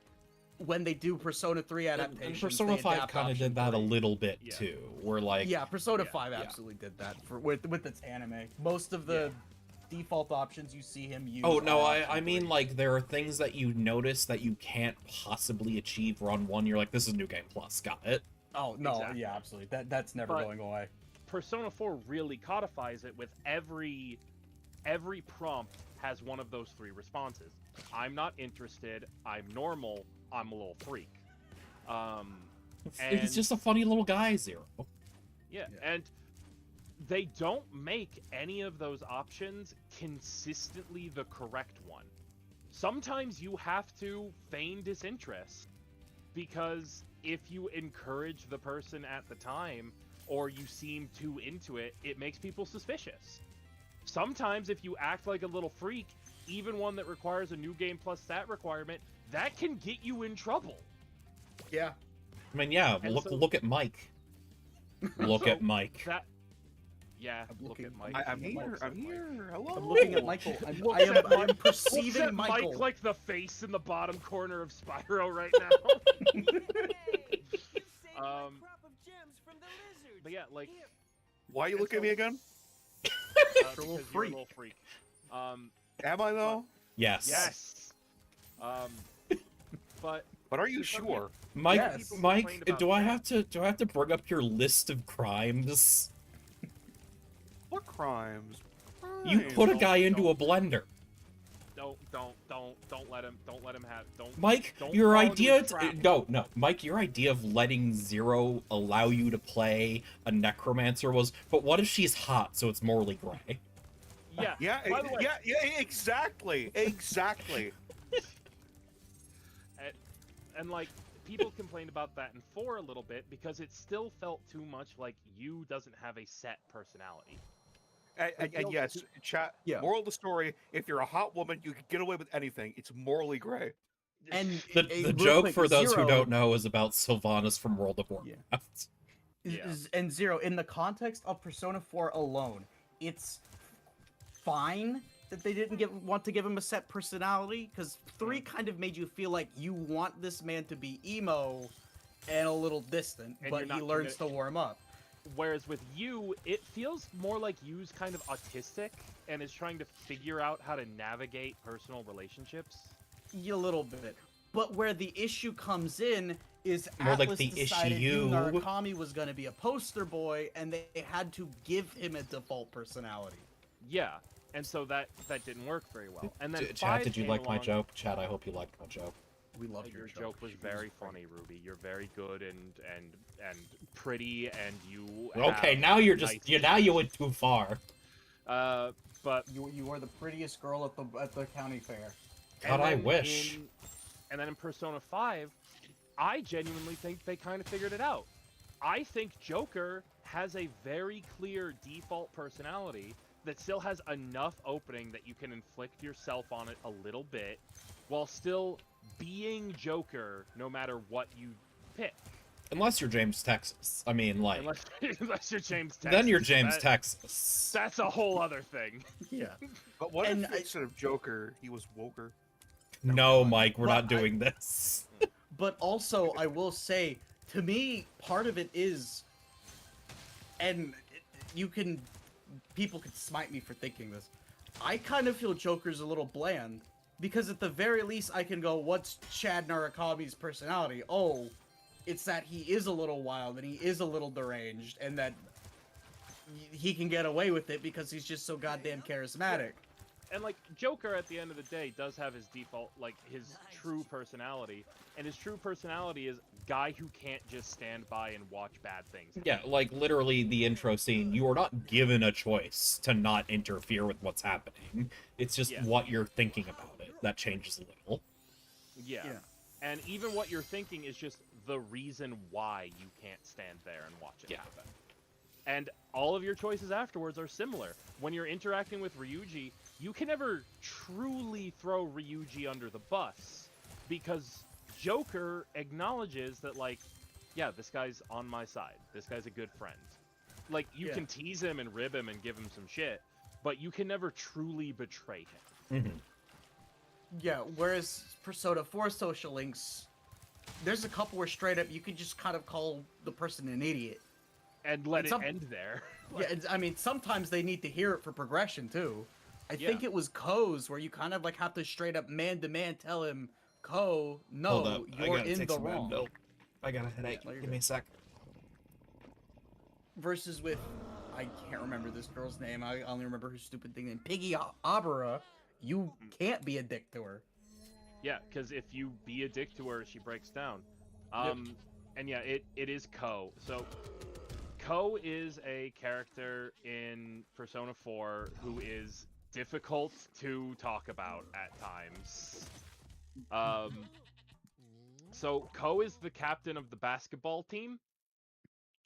when they do Persona 3 And adaptations, Persona they 5 adapt kind of option did that a 3. little bit Yeah. too. Where like, Yeah, Persona Yeah, 5 yeah. absolutely did that with its anime. Most of the default options you see him use. oh no, are I option mean 3. like there are things that you notice that you can't possibly achieve run 1. You're like, this is New Game Plus, got it. Oh no, Exactly. yeah, absolutely. That's never But- going away. Persona 4 really codifies it with every prompt has one of those 3 responses. I'm not interested, I'm normal, I'm a little freak. He's And- just a funny little guy, Zero. Yeah, Yeah. and they don't make any of those options consistently the correct one. Sometimes you have to feign disinterest, because if you encourage the person at the time, or you seem too into it, it makes people suspicious. Sometimes if you act like a little freak, even one that requires a new game plus stat requirement, that can get you in trouble. Yeah. I mean, yeah, And look so- look at Mike. Look So at Mike. That, yeah, I'm look looking- at Mike. I'm looking at here. Mike's I'm here. Hello. I'm looking at Michael. Looks I at am Mike- perceiving Looks at Michael. Mike like the face in the bottom corner of Spyro right now. But yeah, like, Why are you And looking at so- me again? because little you're a freak. little freak. Am I though? Yes. Yes. But But are you For some sure? Mike, Yes. Mike, Complained about do I that. have to bring up your list of crimes? What crimes? You Crimes. put a Don't- guy into a don't. blender. don't let him have. Don't. Mike, Don't your fall into idea his trap. no, Mike, your idea of letting Zero allow you to play a necromancer was, but what if she's hot, so it's morally gray? Yeah. Yeah, By the way, yeah, exactly, exactly. and like people complained about that in 4 a little bit because it still felt too much like you doesn't have a set personality. And yes, chat. Yeah. Moral of the story: if you're a hot woman, you can get away with anything. It's morally gray. And The real joke quick, for those who Zero don't know is about Sylvanas from World of Warcraft. Yeah. and Zero, in the context of Persona 4 alone, it's fine that they didn't want to give him a set personality, because 3 kind of made you feel like you want this man to be emo and a little distant, And but you're he not learns gonna- to warm up. Whereas with you, it feels more like you's kind of autistic and is trying to figure out how to navigate personal relationships. A little bit. But where the issue comes in is More like Atlas the decided issue. Yu Murakami was going to be a poster boy, and they had to give him a default personality. Yeah, and so that didn't work very well. And then Chad, 5 did you came like my along- joke? Chad, I hope you liked my joke. We love Your joke was very funny, Ruby. You're very good and pretty, and you. Okay, have now you're nice just now you went too far. But You are the prettiest girl at the county fair. God, I wish. And then in Persona 5, I genuinely think they kind of figured it out. I think Joker has a very clear default personality that still has enough opening that you can inflict yourself on it a little bit, while still being Joker no matter what you pick. Unless you're James Texas. I mean, like, Unless you're James Texas. then you're James That- Texas. That's a whole other thing. Yeah. But what And if instead of Joker, he was Woker? No, Mike, we're But not doing this. But also, I will say, to me, part of it is, and people could smite me for thinking this. I kind of feel Joker's a little bland, because at the very least, I can go, what's Chad Narakami's personality? Oh, it's that he is a little wild, and he is a little deranged, and that he can get away with it because he's just so goddamn charismatic. And like Joker at the end of the day does have his default, like his true personality, and his true personality is guy who can't just stand by and watch bad things. Yeah, like literally the intro scene, you are not given a choice to not interfere with what's happening. It's just Yeah. what you're thinking about it that changes a little. Yeah. Yeah. And even what you're thinking is just the reason why you can't stand there and watch it Yeah. happen. And all of your choices afterwards are similar. When you're interacting with Ryuji, you can never truly throw Ryuji under the bus, because Joker acknowledges that, like, yeah, this guy's on my side. This guy's a good friend. Like, you Yeah. can tease him and rib him and give him some shit, but you can never truly betray him. Mm-hmm. Yeah, whereas Persona 4 Social Links, there's a couple where straight up you could just kind of call the person an idiot. And let And it some- end there. Yeah, I mean, sometimes they need to hear it for progression, too. I Yeah. think it was Ko's where you kind of like have to straight up man-to-man tell him, Ko, no, you're in the wrong. I got a headache. No, you're Give me a sec. Versus with, I can't remember this girl's name, I only remember her stupid thing named Piggy Abara, you can't be a dick to her. Yeah, because if you be a dick to her, she breaks down. And yeah, it is Ko. So Ko is a character in Persona 4 who is difficult to talk about at times. So Ko is the captain of the basketball team.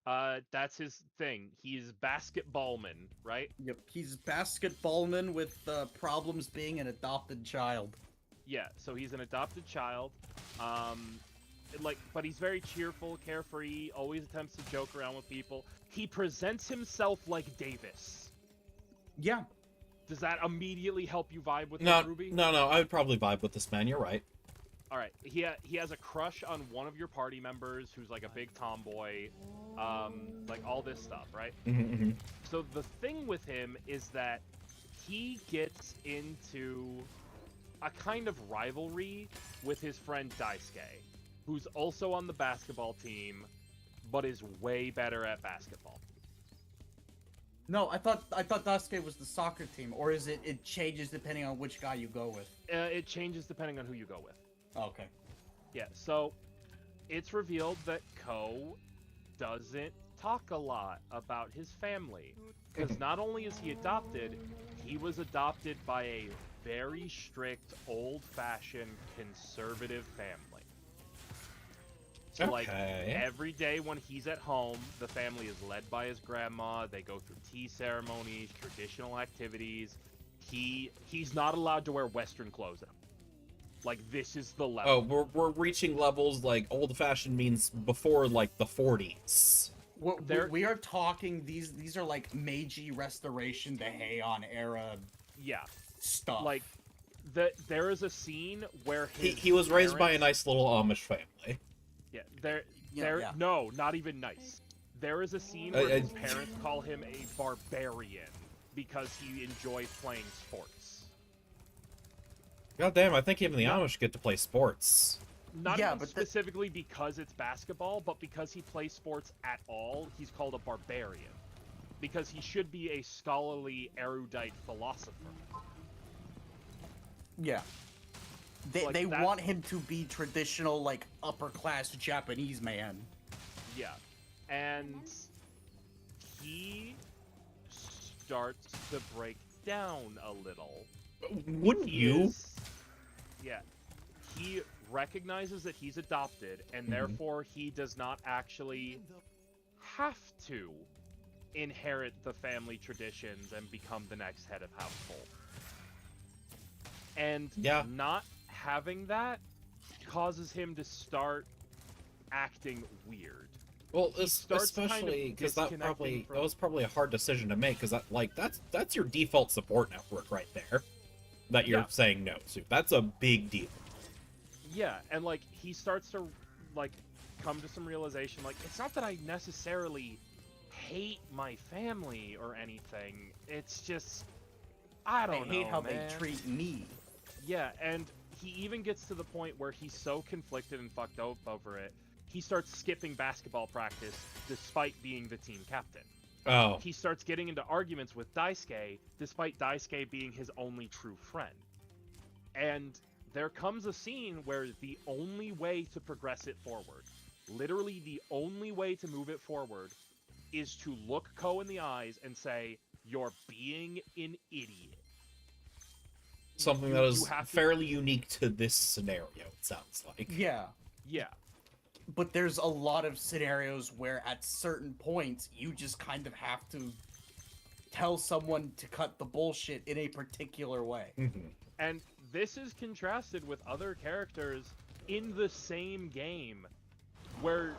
That's his thing. He's basketballman, right? Yep, he's basketballman with problems being an adopted child. Yeah, so he's an adopted child. But he's very cheerful, carefree, always attempts to joke around with people. He presents himself like Davis. Yeah. Does that immediately help you vibe with No, this, Ruby? no, I would probably vibe with this man. You're right. All right. He has a crush on one of your party members who's like a big tomboy, like all this stuff, right? Mm-hmm. So the thing with him is that he gets into a kind of rivalry with his friend Daisuke, who's also on the basketball team, but is way better at basketball. No, I thought Daisuke was the soccer team, or is it changes depending on which guy you go with? It changes depending on who you go with. Oh, okay. Yeah, so it's revealed that Ko doesn't talk a lot about his family. Because not only is he adopted, he was adopted by a very strict, old-fashioned, conservative family. So, like, every day when he's at home, the family is led by his grandma. They go through tea ceremonies, traditional activities. He's not allowed to wear Western clothes now. Like, this is the level. Oh, we're reaching levels like old-fashioned means before like the 40s. We are talking these are like Meiji Restoration to Heian era stuff. Like, there is a scene where he was raised by a nice little Amish family. Yeah, no, not even nice. There is a scene where his parents call him a barbarian because he enjoys playing sports. God damn, I think even the Amish get to play sports. Not even specifically because it's basketball, but because he plays sports at all, he's called a barbarian. Because he should be a scholarly, erudite philosopher. Yeah. They want him to be traditional, like, upper-class Japanese man. Yeah. And he starts to break down a little. Wouldn't you? Yeah. He recognizes that he's adopted, and therefore he does not actually have to inherit the family traditions and become the next head of household. And not having that causes him to start acting weird. Well, especially because that was probably a hard decision to make, because that's your default support network right there that you're saying no to. That's a big deal. Yeah, and like he starts to like come to some realization, like it's not that I necessarily hate my family or anything. It's just I hate how man. they treat me. Yeah, and he even gets to the point where he's so conflicted and fucked up over it, he starts skipping basketball practice despite being the team captain. Oh. He starts getting into arguments with Daisuke despite Daisuke being his only true friend. And there comes a scene where the only way to progress it forward, literally the only way to move it forward, is to look Ko in the eyes and say, "You're being an idiot." Something that is fairly unique to this scenario, it sounds like. Yeah. Yeah. But there's a lot of scenarios where at certain points you just kind of have to tell someone to cut the bullshit in a particular way. Mm-hmm. And this is contrasted with other characters in the same game where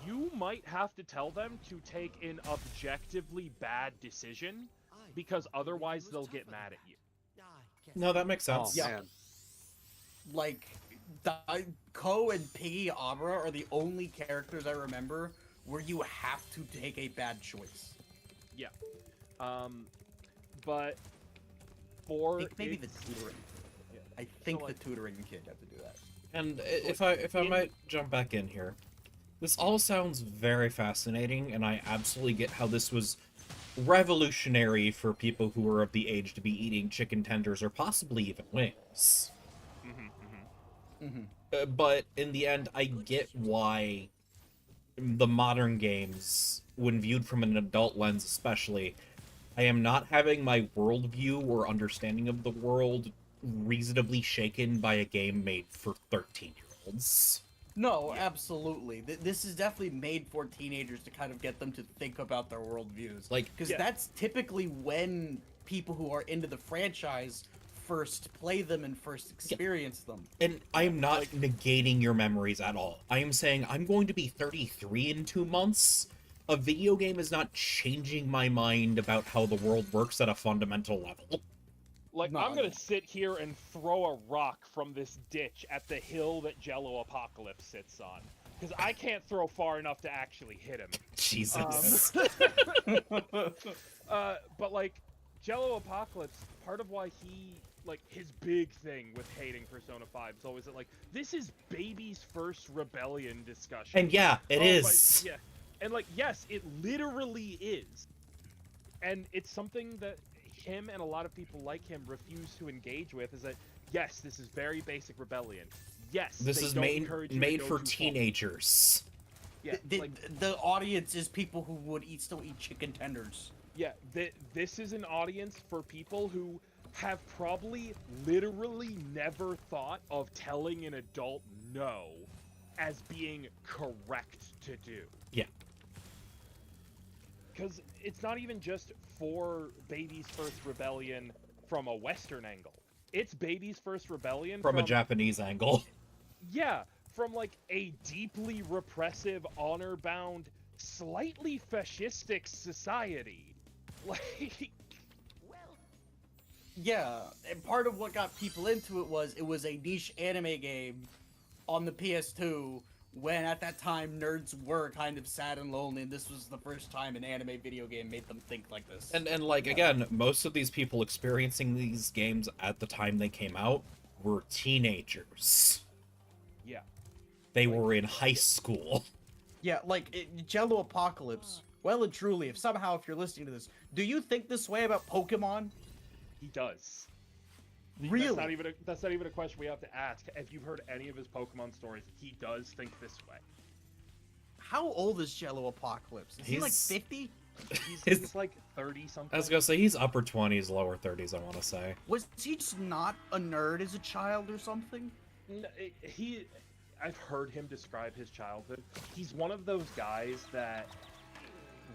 you might have to tell them to take an objectively bad decision because otherwise they'll get mad at you. No, that makes sense. Oh, man. Like, Ko and Piggy Abra are the only characters I remember where you have to take a bad choice. Yeah. But for maybe the tutoring. Yeah. I think the tutoring kid have to do that. And if I might jump back in here, this all sounds very fascinating, and I absolutely get how this was revolutionary for people who are of the age to be eating chicken tenders or possibly even wings. Mm-hmm, mm-hmm. But in the end, I get why the modern games, when viewed from an adult lens especially, I am not having my worldview or understanding of the world reasonably shaken by a game made for 13-year-olds. No, absolutely. This is definitely made for teenagers to kind of get them to think about their worldviews. Like, because that's typically when people who are into the franchise first play them and first experience them. and I'm not negating your memories at all. I am saying I'm going to be 33 in 2 months. A video game is not changing my mind about how the world works at a fundamental level. Like, No, I'm gonna sit here and throw a rock from this ditch at the hill that Jello Apocalypse sits on. Because I can't throw far enough to actually hit him. Jesus. But, like, Jello Apocalypse, part of why he, like, his big thing with hating Persona 5 is always that, like, this is baby's first rebellion discussion. And yeah, it is. But, yeah. And, like, yes, it literally is. And it's something that him and a lot of people like him refuse to engage with, is that, yes, this is very basic rebellion. Yes, This is made for teenagers. Yeah, the audience is people who would still eat chicken tenders. yeah. This is an audience for people who have probably literally never thought of telling an adult no as being correct to do. Yeah. Because it's not even just for baby's first rebellion from a Western angle. It's baby's first rebellion From a Japanese angle. Yeah, from like a deeply repressive, honor-bound, slightly fascistic society. Like, Yeah, and part of what got people into it was a niche anime game on the PS2 when at that time nerds were kind of sad and lonely, and this was the first time an anime video game made them think like this. And like, again, most of these people experiencing these games at the time they came out were teenagers. yeah. They were in high school. Yeah, like Jello Apocalypse. Well and truly, if you're listening to this, do you think this way about Pokemon? He does. Really? That's not even a question we have to ask. If you've heard any of his Pokemon stories, he does think this way. How old is Jello Apocalypse? Is he like He's- 50? He's like 30 something. I was gonna say, he's upper 20s, lower 30s, I want to say. Was he just not a nerd as a child or something? I've heard him describe his childhood. He's one of those guys that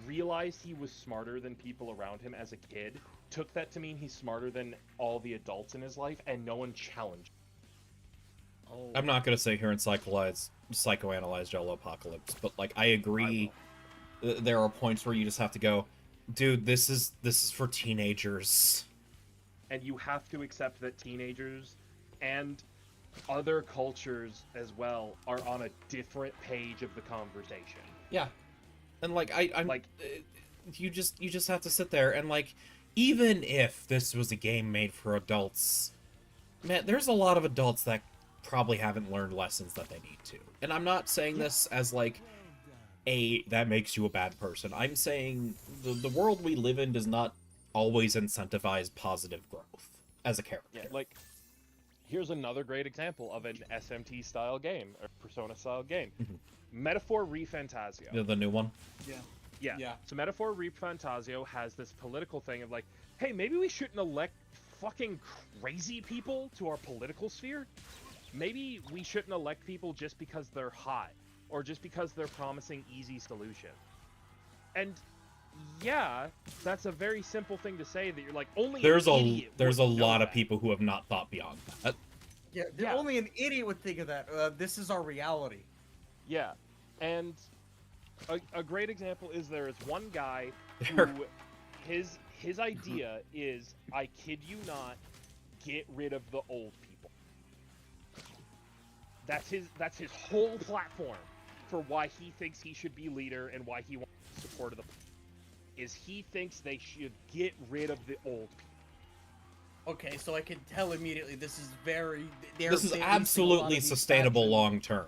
realized he was smarter than people around him as a kid, took that to mean he's smarter than all the adults in his life, and no one challenged. Oh. I'm not gonna sit here and psychoanalyze Jello Apocalypse, but like, I agree. There are points where you just have to go, dude, this is for teenagers. And you have to accept that teenagers and other cultures as well are on a different page of the conversation. Yeah. And like, I'm Like, you just have to sit there and like, even if this was a game made for adults, man, there's a lot of adults that probably haven't learned lessons that they need to. And I'm not saying this as like that makes you a bad person. I'm saying the world we live in does not always incentivize positive growth as a character. yeah, like, here's another great example of an SMT style game, or Persona style game. Metaphor ReFantazio. The new one. Yeah. Yeah. So Metaphor ReFantazio has this political thing of like, hey, maybe we shouldn't elect fucking crazy people to our political sphere. Maybe we shouldn't elect people just because they're hot, or just because they're promising easy solution. And yeah, that's a very simple thing to say, that you're like, only There's an a idiot there's a would know lot of that. people who have not thought beyond that. Yeah, Yeah. only an idiot would think of that. This is our reality. Yeah, and a great example is there is one guy who There- his idea is, I kid you not, get rid of the old people. That's his whole platform for why he thinks he should be leader and why he wants support of the is he thinks they should get rid of the old people. Okay, so I can tell immediately this is very. This is absolutely sustainable long term.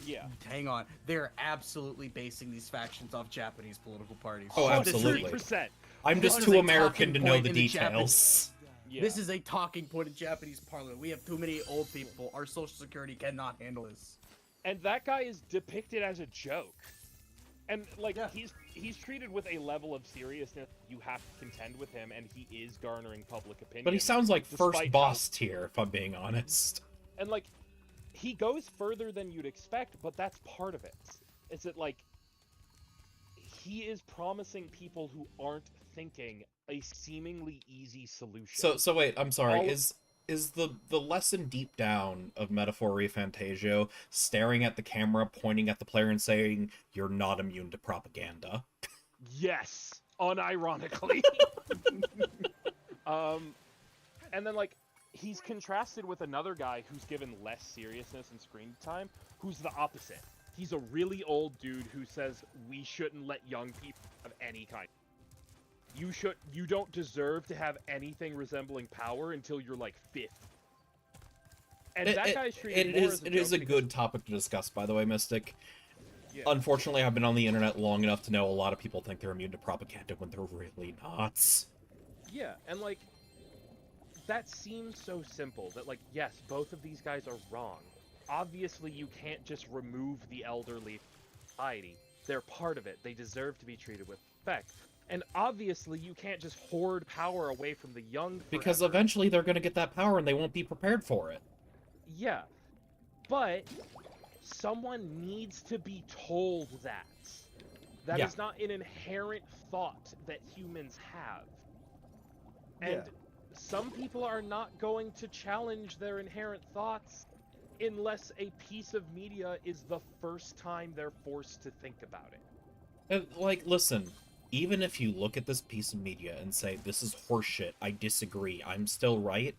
Yeah. Hang on, they're absolutely basing these factions off Japanese political parties. Oh, absolutely. 100%. I'm just This is too a American to talking know point the in the details. Yeah. This is a talking point in Japanese parliament. We have too many old people. Our social security cannot handle this. And that guy is depicted as a joke. And like Yeah. he's treated with a level of seriousness you have to contend with him, and he is garnering public opinion. But he sounds like despite first boss tier, if I'm being honest. And like he goes further than you'd expect, but that's part of it. Is that like he is promising people who aren't thinking a seemingly easy solution. So wait, I'm sorry. All- Is the lesson deep down of Metaphor Refantasio staring at the camera, pointing at the player, and saying, "You're not immune to propaganda"? Yes, unironically. And then like he's contrasted with another guy who's given less seriousness and screen time, who's the opposite. He's a really old dude who says we shouldn't let young people have any kind. You don't deserve to have anything resembling power until you're like 50. And that guy's treated more as a It is a joke good topic to discuss, by the way, Mystic. Yeah. Unfortunately, I've been on the internet long enough to know a lot of people think they're immune to propaganda when they're really not. Yeah, and like that seems so simple that like yes, both of these guys are wrong. Obviously, you can't just remove the elderly from society. They're part of it. They deserve to be treated with respect. And obviously, you can't just hoard power away from the young forever. Because eventually they're going to get that power and they won't be prepared for it. Yeah, but someone needs to be told that. That Yeah. is not an inherent thought that humans have. And Yeah. some people are not going to challenge their inherent thoughts unless a piece of media is the first time they're forced to think about it. And, like, listen, even if you look at this piece of media and say, this is horseshit, I disagree, I'm still right,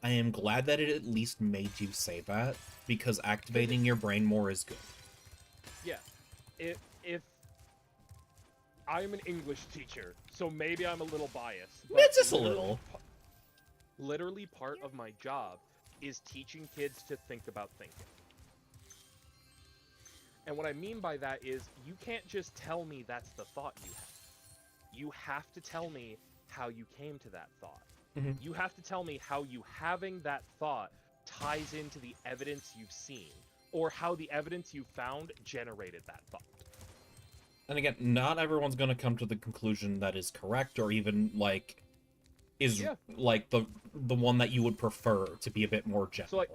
I am glad that it at least made you say that, because activating your brain more is good. Yeah. If I'm an English teacher, so maybe I'm a little biased. but It's just a literally little. Literally part of my job is teaching kids to think about thinking. And what I mean by that is you can't just tell me that's the thought you have. You have to tell me how you came to that thought. Mhm. You have to tell me how you having that thought ties into the evidence you've seen, or how the evidence you found generated that thought. And again, not everyone's going to come to the conclusion that is correct, or even, like, is, Yeah. like, the one that you would prefer to be a bit more general. So, like,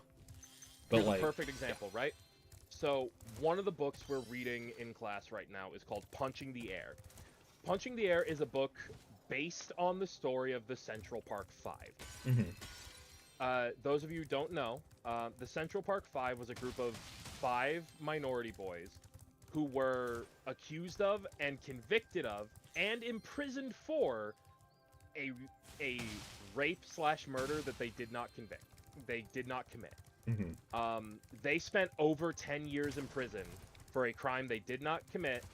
but, here's like, a perfect example, right? So, one of the books we're reading in class right now is called Punching the Air. Punching the Air is a book based on the story of the Central Park Five. mhm. Those of you who don't know, the Central Park Five was a group of 5 minority boys who were accused of and convicted of and imprisoned for a rape/murder that they did not convict. They did not commit. Mhm. They spent over 10 years in prison for a crime they did not commit,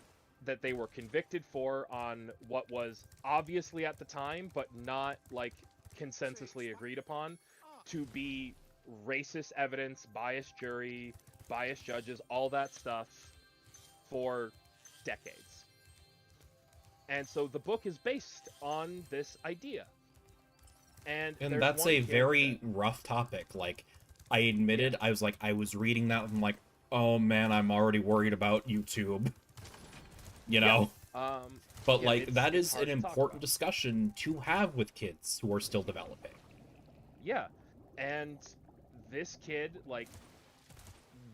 that they were convicted for on what was obviously at the time, but not like consensusly agreed upon, to be racist evidence, biased jury, biased judges, all that stuff for decades. And so the book is based on this idea. And there's that's one a kid very that- rough topic. Like, I admitted, I was reading that, and I'm like, oh man, I'm already worried about YouTube. You know? But, yeah, like, that it's is hard an to talk important about. discussion to have with kids who are still developing. Yeah, and this kid, like,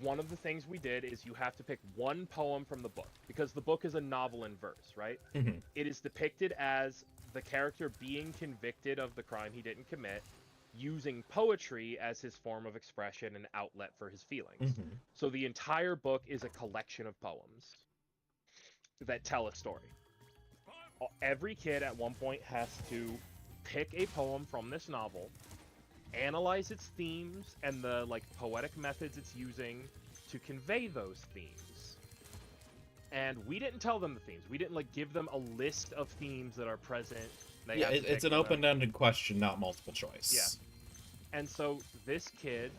one of the things we did is you have to pick one poem from the book, because the book is a novel in verse, right? Mhm. It is depicted as the character being convicted of the crime he didn't commit, using poetry as his form of expression and outlet for his feelings. Mhm. So the entire book is a collection of poems that tell a story. Every kid at one point has to pick a poem from this novel, analyze its themes and the like poetic methods it's using to convey those themes. And we didn't tell them the themes. We didn't like give them a list of themes that are present. They Yeah, have to it's pick an from them. open-ended question, not multiple choice. Yeah. And so this kid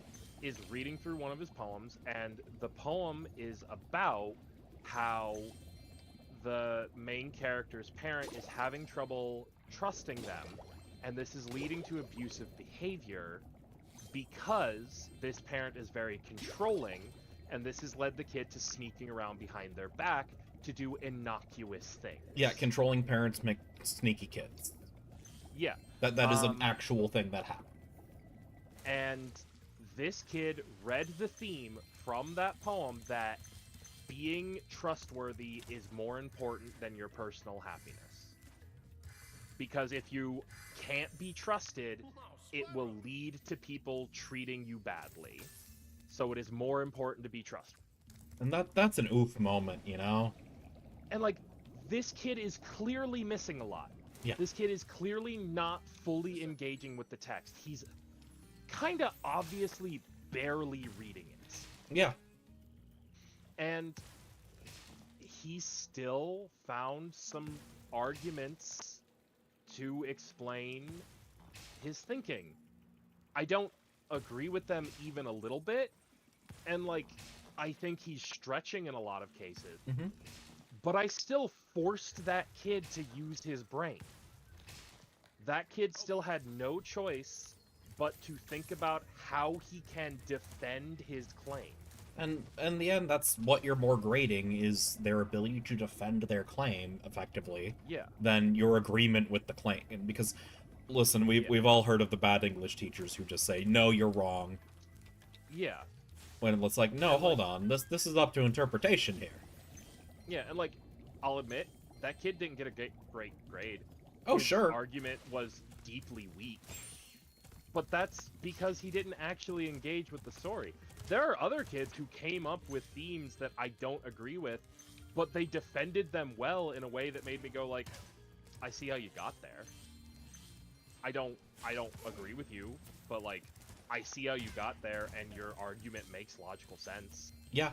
is reading through one of his poems, and the poem is about how the main character's parent is having trouble trusting them, and this is leading to abusive behavior because this parent is very controlling and this has led the kid to sneaking around behind their back to do innocuous things. Yeah, controlling parents make sneaky kids. Yeah. That is an actual thing that happened. And this kid read the theme from that poem that being trustworthy is more important than your personal happiness. Because if you can't be trusted, it will lead to people treating you badly. So it is more important to be trustworthy. And that's an oof moment, you know? And like, this kid is clearly missing a lot. Yeah. This kid is clearly not fully engaging with the text. He's kind of obviously barely reading it. Yeah. And he still found some arguments to explain his thinking. I don't agree with them even a little bit, and like, I think he's stretching in a lot of cases. Mm-hmm. But I still forced that kid to use his brain. That kid still had no choice but to think about how he can defend his claim. And in the end, that's what you're more grading, is their ability to defend their claim effectively, Yeah. than your agreement with the claim. And because, listen, we've all heard of the bad English teachers who just say, no, you're wrong. Yeah. When it's like, no, hold on, this is up to interpretation here. Yeah, and like, I'll admit, that kid didn't get a great grade. Oh, His sure. argument was deeply weak. But that's because he didn't actually engage with the story. There are other kids who came up with themes that I don't agree with, but they defended them well in a way that made me go like, I see how you got there. I don't agree with you, but like, I see how you got there, and your argument makes logical sense. Yeah.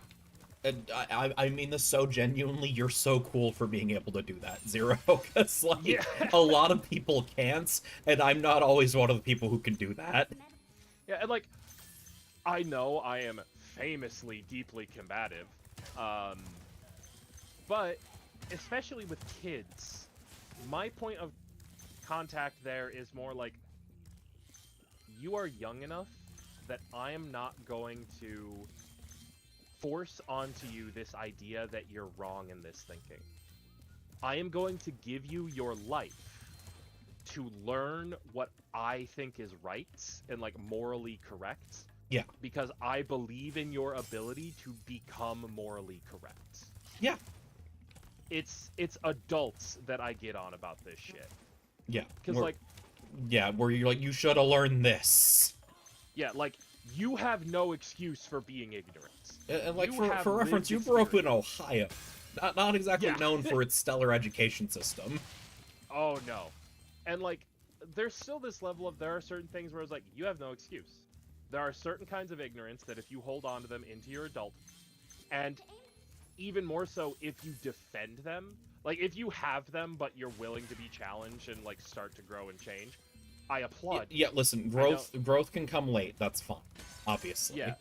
And I mean this so genuinely, you're so cool for being able to do that, Zero, because, like, Yeah. a lot of people can't, and I'm not always one of the people who can do that. Yeah, and like, I know I am famously deeply combative, but especially with kids, my point of contact there is more like, you are young enough that I am not going to force onto you this idea that you're wrong in this thinking. I am going to give you your life to learn what I think is right and like morally correct. Yeah. Because I believe in your ability to become morally correct. Yeah. It's adults that I get on about this shit. Yeah. Because like, yeah, where you're like, you should have learned this. yeah, like, you have no excuse for being ignorant. And like, You have for reference, you lived grew up in experience. Ohio. Not exactly Yeah. known for its stellar education system. Oh no. And like, there's still this level of, there are certain things where it's like, you have no excuse. There are certain kinds of ignorance that if you hold on to them into your adult, and even more so if you defend them, like if you have them but you're willing to be challenged and like start to grow and change, I applaud. Yeah, listen, growth can come late, that's fine, obviously. Yeah.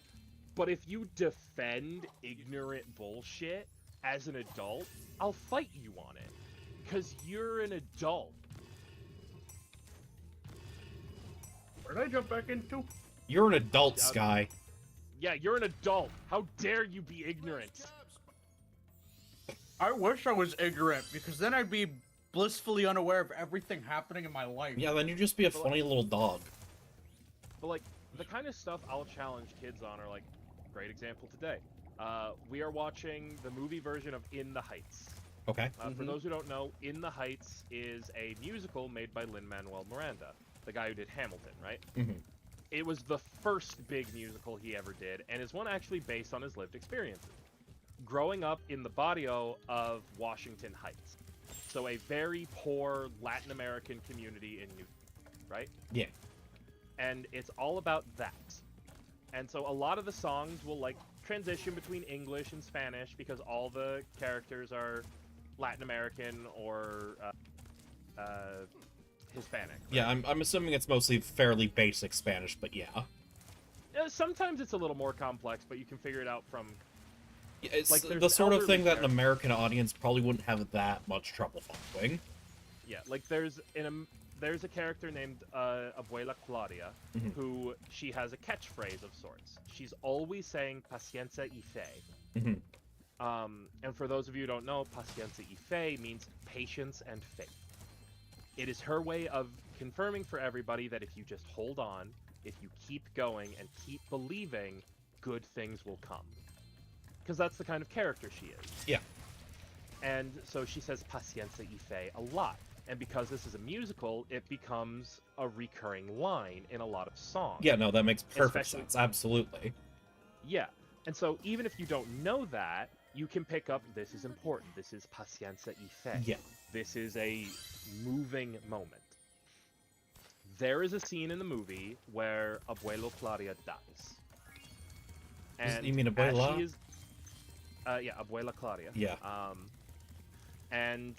But if you defend ignorant bullshit as an adult, I'll fight you on it. Because you're an adult. Where did I jump back into? You're an adult, Sky. Yeah, you're an adult. How dare you be ignorant? I wish I was ignorant, because then I'd be blissfully unaware of everything happening in my life. Yeah, then you'd just be a funny little dog. But like, the kind of stuff I'll challenge kids on are like, great example today. We are watching the movie version of In the Heights. Okay. For those who don't know, In the Heights is a musical made by Lin-Manuel Miranda, the guy who did Hamilton, right? Mm-hmm. It was the first big musical he ever did, and is one actually based on his lived experiences. Growing up in the barrio of Washington Heights. So a very poor Latin American community in New York, right? Yeah. And it's all about that. And so a lot of the songs will like transition between English and Spanish because all the characters are Latin American or Hispanic. Right? Yeah, I'm assuming it's mostly fairly basic Spanish, but yeah. Sometimes it's a little more complex, but you can figure it out from... Yeah, it's like, there's the sort of elderly thing that an characters. American audience probably wouldn't have that much trouble following. Yeah, like there's there's a character named Abuela Claudia, Mhm. who she has a catchphrase of sorts. She's always saying "paciencia y fe." Mhm. And for those of you who don't know, paciencia y fe means patience and faith. It is her way of confirming for everybody that if you just hold on, if you keep going and keep believing, good things will come. Because that's the kind of character she is. Yeah. And so she says paciencia y fe a lot. And because this is a musical, it becomes a recurring line in a lot of songs. Yeah, no, that makes perfect Especially- sense. Absolutely. Yeah. And so even if you don't know that, you can pick up this is important. This is paciencia y fe. Yeah. This is a moving moment. There is a scene in the movie where Abuelo Claudia dies. And You mean as Abuela? she is, yeah, Abuela Claudia. Yeah. And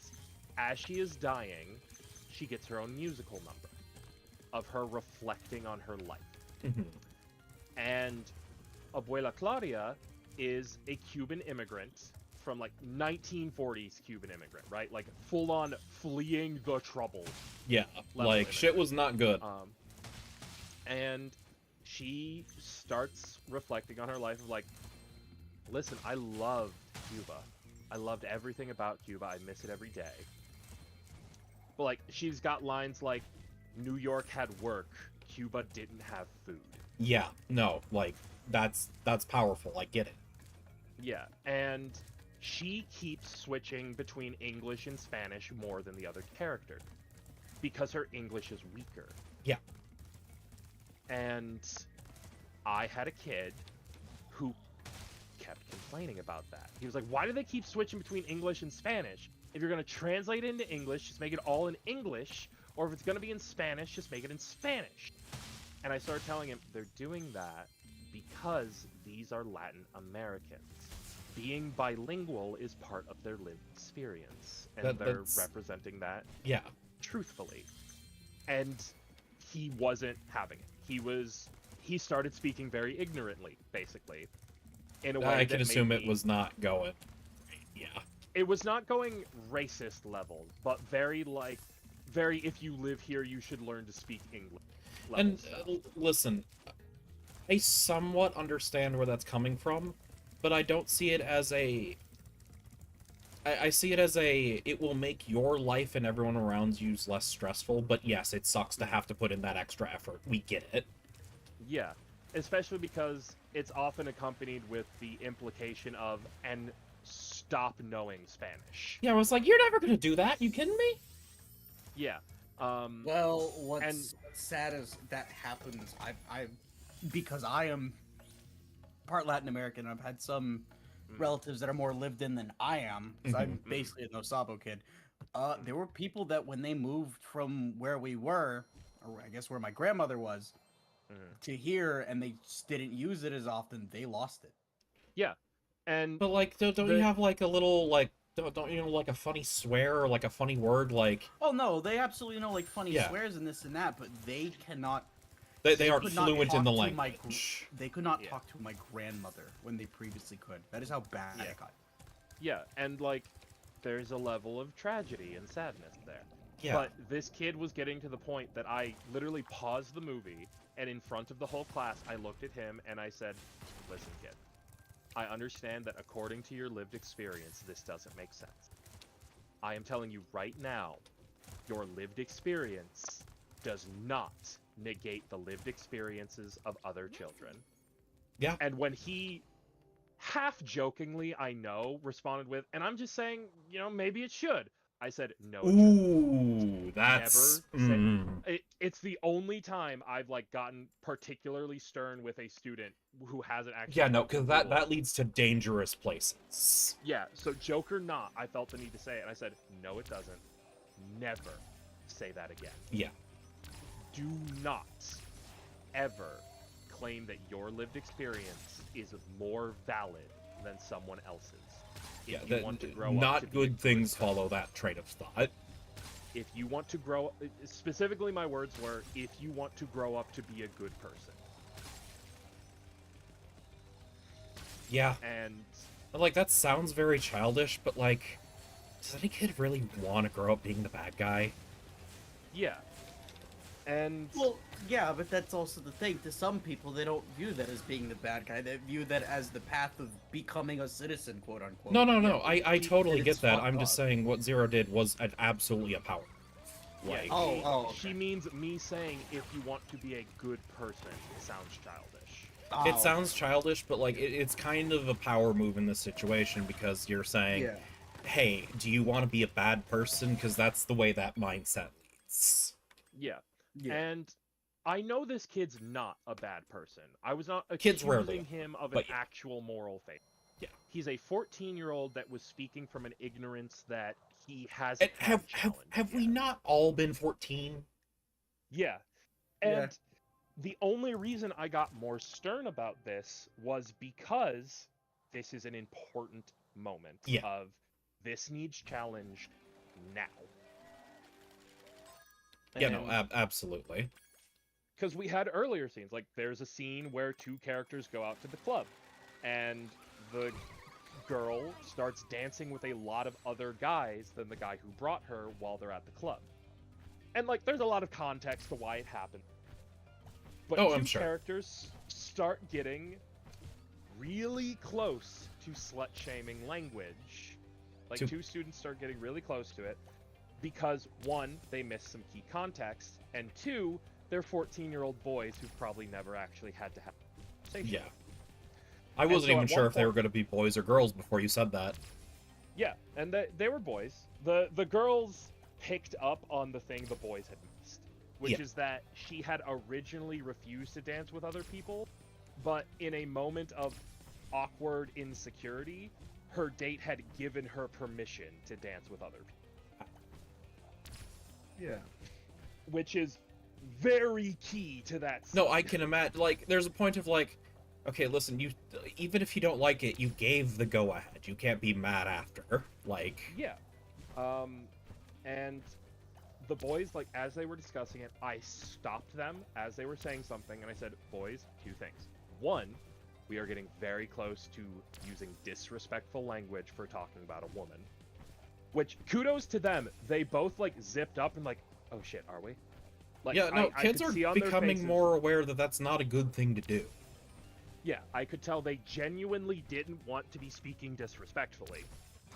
as she is dying, she gets her own musical number of her reflecting on her life. Mhm. And Abuela Claudia is a Cuban immigrant from like 1940s Cuban immigrant, right? Like full on fleeing the troubles. Yeah. Level Like, shit was not good. And she starts reflecting on her life of like, listen, I loved Cuba. I loved everything about Cuba. I miss it every day. But like, she's got lines like, New York had work, Cuba didn't have food. Yeah. No, like, that's powerful. I get it. Yeah, and she keeps switching between English and Spanish more than the other character because her English is weaker. Yeah. And I had a kid who kept complaining about that. He was like, why do they keep switching between English and Spanish? If you're going to translate it into English, just make it all in English, or if it's going to be in Spanish, just make it in Spanish. And I started telling him, they're doing that because these are Latin Americans. Being bilingual is part of their lived experience, and they're that's- representing that Yeah. truthfully. And he wasn't having it. He started speaking very ignorantly, basically. In a way I that can made assume it me- was not going. Yeah. It was not going racist level, but very if you live here, you should learn to speak English. Level And stuff. listen, I somewhat understand where that's coming from, but I don't see it as a. I see it as a. It will make your life and everyone around you less stressful, but yes, it sucks to have to put in that extra effort. We get it. Yeah, especially because it's often accompanied with the implication of and stop knowing Spanish. Yeah, I was like, you're never gonna do that. You kidding me? Yeah. Well, what's and- sad is that happens. I because I am part Latin American. I've had some relatives that are more lived in than I am. Because I'm basically a Nosabo kid. There were people that when they moved from where we were, or I guess where my grandmother was, to here, and they just didn't use it as often, they lost it. Yeah. And But like, don't you have like a little like, don't you know like a funny swear or like a funny word like? Oh no, they absolutely know like funny Yeah. swears and this and that, but they cannot. They aren't could not fluent in talk the to my language. They could not Yeah. talk to my grandmother when they previously could. That is how bad Yeah. it got. yeah, and like there's a level of tragedy and sadness there. Yeah. But this kid was getting to the point that I literally paused the movie, and in front of the whole class, I looked at him and I said, listen, kid, I understand that according to your lived experience, this doesn't make sense. I am telling you right now, your lived experience does not negate the lived experiences of other children. Yeah. And when he half jokingly, I know, responded with, and I'm just saying, maybe it should. I said, no, it shouldn't. Ooh, that's. Never say- It's the only time I've like gotten particularly stern with a student who hasn't actually. Yeah, no, broken because the that rule. leads to dangerous places. Yeah, so joke or not, I felt the need to say it, and I said, no, it doesn't. Never say that again. Yeah. Do not ever claim that your lived experience is more valid than someone else's. If Yeah, you want to grow up not to be a good things person. follow that train of thought. If you want to grow, specifically my words were, if you want to grow up to be a good person. Yeah, And like that sounds very childish, but like, does any kid really want to grow up being the bad guy? yeah, And Well, yeah, but that's also the thing. To some people, they don't view that as being the bad guy. They view that as the path of becoming a citizen, quote unquote. No. I He- totally and get it's that. fucked I'm just up. saying what Zero did was absolutely a power. yeah, Like, she okay. means me saying if you want to be a good person, it sounds childish. it Oh, sounds childish, but like it's kind of a power move in this situation because you're saying, yeah. hey, do you want to be a bad person? Because that's the way that mindset leads. Yeah. Yeah. And I know this kid's not a bad person. I was not Kids rarely accusing him of an but yeah. actual moral failure. Yeah. He's a 14-year-old that was speaking from an ignorance that he And hasn't had have challenged we yet. not all been 14? Yeah. Yeah. And the only reason I got more stern about this was because this is an important moment Yeah. of this needs challenged now. Yeah, no, absolutely. Because we had earlier scenes, like there's a scene where two characters go out to the club, and the girl starts dancing with a lot of other guys than the guy who brought her while they're at the club. And like there's a lot of context to why it happened. But Oh, two I'm sure. characters start getting really close to slut-shaming language. Like two students start getting really close to it because one, they miss some key context, and two, they're 14-year-old boys who've probably never actually had to have a conversation. Yeah. I wasn't so even at sure one if they were point- going to be boys or girls before you said that. Yeah, and they were boys. The girls picked up on the thing the boys had missed, which Yeah. is that she had originally refused to dance with other people, but in a moment of awkward insecurity, her date had given her permission to dance with other people. Yeah. Which is very key to that scene. No, I can imagine. Like, there's a point of like, okay, listen, you even if you don't like it, you gave the go ahead. You can't be mad after. Like, Yeah. And the boys, like, as they were discussing it, I stopped them as they were saying something, and I said, boys, two things. One, we are getting very close to using disrespectful language for talking about a woman. Which, kudos to them, they both, like, zipped up and like, oh shit, are we? Like, yeah, no, I kids could are see on their becoming faces- more aware that that's not a good thing to do. Yeah, I could tell they genuinely didn't want to be speaking disrespectfully.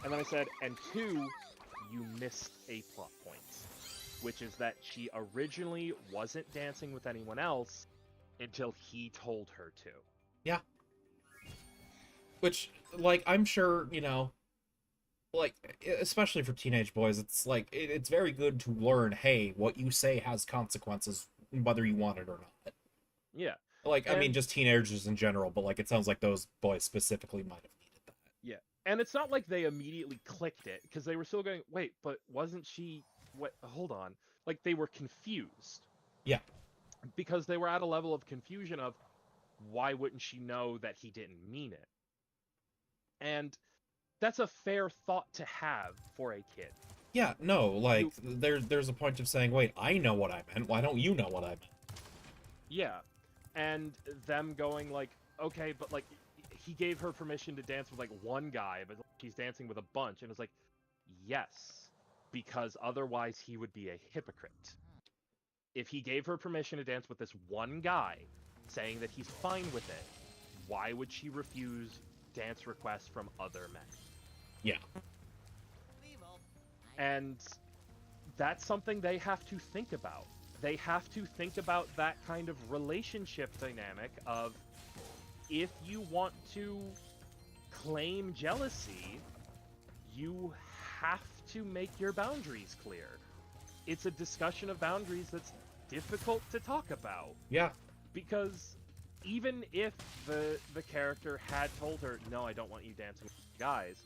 And then I said, and two, you missed a plot point, which is that she originally wasn't dancing with anyone else until he told her to. Yeah. Which, like, I'm sure, you know, like, especially for teenage boys, it's like, it's very good to learn, hey, what you say has consequences, whether you want it or not. Yeah. Like, I mean, And- just teenagers in general, but, like, it sounds like those boys specifically might have needed that. Yeah. And it's not like they immediately clicked it, because they were still going, wait, but wasn't she... What? Hold on. Like, they were confused. Yeah. Because they were at a level of confusion of, why wouldn't she know that he didn't mean it? And that's a fair thought to have for a kid. Yeah, no, like, there's a point of saying, wait, I know what I meant, why don't you know what I meant? Yeah. And them going like, okay, but like, he gave her permission to dance with like one guy, but she's dancing with a bunch. And it's like, yes, because otherwise he would be a hypocrite. If he gave her permission to dance with this one guy, saying that he's fine with it, why would she refuse dance requests from other men? Yeah. And that's something they have to think about. They have to think about that kind of relationship dynamic of, if you want to claim jealousy, you have to make your boundaries clear. It's a discussion of boundaries that's difficult to talk about. Yeah. Because even if the character had told her, no, I don't want you dancing with guys,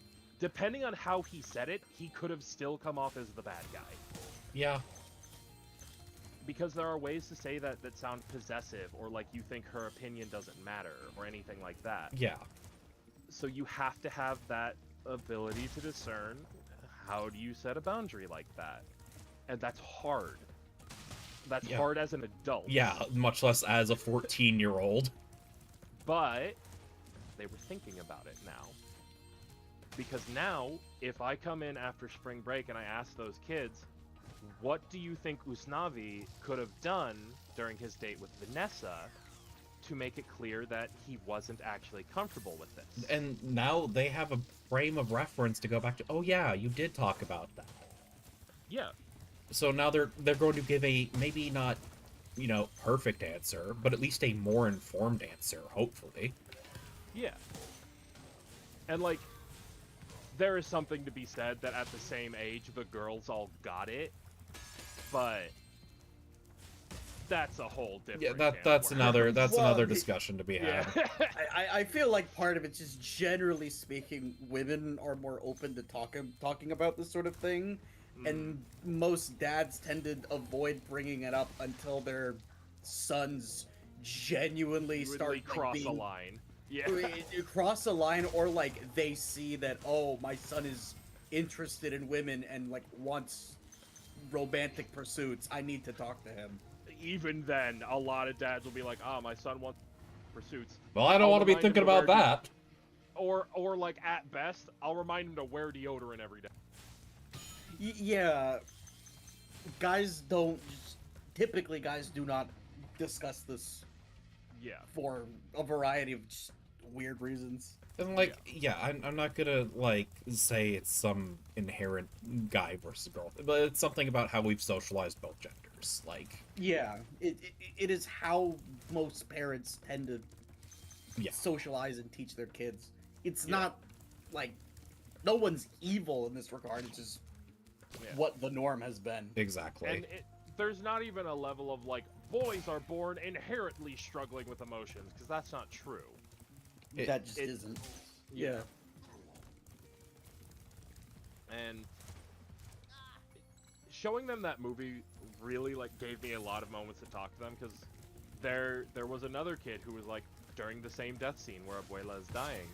depending on how he said it, he could have still come off as the bad guy. Yeah. Because there are ways to say that that sound possessive, or like you think her opinion doesn't matter, or anything like that. Yeah. So you have to have that ability to discern, how do you set a boundary like that? And that's hard. That's Yeah. hard as an adult. Yeah, much less as a 14-year-old. But they were thinking about it now. Because now, if I come in after spring break and I ask those kids, what do you think Usnavi could have done during his date with Vanessa to make it clear that he wasn't actually comfortable with this? And now they have a frame of reference to go back to. Oh yeah, you did talk about that. Yeah. So now they're going to give a maybe not, perfect answer, but at least a more informed answer, hopefully. Yeah. And like, there is something to be said that at the same age the girls all got it, but that's a whole different. Yeah, that's another Well, discussion to be had. Yeah. I feel like part of it's just generally speaking, women are more open to talking about this sort of thing, and most dads tend to avoid bringing it up until their sons genuinely You would, start like, cross being, a line. Yeah. cross a line, or like they see that, oh, my son is interested in women and like wants romantic pursuits. I need to talk to him. Even then, a lot of dads will be like, "Ah, my son wants pursuits." Well, I don't I'll want to be remind him thinking to about wear that. Or like at best, I'll remind him to wear deodorant every day. Yeah, typically guys do not discuss this Yeah. for a variety of just weird reasons. And I'm not gonna say it's some inherent guy versus girl, but it's something about how we've socialized both genders. Yeah, it is how most parents tend to Yeah. socialize and teach their kids. It's Yeah. not like no one's evil in this regard. It's just Yeah. what the norm has been. Exactly. And there's not even a level of like boys are born inherently struggling with emotions, because that's not true. That just it- isn't. Yeah. And showing them that movie really gave me a lot of moments to talk to them, because there was another kid who was like during the same death scene where Abuela is dying.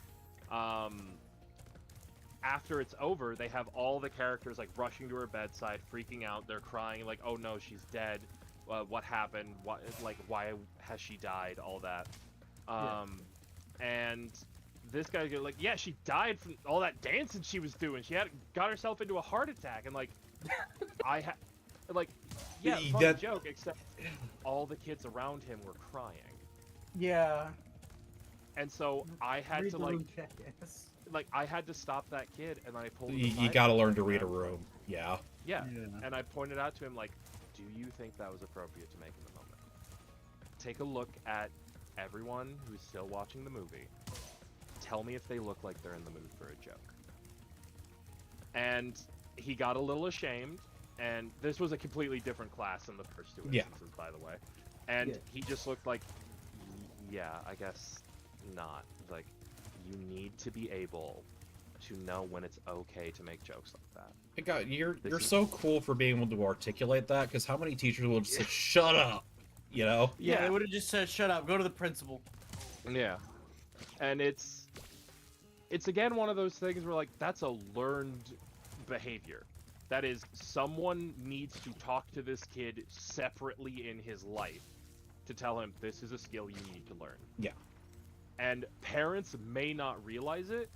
After it's over, they have all the characters like rushing to her bedside, freaking out. They're crying like, "Oh no, she's dead. What happened? Why has she died?" All that. And this guy's like, "Yeah, she died from all that dancing she was doing. She got herself into a heart attack." And yeah, funny joke, except all the kids around him were crying. Yeah. And so I had to Jackass. I had to stop that kid, and I pulled him You aside gotta and learn to pointed read a out, room. Yeah. Yeah. Yeah. And I pointed out to him, like, do you think that was appropriate to make in the moment? Take a look at everyone who's still watching the movie. Tell me if they look like they're in the mood for a joke. And he got a little ashamed, and this was a completely different class than the first two Yeah. instances, by the way. And Yeah. he just looked like, yeah, I guess not. Like, you need to be able to know when it's okay to make jokes like that. Hey, God, you're This is- so cool for being able to articulate that, because how many teachers will just say, "Shut up," you know? Yeah, Yeah. they would have just said, "Shut up, go to the principal." Yeah. And it's again one of those things where that's a learned behavior. That is, someone needs to talk to this kid separately in his life to tell him this is a skill you need to learn. Yeah. And parents may not realize it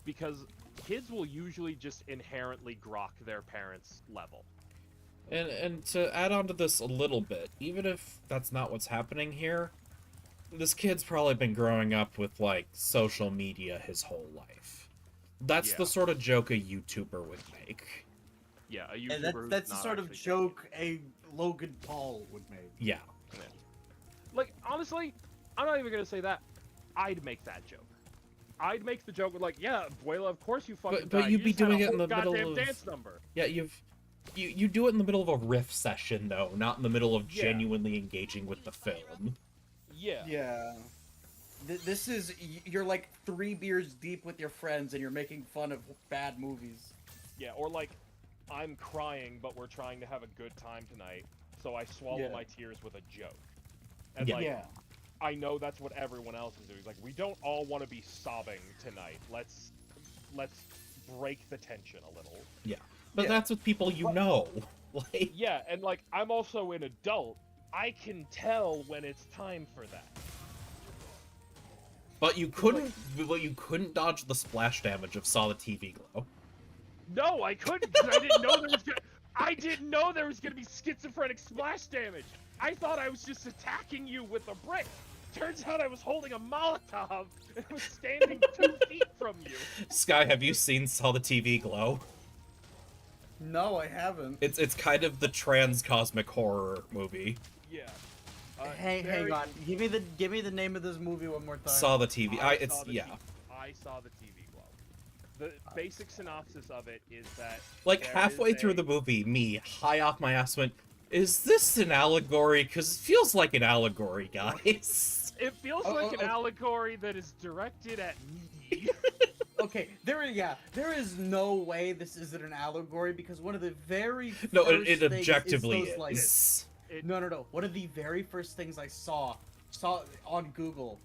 because kids will usually just inherently grok their parents' level. And to add on to this a little bit, even if that's not what's happening here, this kid's probably been growing up with social media his whole life. That's Yeah. the sort of joke a YouTuber would make. Yeah, a And YouTuber who's that's the not sort of actually joke a Logan Paul would make. Yeah. Honestly, I'm not even gonna say that. I'd make that joke. I'd make the joke with yeah, Abuela, of course you fucking But died. you'd You be just had a doing it in whole the middle goddamn of- dance number. Yeah, you do it in the middle of a riff session though, not in the middle of Yeah. genuinely engaging with the film. Yeah. Yeah. This is, you're 3 beers deep with your friends and you're making fun of bad movies. Yeah, or I'm crying, but we're trying to have a good time tonight, so I swallow Yeah. my tears with a joke. And Yeah. Yeah. I know that's what everyone else is doing. We don't all want to be sobbing tonight. Let's break the tension a little. But Yeah. that's with people you know. Yeah, and I'm also an adult. I can tell when it's time for that. But you couldn't dodge the splash damage of solid TV glow. No, I couldn't, because I didn't know there was I didn't know there was gonna be schizophrenic splash damage. I thought I was just attacking you with a brick. Turns out I was holding a Molotov and was standing 2 feet from you. Sky, have you saw the TV Glow? No, I haven't. It's kind of the trans cosmic horror movie. Yeah. Hang on. Give me the name of this movie one more time. Saw the TV. I saw the TV Glow. The basic synopsis of it is that Like, there halfway is through the movie, me, high off my ass, went, is this an allegory? Because it feels like an allegory, guys. It feels like an allegory that is directed at me. Okay, there is no way this isn't an allegory because one of the very first No, it things objectively is. Those, like, is. No. One of the very first things I saw on Google.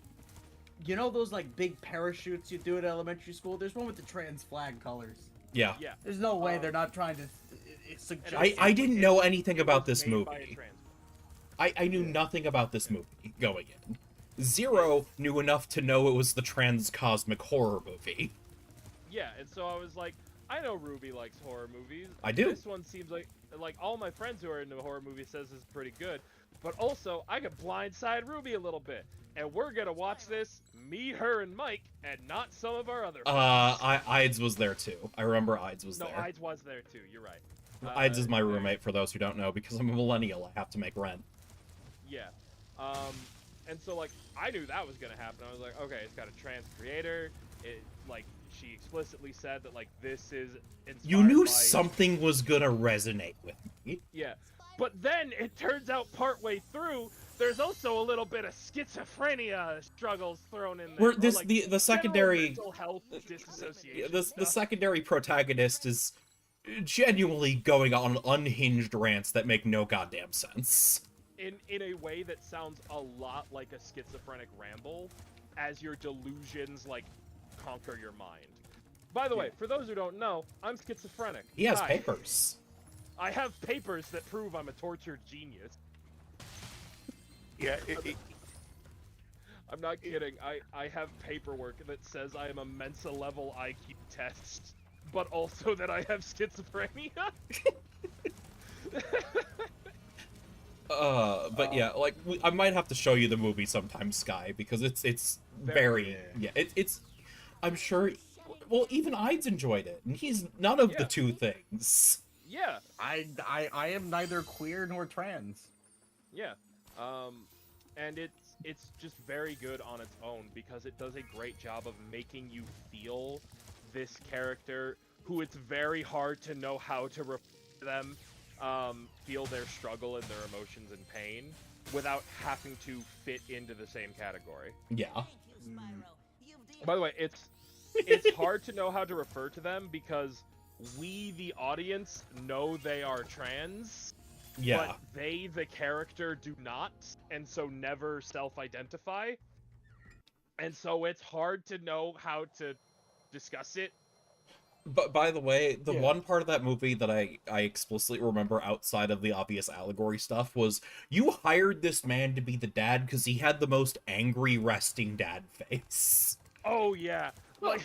You know those like big parachutes you do at elementary school? There's one with the trans flag colors. Yeah. Yeah. There's no way they're not trying to suggest. I didn't know anything about this Made by a movie. trans I knew nothing about this movie going in. Zero knew enough to know it was the trans cosmic horror movie. Yeah, and so I was like, I know Ruby likes horror movies. I do. This one seems like all my friends who are into horror movies says it's pretty good. But also, I could blindside Ruby a little bit. And we're gonna watch this, me, her, and Mike, and not some of our other friends. Ides was there too. I remember Ides was No, there. Ides was there too, you're right. Ides is my roommate, for those who don't know, because I'm a millennial, I have to make rent. Yeah. And so, like, I knew that was gonna happen. I was like, okay, it's got a trans creator. It, like, she explicitly said that, like, this is inspired You knew by... something was gonna resonate with me. Yeah. But then, it turns out partway through, there's also a little bit of schizophrenia struggles thrown in there. Where or, this like, the general secondary mental health disassociation the stuff. secondary protagonist is genuinely going on unhinged rants that make no goddamn sense. In a way that sounds a lot like a schizophrenic ramble, as your delusions, like, conquer your mind. By the way, for those who don't know, I'm schizophrenic. He has Hi. papers. I have papers that prove I'm a tortured genius. Yeah, I'm not kidding. I have paperwork that says I am a Mensa level IQ test, but also that I have schizophrenia. But yeah, like I might have to show you the movie sometime, Sky, because it's very yeah. It's I'm sure. Well, even Ides enjoyed it, and he's none of the two things. Yeah. I am neither queer nor trans. Yeah. And it's just very good on its own because it does a great job of making you feel this character who it's very hard to know how to refer to them, feel their struggle and their emotions and pain without having to fit into the same category. Yeah. By the way, it's hard to know how to refer to them because we, the audience, know they are trans. Yeah. But they, the character, do not, and so never self-identify. And so it's hard to know how to discuss it. But by the way, the one part of that movie that I explicitly remember outside of the obvious allegory stuff was you hired this man to be the dad because he had the most angry resting dad face. Oh, yeah. Like,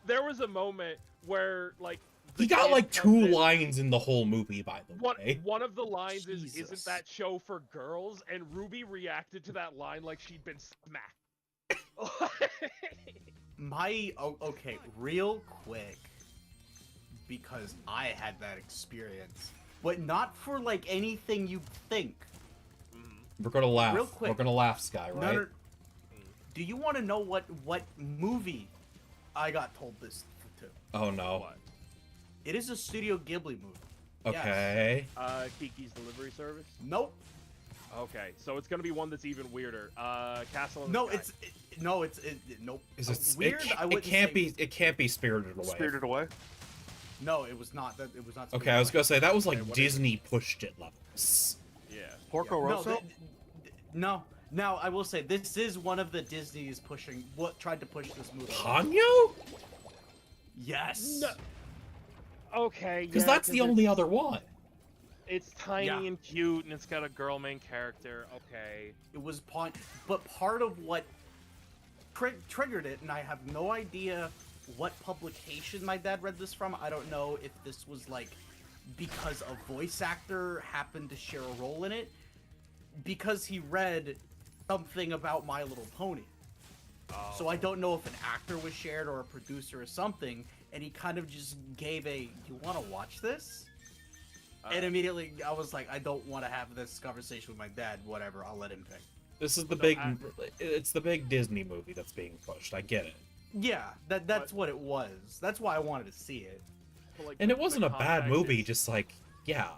there was a moment where, like, he got like 2 lines in the whole movie, by the way. One of the lines is, Jesus. "Isn't that show for girls?" And Ruby reacted to that line like she'd been smacked. Okay, real quick, because I had that experience, but not for like anything you think. We're gonna laugh. Real quick. We're gonna laugh, Sky, right? No, do you want to know what movie I got told this to? Oh no. What? It is a Studio Ghibli movie. Okay. Kiki's Delivery Service? Nope. Okay, so it's gonna be one that's even weirder. Castle in the No, Sky. nope. Is it Weird? I It wouldn't can't say- be. It can't be Spirited Away. Spirited Away. No, it was not. It was not. Okay, I was gonna say that was like Okay, what is Disney pushed it levels. Yeah. Porco No, Rosso. no. Now I will say this is one of the Disney's tried to push this movie. Ponyo? Yes. No. Okay, Because that's the only other one. It's tiny Yeah. and cute, and it's got a girl main character. Okay. It was but part of what triggered it, and I have no idea what publication my dad read this from. I don't know if this was like because a voice actor happened to share a role in it because he read something about My Little Pony. So I don't know if an actor was shared or a producer or something, and he kind of just gave a, "You want to watch this?" And immediately I was like, I don't want to have this conversation with my dad. Whatever, I'll let him pick. This is the it's the big Disney movie that's being pushed. I get it. Yeah, that's what it was. That's why I wanted to see it. But, like, And the- it wasn't the a bad context movie, is- just like, yeah.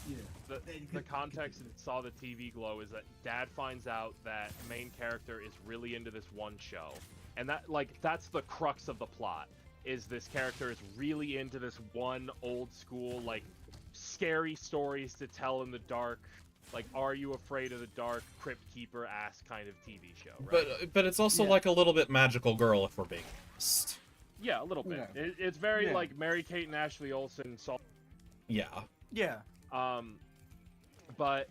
Yeah. the context that saw the TV glow is that Dad finds out that main character is really into this one show, and that's the crux of the plot. Is this character is really into this one old school like scary stories to tell in the dark, like Are You Afraid of the Dark, Crypt Keeper ass kind of TV show, right? But it's also Yeah. like a little bit magical girl, if we're being honest. Yeah, a little bit. Yeah. It's very Yeah. like Mary Kate and Ashley Olsen. Yeah. Yeah. But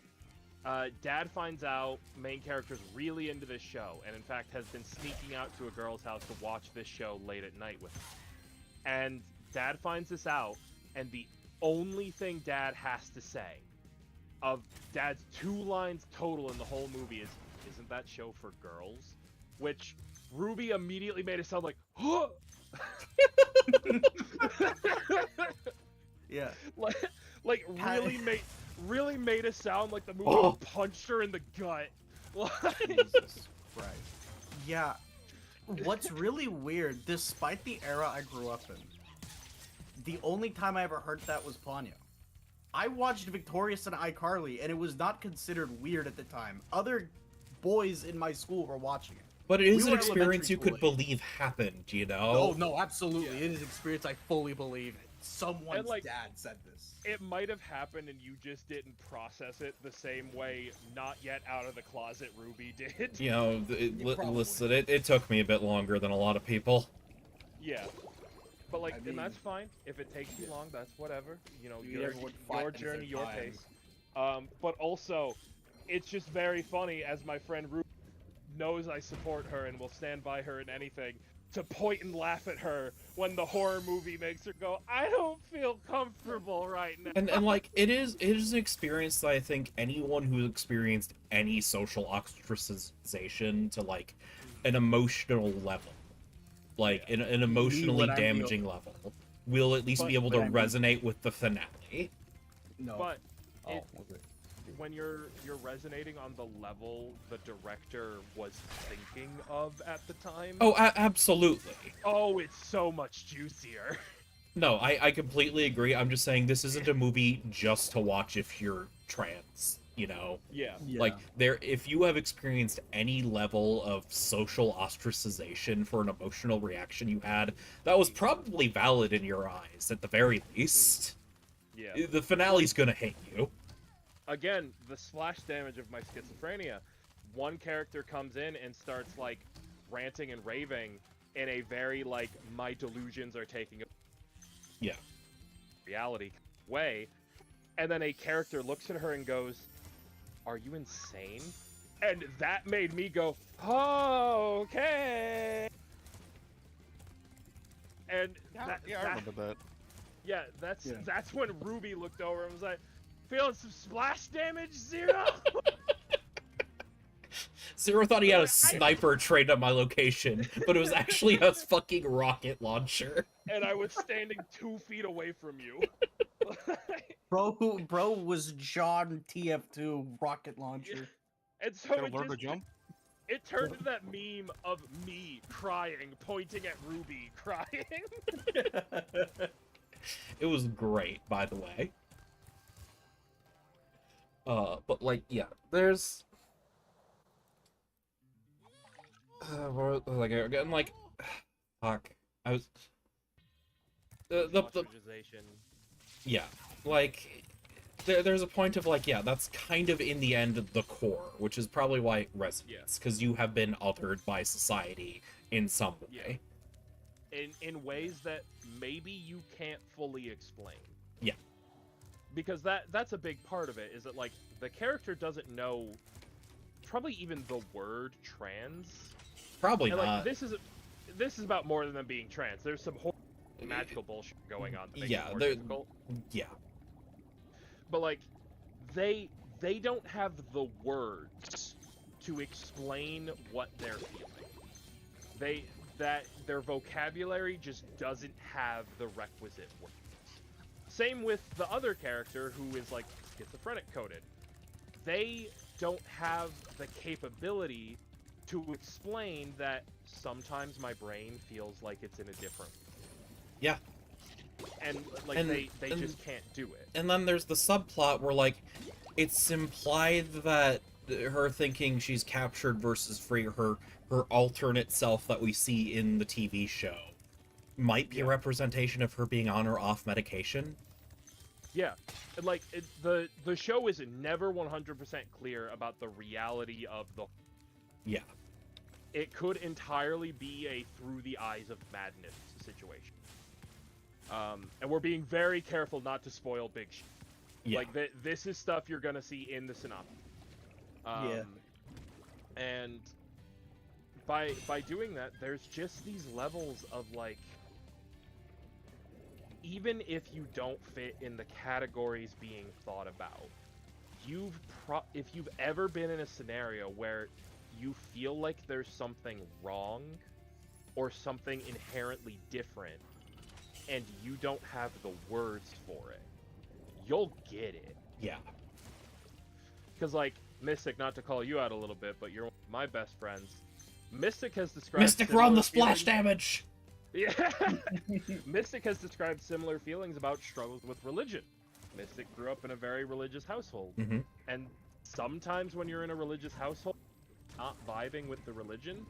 Dad finds out main character's really into this show, and in fact has been sneaking out to a girl's house to watch this show late at night with her. And Dad finds this out, and the only thing Dad has to say, of Dad's 2 lines total in the whole movie, is, "Isn't that show for girls?" Which Ruby immediately made it sound like, "Huh!" Yeah. like really made it sound like the movie Oh. punched her in the gut. Jesus Christ. Yeah. What's really weird, despite the era I grew up in, the only time I ever heard that was Ponyo. I watched Victorious and iCarly, and it was not considered weird at the time. Other boys in my school were watching it. But it is We an were experience you elementary could school believe happened, you know? Oh, no, absolutely. It is an experience I fully believe. Someone's And, like, dad said this. It might have happened and you just didn't process it the same way not yet out of the closet Ruby did. You know, Probably. listen, it took me a bit longer than a lot of people. Yeah. But like, I and mean- that's fine. If it takes you long, that's whatever. You know, You your, everyone fight your at journey, their your time. pace. But also, it's just very funny as my friend Ruby knows I support her and will stand by her in anything, to point and laugh at her when the horror movie makes her go, "I don't feel comfortable right now." And like it is an experience that I think anyone who's experienced any social ostracization to like an emotional level, like an emotionally when I mean- damaging level, will at least But be able to when I mean- resonate with the finale. No. But oh, it- okay. when you're resonating on the level the director was thinking of at the time, Oh, absolutely. oh, it's so much juicier. No, I completely agree. I'm just saying this isn't a movie just to watch if you're trans, you know? Yeah. Like if you have experienced any level of social ostracization for an emotional reaction you had, that was probably valid in your eyes at the very least. Yeah. The finale's gonna hit you. Again, the splash damage of my schizophrenia. One character comes in and starts like ranting and raving in a very like my delusions are taking a Yeah. reality way, and then a character looks at her and goes, "Are you insane?" And that made me go, "Oh, okay." And I remember that. yeah, Yeah. that's when Ruby looked over and was like, "Feeling some splash damage, Zero?" Zero thought he had a sniper trained at my location, but it was actually a fucking rocket launcher. And I was standing 2 feet away from you. Bro was John TF2 rocket launcher. And so Gotta it learn to just jump. it turned into that meme of me crying, pointing at Ruby, crying. It was great, by the way. But like, yeah, there's like again, like, fuck. I was the Ostracization. yeah, like there's a point of like, yeah, that's kind of in the end the core, which is probably why it resonates, because you have been othered by society in some way. In ways that maybe you can't fully explain. Yeah. Because that's a big part of it, is that like the character doesn't know probably even the word trans. Probably And not. like this is about more than them being trans. There's some horrible magical bullshit going on that makes yeah, it more they're- difficult. Yeah. But like, they don't have the words to explain what they're feeling. Their vocabulary just doesn't have the requisite words. Same with the other character who is like schizophrenic coded. They don't have the capability to explain that sometimes my brain feels like it's in a different. Yeah. And like And- they and- just can't do it. And then there's the subplot where, like, it's implied that her thinking she's captured versus free, her alternate self that we see in the TV show, might be a Yeah. representation of her being on or off medication. Yeah, and, like the show is never 100% clear about the reality of the. Yeah. It could entirely be a through the eyes of madness situation. And we're being very careful not to spoil big shit. Yeah. Like this is stuff you're gonna see in the synopsis. Yeah. And by doing that, there's just these levels of like. Even if you don't fit in the categories being thought about, if you've ever been in a scenario where you feel like there's something wrong or something inherently different and you don't have the words for it, you'll get it. Yeah. Because like Mystic, not to call you out a little bit, but you're one of my best friends. Mystic has described Mystic, run the similar splash feelings- damage! Yeah. Mystic has described similar feelings about struggles with religion. Mystic grew up in a very religious household. Mm-hmm. And sometimes when you're in a religious household, not vibing with the religion,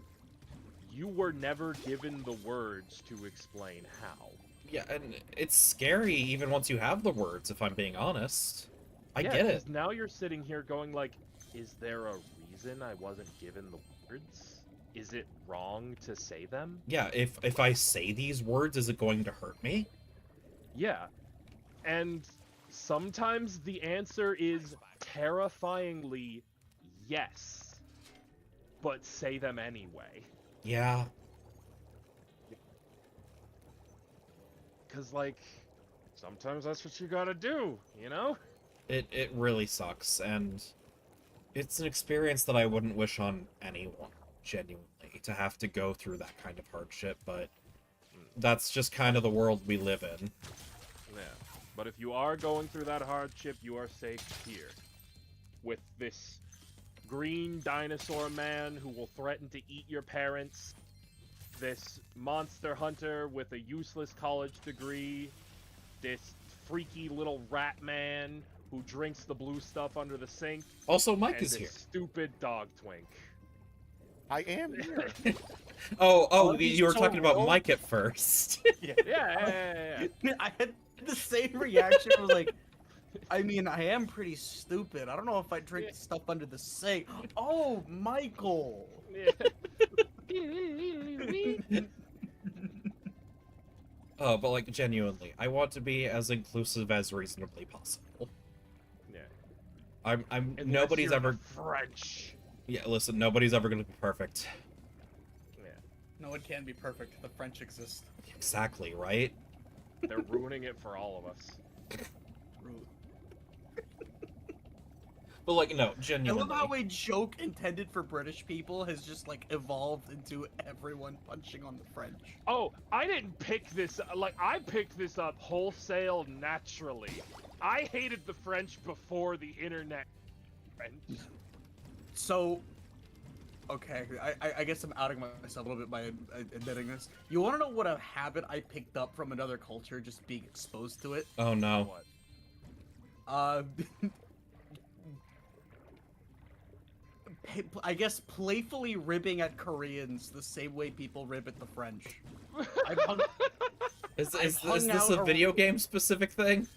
you were never given the words to explain how. Yeah, and it's scary even once you have the words, if I'm being honest. I get it. 'Cause now you're sitting here going like, is there a reason I wasn't given the words? Is it wrong to say them? Yeah, if I say these words, is it going to hurt me? Yeah. And sometimes the answer is terrifyingly yes. But say them anyway. Yeah. Cause like sometimes that's what you gotta do, you know? It really sucks, and it's an experience that I wouldn't wish on anyone, genuinely, to have to go through that kind of hardship, but that's just kind of the world we live in. Yeah. But if you are going through that hardship, you are safe here. With this green dinosaur man who will threaten to eat your parents. This monster hunter with a useless college degree. This freaky little rat man who drinks the blue stuff under the sink. Also, Mike and is this here. stupid dog twink. I am here. Oh, he's you were so talking about old. Mike at first. Yeah. I had the same reaction. I was like, I mean, I am pretty stupid. I don't know if I drink Yeah. stuff under the sink. Oh, Michael. Oh, but like, genuinely, I want to be as inclusive as reasonably possible. Yeah. I'm Unless nobody's you're ever French. Yeah, listen, nobody's ever gonna be perfect. Yeah. No, it can be perfect. The French exist. Exactly, right? They're ruining it for all of us. Rude. But like, no, I genuinely. love how a joke intended for British people has just like evolved into everyone punching on the French. Oh, I didn't pick this. Like, I picked this up wholesale naturally. I hated the French before the internet. French. So, okay, I guess I'm outing myself a little bit by admitting this. You want to know what a habit I picked up from another culture, just being exposed to it? Oh no. What? I guess playfully ribbing at Koreans the same way people rib at the French. I've hung, Is hung this out a ar- video game specific thing?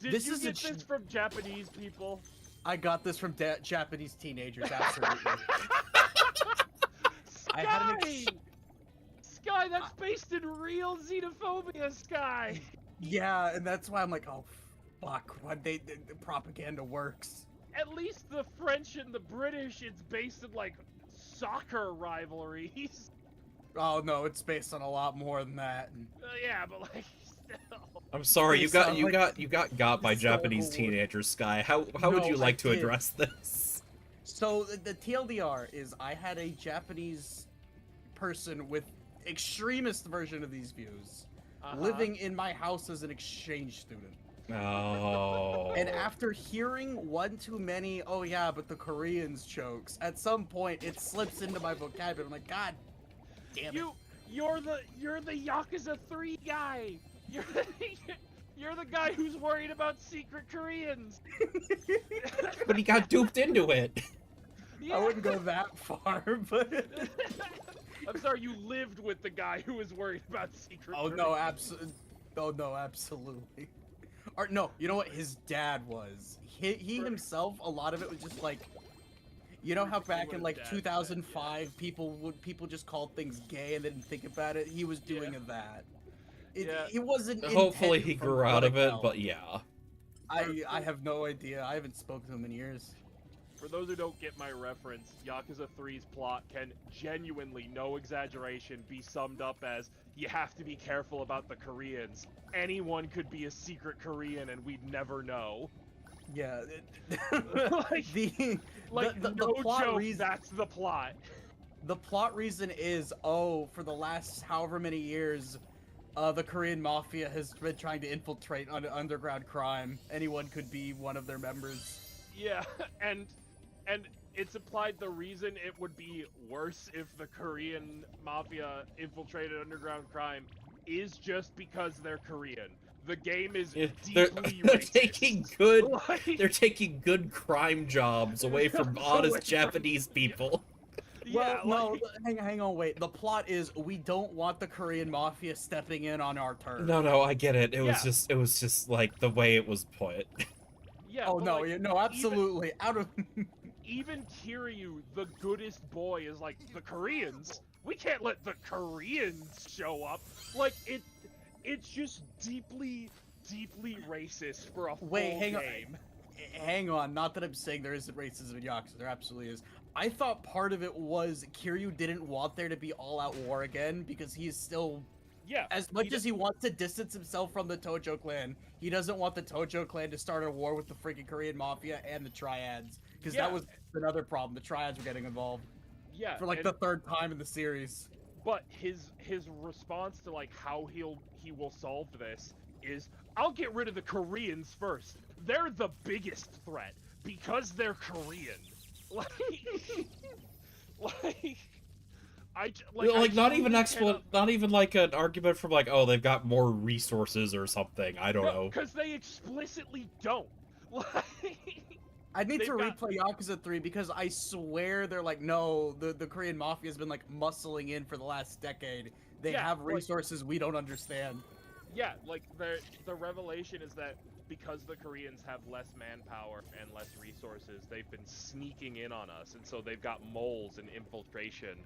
Did This you is a get ch- this from Japanese people? I got this from Japanese teenagers, absolutely. I had an ex- Sky, that's based in real xenophobia, Sky. Yeah, and that's why I'm like, oh, fuck, what the propaganda works. At least the French and the British, it's based in like soccer rivalries. Oh no, it's based on a lot more than that. Yeah, but like still. I'm sorry, you Based got on, you like, got you got by Civil Japanese War. teenagers, Sky. How would No, you I like to did. address this? So the TLDR is I had a Japanese person with extremist version of these views living in my house as an exchange student. Oh. And after hearing one too many, oh yeah, but the Koreans jokes, at some point it slips into my vocabulary. I'm like, God damn it. You're the Yakuza 3 guy. You're the guy who's worried about secret Koreans. But he got duped into it. Yeah. I wouldn't go that far, but I'm sorry, you lived with the guy who was worried about secret oh Koreans. no, absolutely. Oh no, absolutely. Or no, you know what? His dad was. He himself. A lot of it was just like, you know how back in what like dad said, 2005, people just called things gay and didn't think about it. He was doing that. Yeah. It wasn't. Hopefully intended he from grew what out I of it, felt. but yeah. I have no idea. I haven't spoken to him in years. For those who don't get my reference, Yakuza 3's plot can genuinely, no exaggeration, be summed up as you have to be careful about the Koreans. Anyone could be a secret Korean and we'd never know. Yeah. Like, the no plot joke, reason. that's the plot. The plot reason is, oh, for the last however many years, the Korean mafia has been trying to infiltrate underground crime. Anyone could be one of their members. Yeah, and it's implied the reason it would be worse if the Korean mafia infiltrated underground crime is just because they're Korean. The game is They're, deeply they're racist. taking good Like, they're taking good crime jobs away from honest Away from- Japanese people. yeah, Well, like, no, hang on, wait. The plot is we don't want the Korean mafia stepping in on our turf. No, I get it. It was Yeah. just like the way it was put. yeah. Oh but, no, like, no, absolutely. Out of even Kiryu, the goodest boy, is like, the Koreans? We can't let the Koreans show up. Like, it's just deeply racist for a full Wait, hang on. game. Hang on. Not that I'm saying there isn't racism in Yakuza. There absolutely is. I thought part of it was Kiryu didn't want there to be all-out war again because he's still, Yeah. as much as he wants to distance himself from the Tojo clan, he doesn't want the Tojo clan to start a war with the freaking Korean mafia and the Triads because Yeah. that was another problem. The Triads were getting involved Yeah. for like and- the third time in the series. But his response to like how he will solve this is, I'll get rid of the Koreans first. They're the biggest threat because they're Korean. Like not even cannot- not even like an argument from like, oh, they've got more resources or something. I don't know. because they explicitly don't. Like, I need They've to got- replay Yakuza 3 because I swear they're like, no, the Korean mafia has been like muscling in for the last decade. They Yeah, have like- resources we don't understand. yeah, like the revelation is that because the Koreans have less manpower and less resources, they've been sneaking in on us, and so they've got moles and infiltration.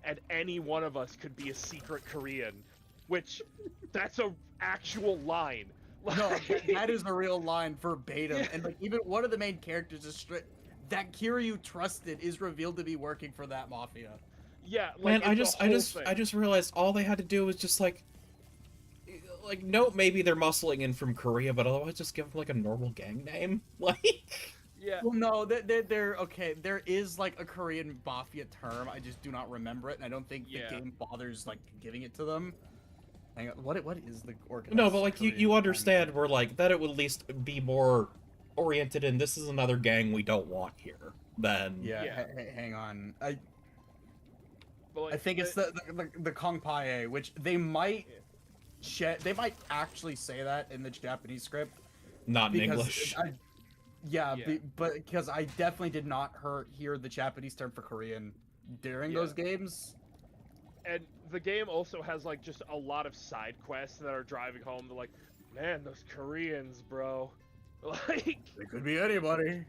And any one of us could be a secret Korean, which that's a actual line. No, Like- that is a real line verbatim. And like even one of the main characters is that Kiryu trusted is revealed to be working for that mafia. Yeah, Man, like I it's a whole just thing. realized all they had to do was just like note maybe they're muscling in from Korea, but otherwise just give them like a normal gang name. Like Yeah, Well, no, they're okay. There is like a Korean mafia term. I just do not remember it, and I don't think Yeah. the game bothers like giving it to them. Hang on, what is the organized? no, but like Korean you crime? understand where like that it would at least be more oriented in this is another gang we don't want here than Yeah, Yeah. hang on. but like, I think it's the Kong Pae, which they might they might actually say that in the Japanese script. not in Because English. Yeah. but because I definitely did not hear the Japanese term for Korean during Yeah. those games. And the game also has like just a lot of side quests that are driving home. They're like, man, those Koreans, bro. Like, It could be anybody.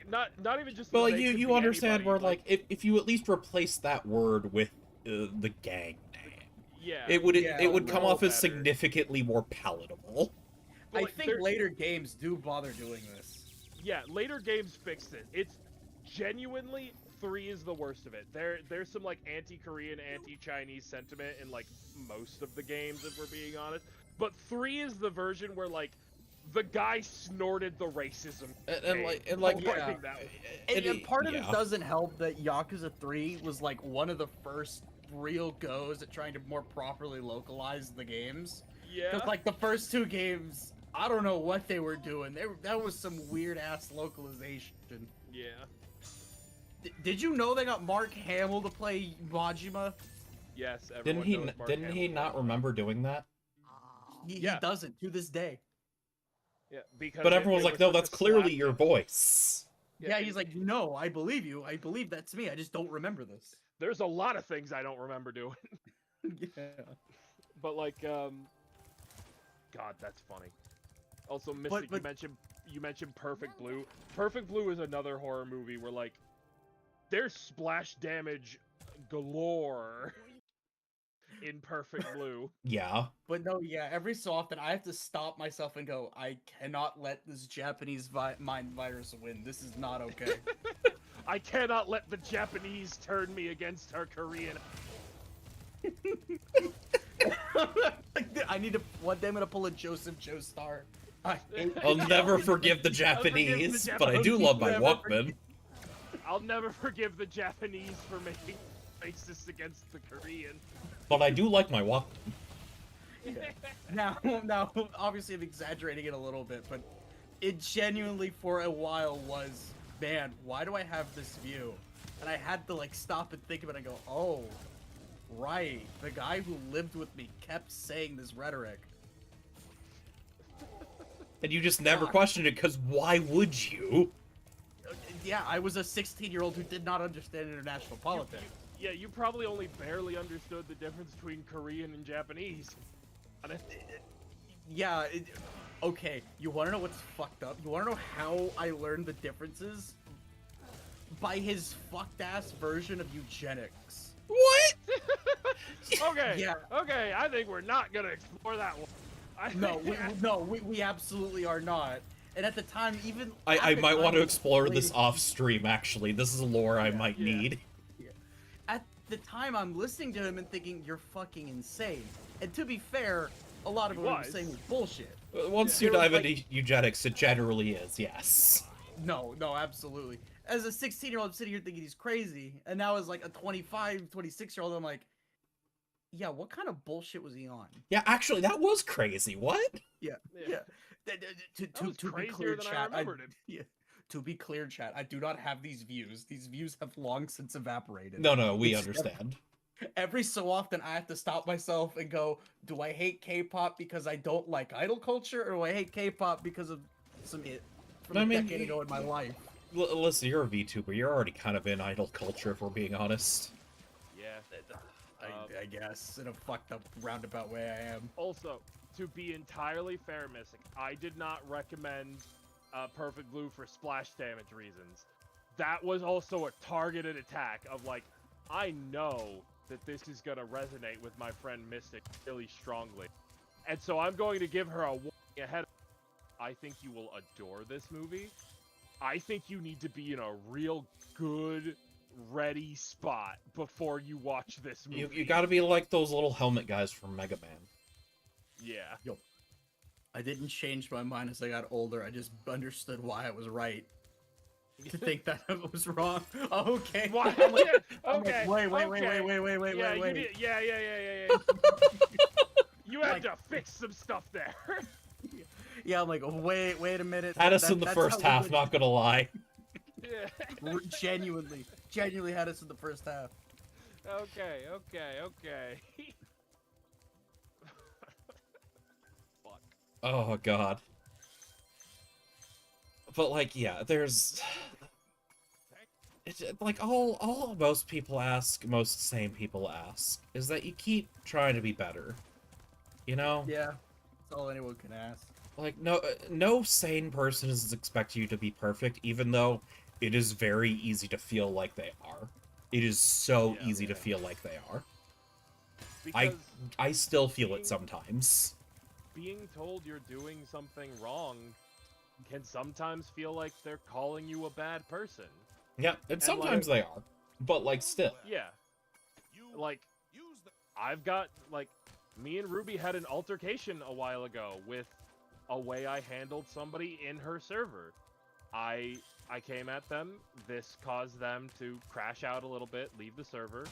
not even just. But that like they could you be understand anybody, where like if you at least replace that word with the gang name, yeah, it would Yeah, it would come well off as better. significantly more palatable. But, I like, think there- later games do bother doing this. Yeah, later games fixed it. It's genuinely 3 is the worst of it. There's some like anti-Korean, anti-Chinese sentiment in like most of the games, if we're being honest. But 3 is the version where like the guy snorted the racism. And like Yeah. And part of it yeah. doesn't help that Yakuza 3 was like one of the first real goes at trying to more properly localize the games. Yeah. Because like the first 2 games, I don't know what they were doing. That was some weird ass localization. Yeah. Did you know they got Mark Hamill to play Majima? Yes. Everyone knows Mark Didn't he Hamill. not remember doing that? He Yeah. doesn't to this day. Yeah. Because But everyone's it like, was no, such a that's clearly slap- your voice. Yeah, he's like, no, I believe you. I believe that's me. I just don't remember this. There's a lot of things I don't remember doing. Yeah. But like, God, that's funny. Also, Mystic, you mentioned Perfect Blue. Perfect Blue is another horror movie where like there's splash damage galore in Perfect Blue. Yeah. But no, yeah, every so often I have to stop myself and go, I cannot let this Japanese mind virus win. This is not okay. I cannot let the Japanese turn me against our Korean. I need to. One day I'm gonna pull a Joseph Joestar. I'll never forgive the Japanese, but I do love my Never Walkman. I'll never forgive the Japanese for making racist against the Korean. But I do like my Walkman. Now, obviously I'm exaggerating it a little bit, but it genuinely for a while was, man, why do I have this view? And I had to like stop and think about it and go, oh, right, the guy who lived with me kept saying this rhetoric. And you just never God. questioned it, because why would you? Yeah, I was a 16-year-old who did not understand international politics. Yeah, you probably only barely understood the difference between Korean and Japanese. Yeah, okay, you wanna know what's fucked up? You wanna know how I learned the differences? By his fucked ass version of eugenics. What? Okay. Yeah. Okay, I think we're not gonna explore that one. We absolutely are not. And at the time, even I at the might time want to it explore was this played- off stream, actually. This is lore I might Yeah. need. At the time, I'm listening to him and thinking, "You're fucking insane." And to be fair, a lot of He what he was was. saying was bullshit. Once Yeah. you There was, dive like- into eugenics, it generally is, yes. No, absolutely. As a 16-year-old, I'm sitting here thinking he's crazy, and now as like a 25, 26-year-old, I'm like, yeah, what kind of bullshit was he on? Yeah, actually, that was crazy. What? Yeah. That was To be crazier clear, than I chat. remembered it. Yeah. To be clear, chat. I do not have these views. These views have long since evaporated. No, we It's- understand. Every so often, I have to stop myself and go, do I hate K-pop because I don't like idol culture, or do I hate K-pop because of some it from I a mean, decade ago in my life? Listen, you're a VTuber. You're already kind of in idol culture, if we're being honest. Yeah. I guess in a fucked up roundabout way I am. Also, to be entirely fair, Mystic, I did not recommend Perfect Blue for splash damage reasons. That was also a targeted attack of like, I know that this is gonna resonate with my friend Mystic really strongly, and so I'm going to give her a warning ahead. I think you will adore this movie. I think you need to be in a real good, ready spot before you watch this movie. You gotta be like those little helmet guys from Mega Man. Yeah. I didn't change my mind as I got older. I just understood why I was right. To think that I was wrong. Okay. Why? I'm like- I'm Okay. like, wait. Yeah, you did. Yeah. You had Like- to fix some stuff there. Yeah, I'm like, wait a minute. Had us in the that's first how we half, would- not gonna lie. Yeah. genuinely had us in the first half. Okay. Fuck. Oh god. But like, yeah, there's it's like all most people ask, most sane people ask, is that you keep trying to be better. You know? Yeah, that's all anyone can ask. Like no sane person is expecting you to be perfect, even though it is very easy to feel like they are. It is so Yeah, easy to yeah. feel like they are. Because I still feel being- it sometimes. being told you're doing something wrong can sometimes feel like they're calling you a bad person. Yeah, and sometimes they are, but like still. Yeah, like I've got like me and Ruby had an altercation a while ago with a way I handled somebody in her server. I came at them. This caused them to crash out a little bit, leave the server,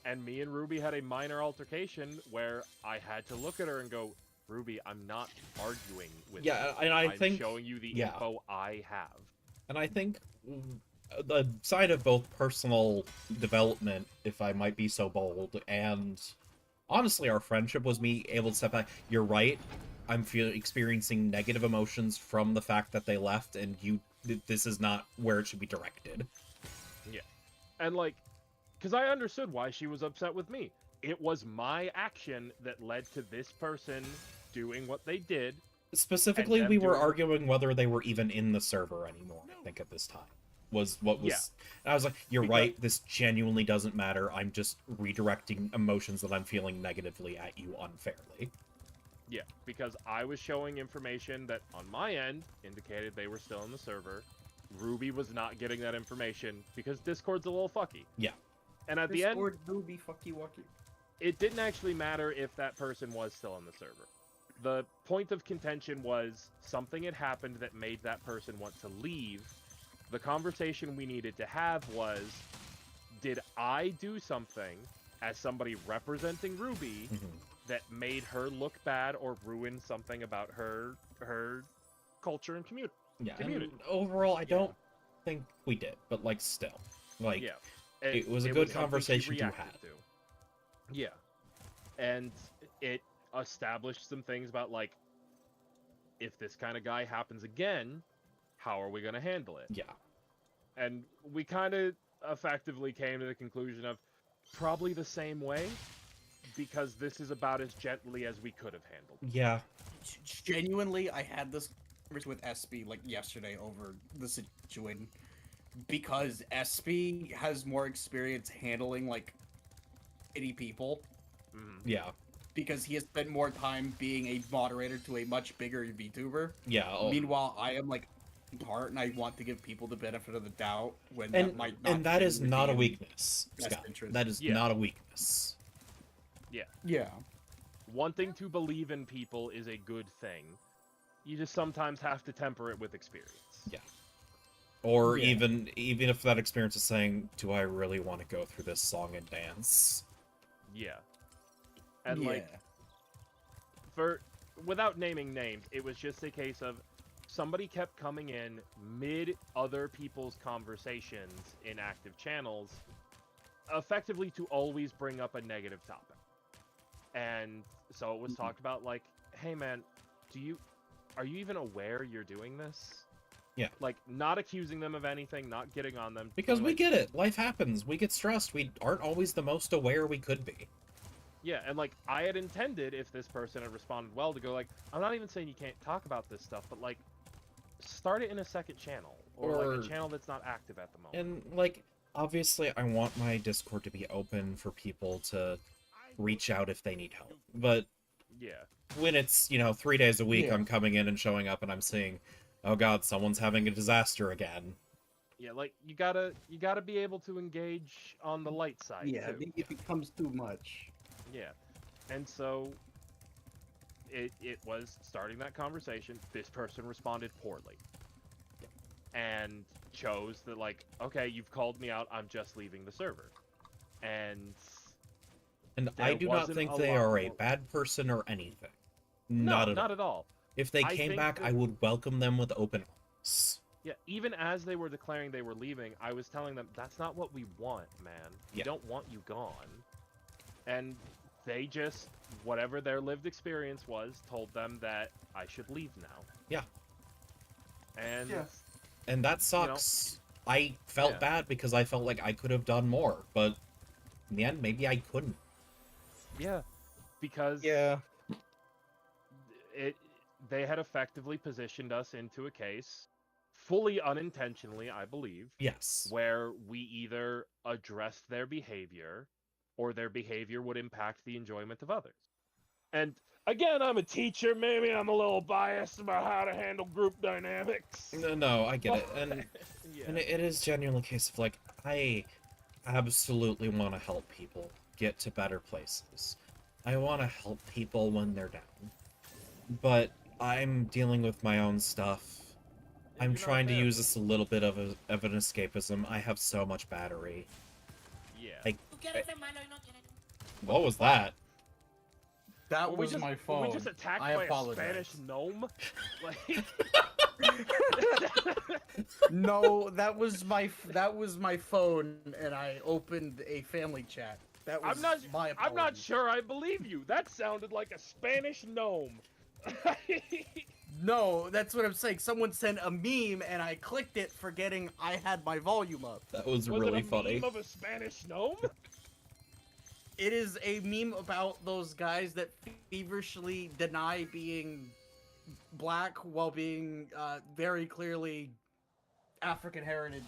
and me and Ruby had a minor altercation where I had to look at her and go, "Ruby, I'm not arguing with you. Yeah, and I I'm think showing you the yeah. info I have." And I think the side of both personal development, if I might be so bold, and honestly our friendship was me able to step back. You're right. I'm experiencing negative emotions from the fact that they left, and this is not where it should be directed. Yeah. And like, because I understood why she was upset with me. It was my action that led to this person doing what they did. Specifically, them we were doing- arguing whether they were even in the server anymore, I think, at this time. Was what was... Yeah. And I was like, you're Because- right, this genuinely doesn't matter. I'm just redirecting emotions that I'm feeling negatively at you unfairly. Yeah, because I was showing information that on my end indicated they were still in the server. Ruby was not getting that information because Discord's a little fucky. Yeah. And at the end, Discord booby fucky wucky. it didn't actually matter if that person was still in the server. The point of contention was something had happened that made that person want to leave. The conversation we needed to have was, did I do something as somebody representing Ruby that made her look bad or ruin something about her culture and community? Yeah, Community. and overall, I don't think we did, but, like, still. Like, Yeah. it was a good something she conversation to reacted have. to. Yeah. And it established some things about, like, if this kind of guy happens again, how are we going to handle it? Yeah. And we kind of effectively came to the conclusion of probably the same way, because this is about as gently as we could have handled. Yeah. Genuinely, I had this conversation with SB like yesterday over the situation because SB has more experience handling like shitty people Yeah. because he has spent more time being a moderator to a much bigger VTuber. Yeah. Oh. Meanwhile, I am like part and I want to give people the benefit of the doubt when And, that might not and that is genuinely not a be in weakness, best Scott. interest. That is Yeah. not a weakness. Yeah. Wanting to believe in people is a good thing. You just sometimes have to temper it with experience. Yeah. Or Yeah. even if that experience is saying, do I really want to go through this song and dance? Yeah. And like, without naming names, it was just a case of somebody kept coming in mid other people's conversations in active channels, effectively to always bring up a negative topic. And so it was talked about like, hey man, are you even aware you're doing this? Yeah. Like, not accusing them of anything, not getting on them. Because going, we like, get it. Life happens. We get stressed. We aren't always the most aware we could be. Yeah, and like, I had intended, if this person had responded well, to go like, I'm not even saying you can't talk about this stuff, but like, start it in a second channel. Or like a channel that's not active at the moment. And, like, obviously I want my Discord to be open for people to reach out if they need help. But Yeah. when it's, 3 days a week, Yeah. I'm coming in and showing up and I'm seeing, oh god, someone's having a disaster again. Yeah, like, you gotta be able to engage on the light side, Yeah, too. it becomes too much. Yeah. And so, it was starting that conversation. This person responded poorly. And chose that, like, okay, you've called me out, I'm just leaving the server. And I there do not wasn't think a they lot are a more- bad person or anything. no, Not at all. at all. If they I came think back, that- I would welcome them with open arms. Yeah, even as they were declaring they were leaving, I was telling them, that's not what we want, man. We Yeah. don't want you gone. And they just, whatever their lived experience was, told them that I should leave now. Yeah. And Yeah. And that sucks. I felt Yeah. bad because I felt like I could have done more, but in the end, maybe I couldn't. yeah, because they had effectively positioned us into a case, fully unintentionally, I believe, Yes. where we either addressed their behavior or their behavior would impact the enjoyment of others. And again, I'm a teacher. Maybe I'm a little biased about how to handle group dynamics. No, I get it, and Yeah. it is genuinely a case of like I absolutely want to help people get to better places. I want to help people when they're down, but I'm dealing with my own stuff. I'm You're not trying to there. use this a little bit of an escapism. I have so much battery. Yeah. I- What was that? That Were was we just, my Were phone. we just attacked I by apologize. a Spanish gnome? Like. No, that was my phone, and I opened a family chat. That was my apology. I'm not sure I believe you. That sounded like a Spanish gnome. No, that's what I'm saying. Someone sent a meme, and I clicked it, forgetting I had my volume up. That was Was really it a funny. meme of a Spanish gnome? It is a meme about those guys that feverishly deny being black while being very clearly African heritage.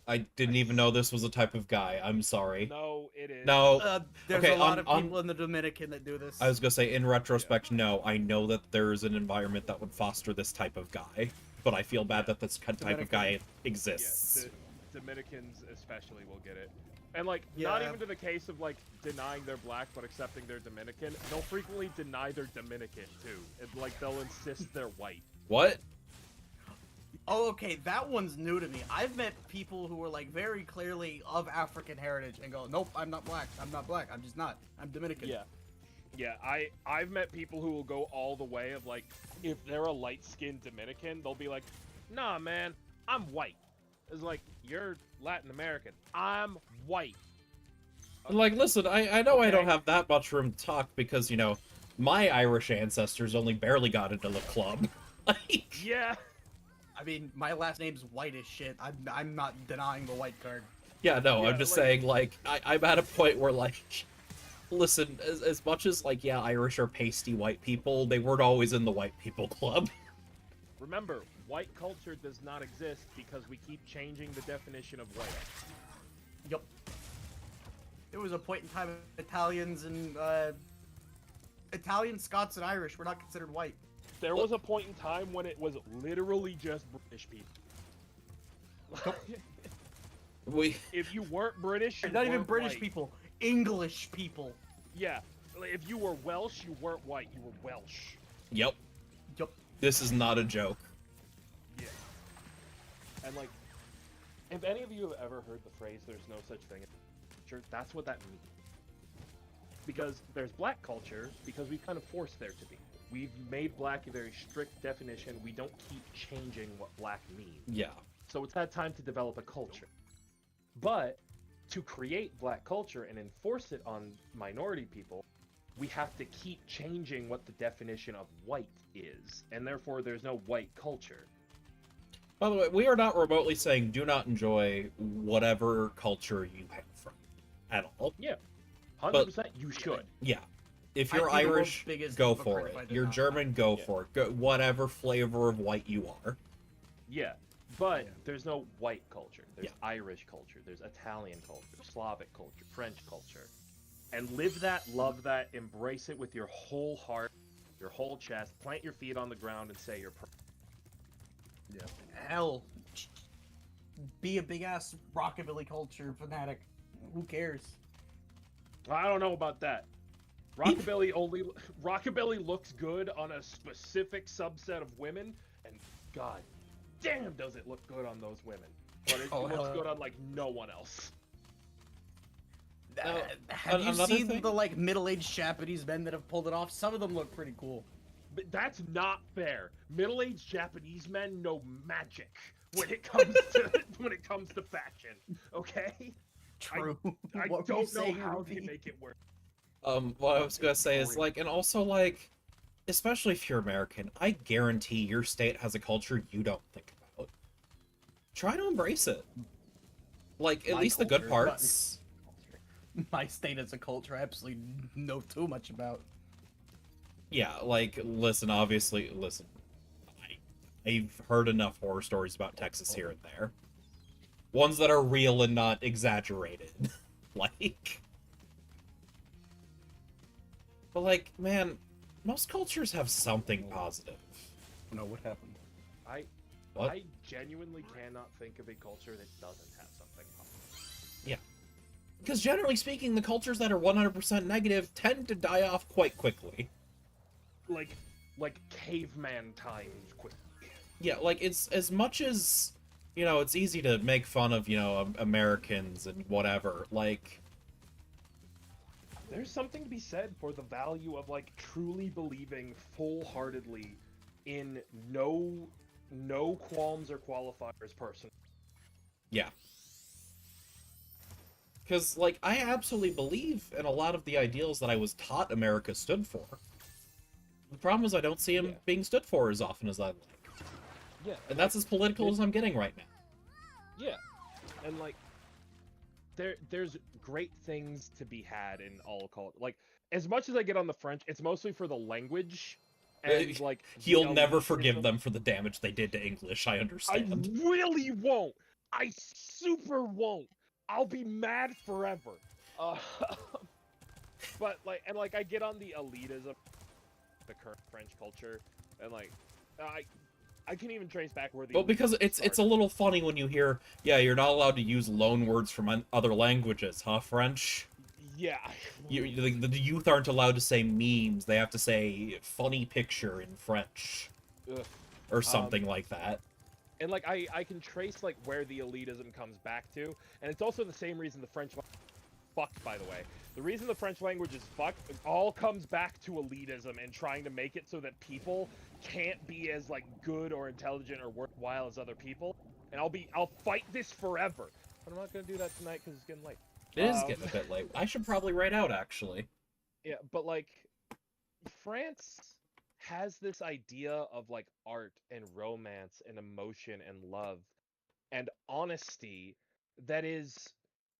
I didn't even know this was a type of guy. I'm sorry. No, it is. No, There's Okay, a lot on- of people in the Dominican that do this. I was gonna say, in retrospect, no. I know that there's an environment that would foster this type of guy, but I feel bad that this type of guy exists. The Dominicans especially will get it. And like, not Yeah. even to the case of like denying they're black but accepting they're Dominican. They'll frequently deny they're Dominican too. And like they'll insist they're white. What? Oh, okay, that one's new to me. I've met people who are like very clearly of African heritage and go, "Nope, I'm not black. I'm not black. I'm just not. I'm Dominican." Yeah. Yeah, I've met people who will go all the way of like, if they're a light-skinned Dominican, they'll be like, "Nah, man, I'm white." It's like, you're Latin American. I'm white. Like, listen, I know I don't Okay. have that much room to talk because, you know, my Irish ancestors only barely got into the club. Like, Yeah. I mean, my last name's white as shit. I'm not denying the white card. yeah, no, Yeah, I'm just like- saying, like, I'm at a point where, like, listen, as much as, like, yeah, Irish are pasty white people, they weren't always in the white people club. Remember, white culture does not exist because we keep changing the definition of white. Yup. There was a point in time Italians and Italians, Scots, and Irish were not considered white. There was a point in time when it was literally just British people. We, If you weren't British, you Not even weren't British white. people, English people. Yeah, like, if you were Welsh, you weren't white. You were Welsh. yep, Yup. this is not a joke. Yeah. And like, if any of you have ever heard the phrase "there's no such thing as culture," that's what that means. Because there's black culture because we kind of forced there to be. We've made black a very strict definition. We don't keep changing what black means. Yeah. So it's had time to develop a culture. But to create black culture and enforce it on minority people, we have to keep changing what the definition of white is. And therefore, there's no white culture. By the way, we are not remotely saying do not enjoy whatever culture you have from at all. Yeah, 100%. You should. Yeah. If I'd you're be the world's Irish, biggest go hypocrite for if I it. did You're not. German, go Yeah. for it. Go, whatever flavor of white you are. Yeah, but Yeah. there's no white culture. There's Yeah. Irish culture. There's Italian culture, Slavic culture, French culture. And live that, love that, embrace it with your whole heart, your whole chest. Plant your feet on the ground and say your prayers. Hell, be a big ass rockabilly culture fanatic. Who cares? I don't know about that. Rockabilly looks good on a specific subset of women, and god damn does it look good on those women. But it Oh, looks hell. good on like no one else. Have you another seen thing? the like middle-aged Japanese men that have pulled it off? Some of them look pretty cool. But that's not fair. Middle-aged Japanese men know magic when it comes to fashion. Okay? True. I What were you don't know saying, how Ruby? they make it work. What I was gonna say is, like, and also, like, especially if you're American, I guarantee your state has a culture you don't think about. Try to embrace it. Like, at My least the good culture, parts. My state as a culture, I absolutely know too much about. Yeah, like, listen, I've heard enough horror stories about Texas here and there. Ones that are real and not exaggerated. Like... But, like, man, most cultures have something positive. No, what happened? What? I genuinely cannot think of a culture that doesn't have something positive. Yeah. Because generally speaking, the cultures that are 100% negative tend to die off quite quickly. Like caveman times quick. Yeah, like, it's as much as, you know, it's easy to make fun of, you know, Americans and whatever, like... There's something to be said for the value of, like, truly believing full-heartedly in no qualms or qualifiers person. Yeah. Because, like, I absolutely believe in a lot of the ideals that I was taught America stood for. The problem is I don't see them being stood for as often as I'd like. Yeah. And that's as political as I'm getting right now. Yeah. And, like, there's great things to be had in all culture. Like, as much as I get on the French, it's mostly for the language. And, like... He'll never forgive them for the damage they did to English, I understand. I really won't! I super won't! I'll be mad forever. But, like, and, like, I get on the elitism, the current French culture, and, like, I can even trace back where the... Well, because it's a little funny when you hear, yeah, you're not allowed to use loan words from other languages, huh, French? Yeah. The youth aren't allowed to say memes, they have to say funny picture in French. Ugh. Or something like that. And, like, I can trace, like, where the elitism comes back to, and it's also the same reason the French... Fucked, by the way. The reason the French language is fucked, it all comes back to elitism and trying to make it so that people can't be as, like, good or intelligent or worthwhile as other people. And I'll fight this forever. But I'm not gonna do that tonight because it's getting late. It is getting a bit late. I should probably write out, actually. Yeah, but, like, France has this idea of, like, art and romance and emotion and love and honesty that is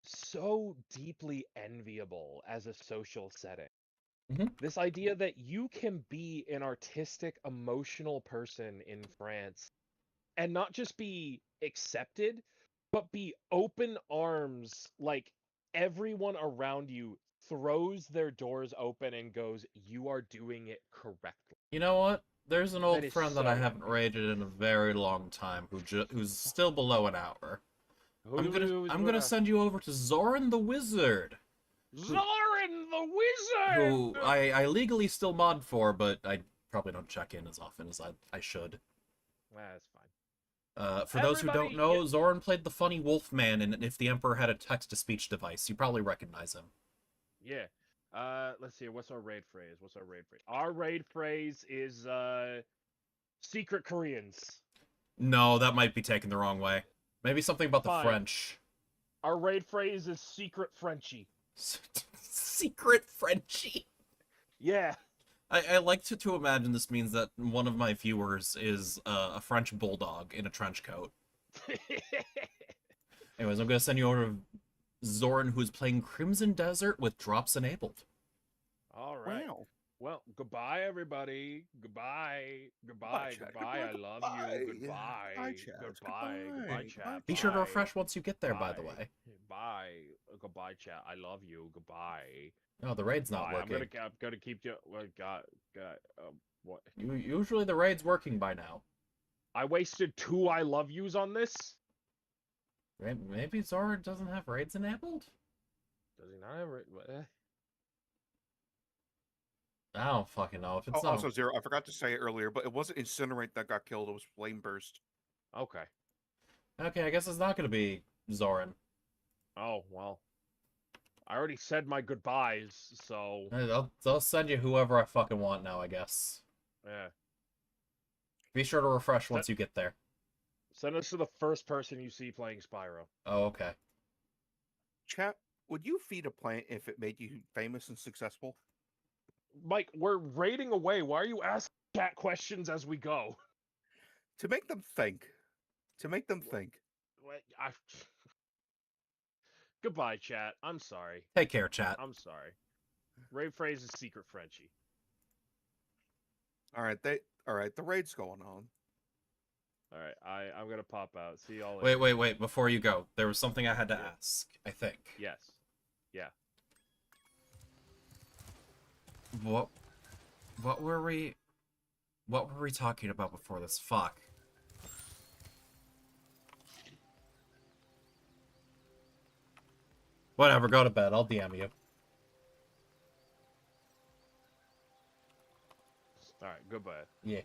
so deeply enviable as a social setting. Mhm. This idea that you can be an artistic, emotional person in France and not just be accepted, but be open arms, like everyone around you throws their doors open and goes, "You are doing it correctly." You know what? There's an old is friend that so I haven't rated in a very long time who's still below an hour. I'm gonna send you over to Zoran the Wizard. Zoran the Wizard! Who I legally still mod for, but I probably don't check in as often as I should. That's fine. For those who don't know, Zoran played the funny Wolfman in If the Emperor Had a Text-to-Speech Device. You probably recognize him. Yeah. Let's see. What's our raid phrase? Our raid phrase is, secret Koreans. No, that might be taken the wrong way. Maybe something about the Fine. French. Our raid phrase is secret Frenchie. Secret Frenchie. Yeah. I like to imagine this means that one of my viewers is a French bulldog in a trench coat. Anyways, I'm gonna send you over to Zoran, who's playing Crimson Desert with drops enabled. All right. Wow. Well, goodbye, everybody. Goodbye. Goodbye, chat. Goodbye. I love you. Goodbye. Goodbye, chat. Goodbye. Goodbye, chat. Be sure to Bye. refresh once you get there, by the way. Bye. Goodbye, chat. I love you. Goodbye. No, the raid's not Bye. working. I'm gonna keep you. What? Usually the raid's working by now. I wasted 2 I love yous on this. Maybe Zoran doesn't have raids enabled? Does he not have it? I don't fucking know. If it's Oh, not... also, Zero, I forgot to say it earlier, but it wasn't Incinerate that got killed, it was Flame Burst. Okay. Okay, I guess it's not gonna be Zoran. Oh, well. I already said my goodbyes, so... I'll send you whoever I fucking want now, I guess. Yeah. Be sure to refresh once you get there. Send us to the first person you see playing Spyro. Oh, okay. Chat, would you feed a plant if it made you famous and successful? Mike, we're raiding away. Why are you asking chat questions as we go? To make them think. To make them think. Goodbye, chat. I'm sorry. Take care, chat. I'm sorry. Raid phrase is secret Frenchie. Alright, the raid's going on. Alright, I'm gonna pop out. See y'all later. Wait, before you go. There was something I had to ask, I think. Yes. Yeah. What were we talking about before this? Fuck. Whatever, go to bed. I'll DM you. All right, goodbye. Yeah.